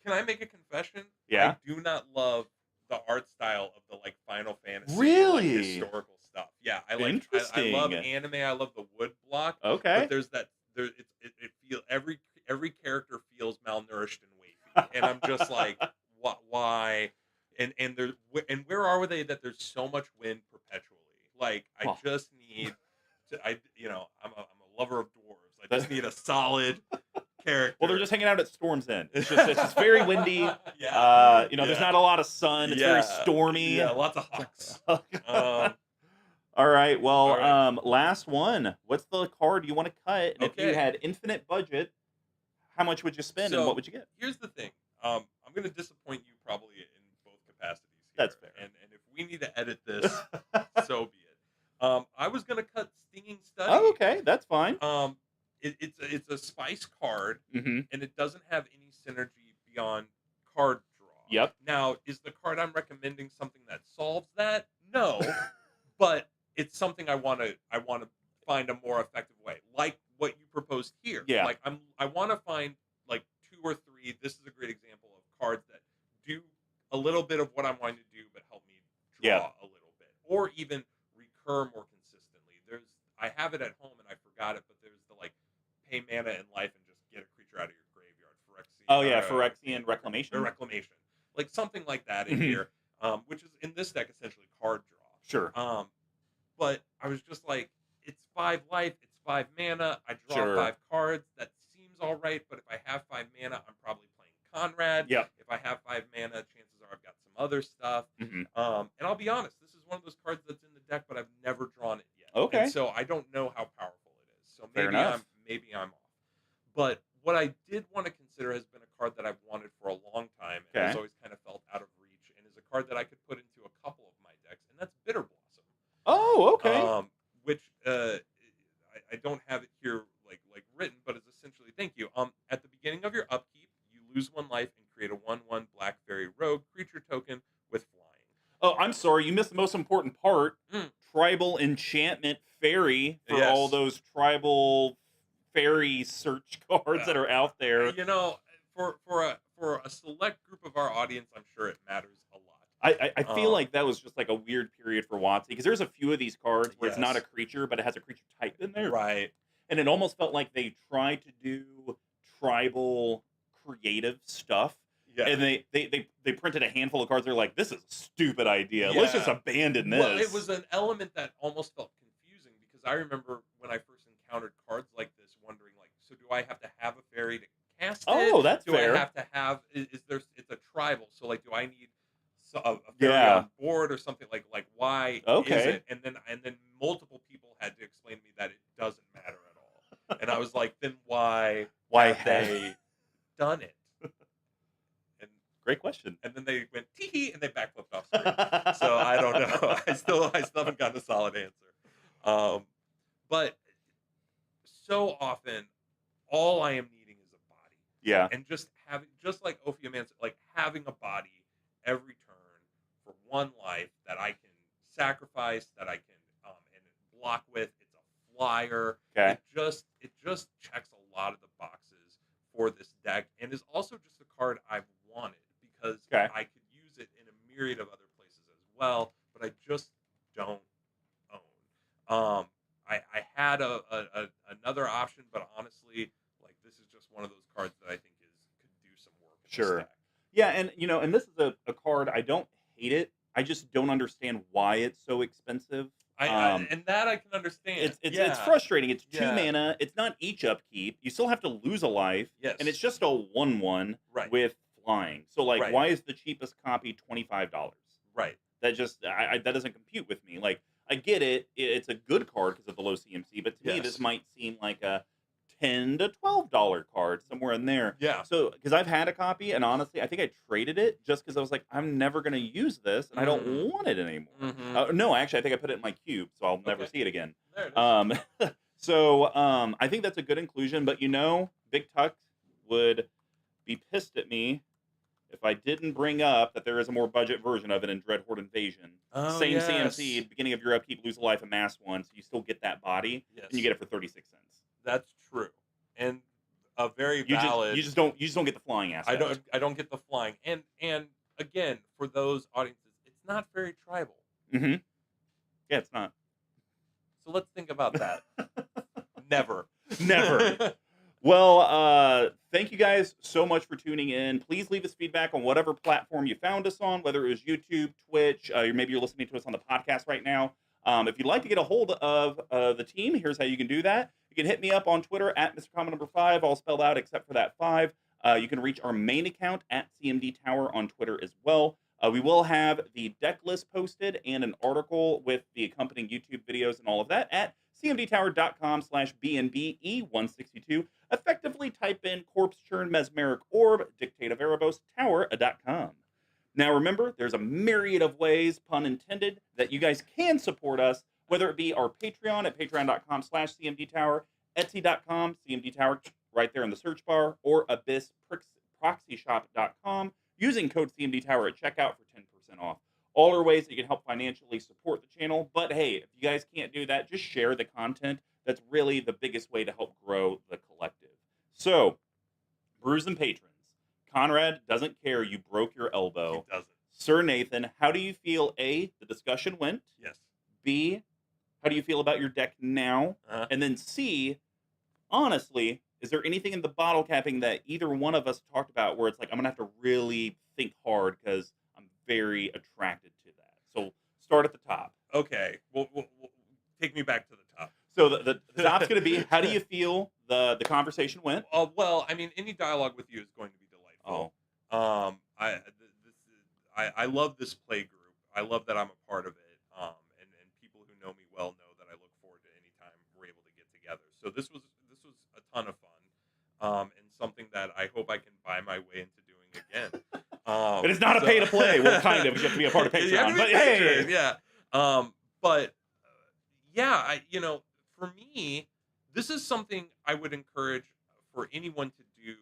S2: Can I make a confession?
S1: Yeah.
S2: I do not love the art style of the Final Fantasy historical stuff. Yeah, I like.
S1: Interesting.
S2: I love anime. I love the wood block.
S1: Okay.
S2: But it feels every character feels malnourished and wavy, and I'm just like, why? And where are they that there's so much wind perpetually? Like, I
S1: Oh,
S2: just need to. I'm a lover of dwarves. I
S1: that-
S2: just need a solid character.
S1: well, they're just hanging out at Storm's End. It's just very windy.
S2: Yeah.
S1: There's not a lot of sun. It's very stormy.
S2: Yeah, lots of hawks.
S1: All right. Well,
S2: All right.
S1: last one. What's the card you want to cut? And if you
S2: Okay.
S1: had infinite budget, how much would you spend and
S2: So
S1: what would you get?
S2: here's the thing. I'm going to disappoint you probably in both capacities here.
S1: That's fair.
S2: And if we need to edit this, so be it. I was going to cut Stinging Study.
S1: Oh, okay. That's fine.
S2: It's a spice card,
S1: Mm-hmm.
S2: and it doesn't have any synergy beyond card draw.
S1: Yep.
S2: Now, is the card I'm recommending something that solves that? No, but it's something I want to find a more effective way, like what you proposed here.
S1: Yeah.
S2: Like I want to find like 2 or 3. This is a great example of cards that do a little bit of what I'm wanting to do, but help me draw a little bit, or even recur more consistently. I have it at home and I forgot it, but there's the like pay mana in life and just get a creature out of your graveyard. Phyrexian.
S1: Oh yeah, Phyrexian Reclamation.
S2: Or Reclamation, like something like that in here, which is in this deck essentially card draw.
S1: Sure.
S2: But I was just like, it's 5 life, it's 5 mana. I draw 5 cards. That seems all right, but if I have 5 mana, I'm probably playing Conrad.
S1: Yeah.
S2: If I have 5 mana, chances are I've got some other stuff.
S1: Mm-hmm.
S2: And I'll be honest, this is one of those cards that's in the deck, but I've never drawn it yet.
S1: Okay.
S2: And so I don't know how powerful it is. So
S1: Fair enough.
S2: maybe I'm off. But what I did want to consider has been a card that I've wanted for a long time and has always kind of felt out of reach, and is a card that I could put into a couple of my decks, and that's Bitter Blossom.
S1: Oh, okay.
S2: Which I don't have it here like written, but it's essentially, thank you. At the beginning of your upkeep, you lose 1 life and create a 1/1 Black Fairy Rogue creature token with flying.
S1: Oh, I'm sorry, you missed the most important part. Tribal enchantment fairy for all those tribal fairy search cards that are out there.
S2: You know, for a select group of our audience, I'm sure it matters a lot.
S1: I feel like that was just like a weird period for WotC, because there's a few of these cards where it's not a creature, but it has a creature type in there.
S2: Right.
S1: And it almost felt like they tried to do tribal creative stuff. Yeah. And they printed a handful of cards. They're like, this is a stupid idea. Yeah. Let's just abandon this.
S2: Well, it was an element that almost felt confusing, because I remember when I first encountered cards like this, wondering like, so do I have to have a fairy to cast it?
S1: Oh, that's fair.
S2: Do I have to have, is there, it's a tribal, so like, do I need a fairy on board or something, like why is it? And then multiple people had to explain to me that it doesn't matter at all. And I was like, then why have they done it? And
S1: great question.
S2: And then they went tee and they backflipped off screen. So I don't know. I still haven't gotten a solid answer. But so often, all I am needing is a body.
S1: Yeah.
S2: And just like Ophiomancer, like having a body every turn for 1 life that I can sacrifice, that I can and block with. It's a flyer.
S1: Okay.
S2: It just checks a lot of the boxes for this deck, and is also just a card I've wanted, because I could use it in a myriad of other places as well, but I just don't own. I had another option, but honestly, like, this is just one of those cards that I think could do some work.
S1: Sure. Yeah, and and this is a card, I don't hate it. I just don't understand why it's so expensive.
S2: And that I can understand.
S1: It's frustrating. It's 2 mana. It's not each upkeep. You still have to lose a life.
S2: Yes.
S1: And it's just a 1/1 with flying. So like, why is the cheapest copy $25?
S2: Right.
S1: That just that doesn't compute with me. Like, I get it. It's a good card because of the low CMC, but to me this might seem like a $10 to $12 card, somewhere in there.
S2: Yeah.
S1: So, because I've had a copy, and honestly, I think I traded it just because I was like, I'm never going to use this, and I don't want it anymore. No, actually, I think I put it in my cube, so I'll never see it again.
S2: There it is.
S1: So, I think that's a good inclusion, but BigTuck would be pissed at me if I didn't bring up that there is a more budget version of it in Dreadhorde Invasion. Same CMC, beginning of your upkeep, lose a life, amass 1, so you still get that body, and you get it for 36 cents.
S2: That's true, and a very valid.
S1: You just don't get the flying aspect.
S2: I don't get the flying, and again, for those audiences, it's not very tribal.
S1: Mm-hmm. Yeah, it's not.
S2: So let's think about that. Never.
S1: Well, thank you guys so much for tuning in. Please leave us feedback on whatever platform you found us on, whether it was YouTube, Twitch, maybe you're listening to us on the podcast right now. If you'd like to get a hold of the team, here's how you can do that. You can hit me up on Twitter at Mr. Comma number 5, all spelled out except for that 5. You can reach our main account at CMDTower on Twitter as well. We will have the deck list posted and an article with the accompanying YouTube videos and all of that at cmdtower.com/BNBE162. Effectively type in Corpse Churn Mesmeric Orb, Dictate of Erebos, Tower.com. Now remember, there's a myriad of ways, pun intended, that you guys can support us, whether it be our Patreon at patreon.com/CMDTower, Etsy.com, CMDTower, right there in the search bar, or AbyssProxyShop.com, using code CMDTower at checkout for 10% off. All are ways that you can help financially support the channel, but hey, if you guys can't do that, just share the content. That's really the biggest way to help grow the collective. So, Brews and Patrons. Conrad doesn't care you broke your elbow.
S2: He doesn't.
S1: Sir Nathan, how do you feel, A, the discussion went?
S2: Yes.
S1: B, how do you feel about your deck now? And then C, honestly, is there anything in the bottle capping that either one of us talked about where it's like, I'm going to have to really think hard because I'm very attracted to that? So start at the top.
S2: Okay. Well, take me back to the top.
S1: So the top's going to be, how do you feel the conversation went?
S2: Well, I mean, any dialogue with you is going to be delightful. I love this play group. I love that I'm a part of it. And people who know me well know that I look forward to any time we're able to get together. So this was a ton of fun. And something that I hope I can buy my way into doing again.
S1: But it's not a pay to play. Well, kind of. You have to be a part of Patreon. But hey,
S2: yeah. For me, this is something I would encourage for anyone to do.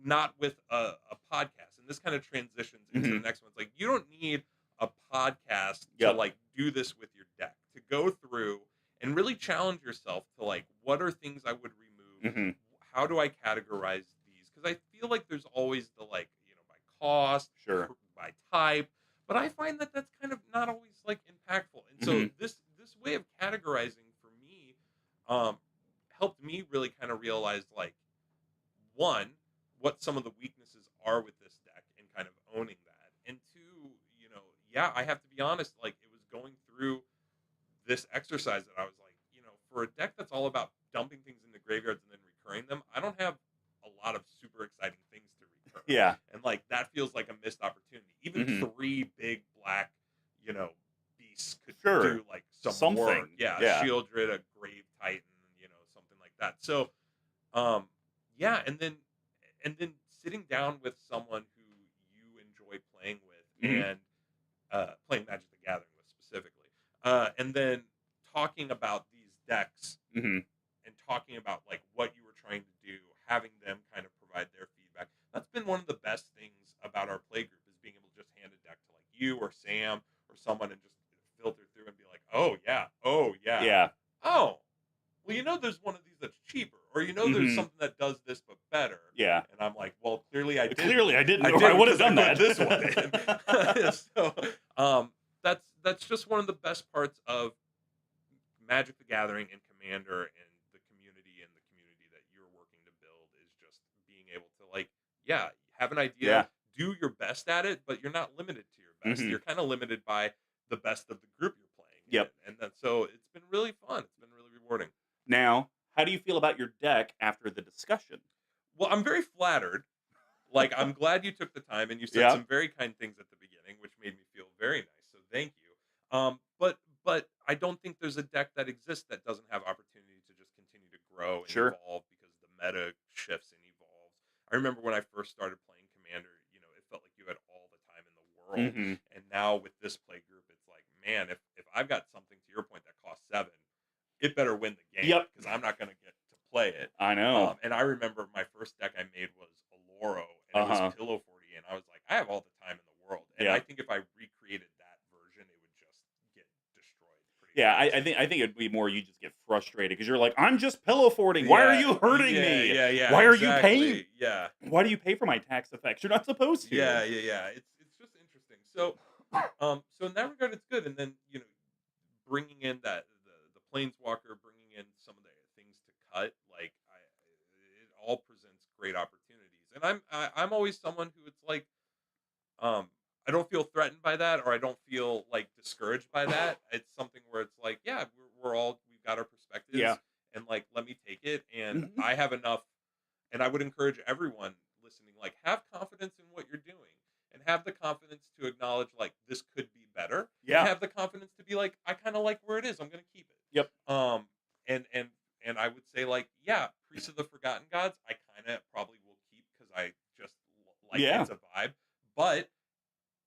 S2: Not with a podcast, and this kind of transitions into the next one. It's like you don't need a podcast to like do this with your deck, to go through and really challenge yourself to like, what are things I would remove? How do I categorize these? Because I feel like there's always the like, by cost, by type, but I find that that's kind of not always like impactful. And so this way of categorizing for me helped me really kind of realize like, one, what some of the weaknesses are with this deck and kind of owning that. And two, I have to be honest, like it was going through this exercise that I was like, for a deck that's all about dumping things in the graveyards and then recurring them, I don't have a lot of super exciting things to recur.
S1: Yeah.
S2: And like that feels like a missed opportunity. Even 3 big black, beasts could do like something. Work. Yeah, Shieldred, a Grave Titan, something like that. So and then sitting down with someone who you enjoy playing with and playing Magic the Gathering with specifically, and then talking about these decks and talking about like what you were trying to do, having them kind of provide their feedback. That's been one of the best things about our play group is being able to just hand a deck to like you or Sam or someone and just filter through and be like, oh yeah, oh, well, there's one of these that's cheaper, or there's something that does this but better.
S1: Yeah.
S2: And I'm like, well, clearly I didn't.
S1: Clearly I didn't. I would have done that.
S2: This one. So that's just one of the best parts of Magic the Gathering and Commander and the community that you're working to build is just being able to like, have an idea, do your best at it, but you're not limited to your best. You're kind of limited by the best of the group you're playing. And so it's been really fun. It's been really rewarding.
S1: Now, how do you feel about your deck after the discussion?
S2: Well, I'm very flattered. Like, I'm glad you took the time and you said some very kind things at the beginning, which made me feel very nice. So thank you. But I don't think there's a deck that exists that doesn't have opportunity to just continue to grow and evolve because the meta shifts and evolves. I remember when I first started playing Commander, it felt like you had all the time in the world. And now with this play group, it's like, man, if I've got something to your point that costs 7, it better win the game because I'm not going to get to play it.
S1: I know.
S2: And I remember my first deck I made was Aloro, and it was Pillow 40, and I was like, I have all the time in the world. And I think if I recreated that version, it would just get destroyed.
S1: I think it'd be more you just get frustrated because you're like, I'm just pillow forting. Why are you hurting me? Why are you paying? Why do you pay for my tax effects? You're not supposed to.
S2: It's just interesting. So in that regard, it's good. And then bringing in the Planeswalker, bringing in some of the things to cut, like it all presents great opportunities. And I'm always someone who it's like, I don't feel threatened by that, or I don't feel like discouraged by that. It's something where it's like, yeah, we've got our
S1: Yeah.
S2: perspectives, and like let me take it, and
S1: Mhm.
S2: I have enough. And I would encourage everyone listening, like, have confidence in what you're doing, and have the confidence to acknowledge like this could be better, and
S1: Yeah.
S2: have the confidence to be like, I kind of like where it is. I'm gonna keep
S1: Yep.
S2: it. And I would say like, yeah, Priest of the Forgotten Gods, I kind of probably will keep because I just like
S1: Yeah.
S2: it's a vibe. But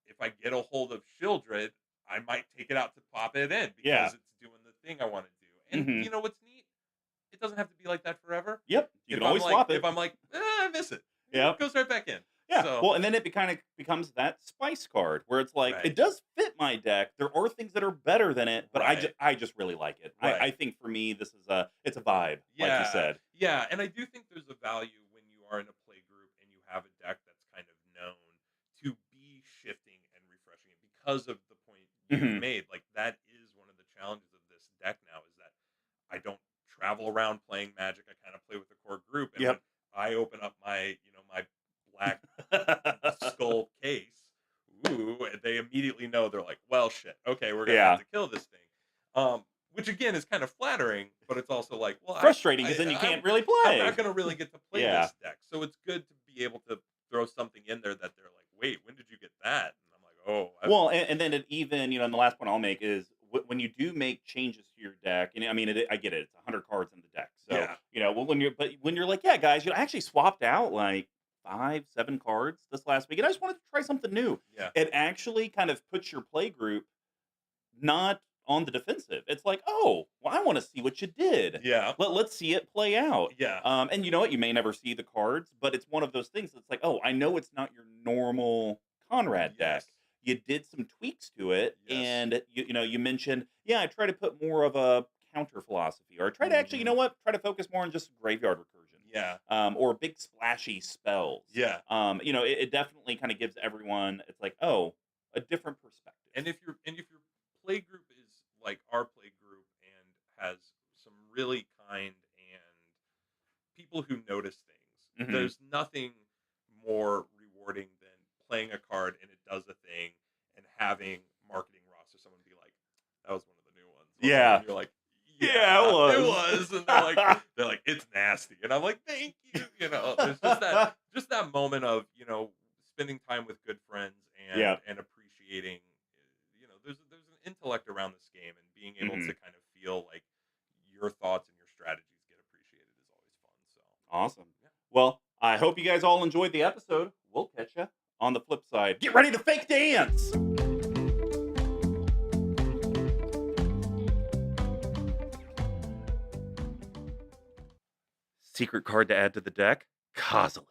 S2: if I get a hold of Shieldred, I might take it out to pop it in
S1: Yeah.
S2: because it's doing the thing I want to do. And
S1: Mhm.
S2: you know what's neat? It doesn't have to be like that forever.
S1: Yep. You can always swap
S2: If
S1: it.
S2: I'm like, I miss it,
S1: Yep.
S2: it goes right back in.
S1: Yeah.
S2: So
S1: Well, and then it kind of becomes that spice card where it's like
S2: right,
S1: it does fit my deck. There are things that are better than it, but
S2: right,
S1: I just really like it. I
S2: right.
S1: think for me this is it's a vibe, like you
S2: Yeah,
S1: said.
S2: yeah. And I do think there's a value when you are in a play group and you have a deck that's kind of known to be shifting and refreshing it because of the point you've
S1: Mhm.
S2: made. Like that is one of the challenges of this deck now is that I don't travel around playing Magic. I kind of play with the core group, and when
S1: Yep.
S2: I open up my my black skull case, ooh, and they immediately know they're like, well, shit, okay, we're gonna have
S1: Yeah.
S2: to kill this thing. Which again is kind of flattering, but it's also like, well,
S1: Frustrating because then you can't really
S2: I'm not
S1: play.
S2: gonna really get to play
S1: Yeah.
S2: this deck, so it's good to be able to throw something in there that they're like, wait, when did you get that? And I'm like, oh,
S1: Well, and then it even, and the last point I'll make is when you do make changes to your deck, and I mean, I get it, it's 100 cards in the deck. So,
S2: yeah,
S1: well, when you're like, yeah, guys, I actually swapped out like 5, 7 cards this last week, and I just wanted to try something new.
S2: yeah,
S1: It actually kind of puts your play group not on the defensive. It's like, oh, well, I want to see what you did.
S2: yeah,
S1: Let's see it play out.
S2: yeah,
S1: And you know what? You may never see the cards, but it's one of those things that's like, oh, I know it's not your normal Conrad deck.
S2: yes,
S1: You did some tweaks to it,
S2: yes,
S1: and you mentioned, yeah, I try to put more of a counter philosophy, or I try to actually,
S2: hmm
S1: try to focus more on just graveyard recursion,
S2: yeah,
S1: or big splashy spells.
S2: yeah.
S1: It definitely kind of gives everyone, it's like, oh, a different perspective.
S2: And if your play group is like our play group and has some really kind and people who notice things,
S1: Hmm.
S2: there's nothing more rewarding than playing a card and it does a thing and having marketing roster someone be like, that was one of the new ones, wasn't it?
S1: Yeah.
S2: And you're like,
S1: Yeah, it
S2: yeah, it
S1: was.
S2: was. And they're like, it's nasty. And I'm like, thank you. There's just that moment of, spending time with good friends
S1: Yeah.
S2: and appreciating, there's an intellect around this game, and being able
S1: Hmm.
S2: to kind of feel like your thoughts and your strategies get appreciated is always fun. So
S1: Awesome.
S2: yeah.
S1: Well, I hope you guys all enjoyed the episode. We'll catch you on the flip side. Get ready to fake dance. Secret card to add to the deck? Kozilek.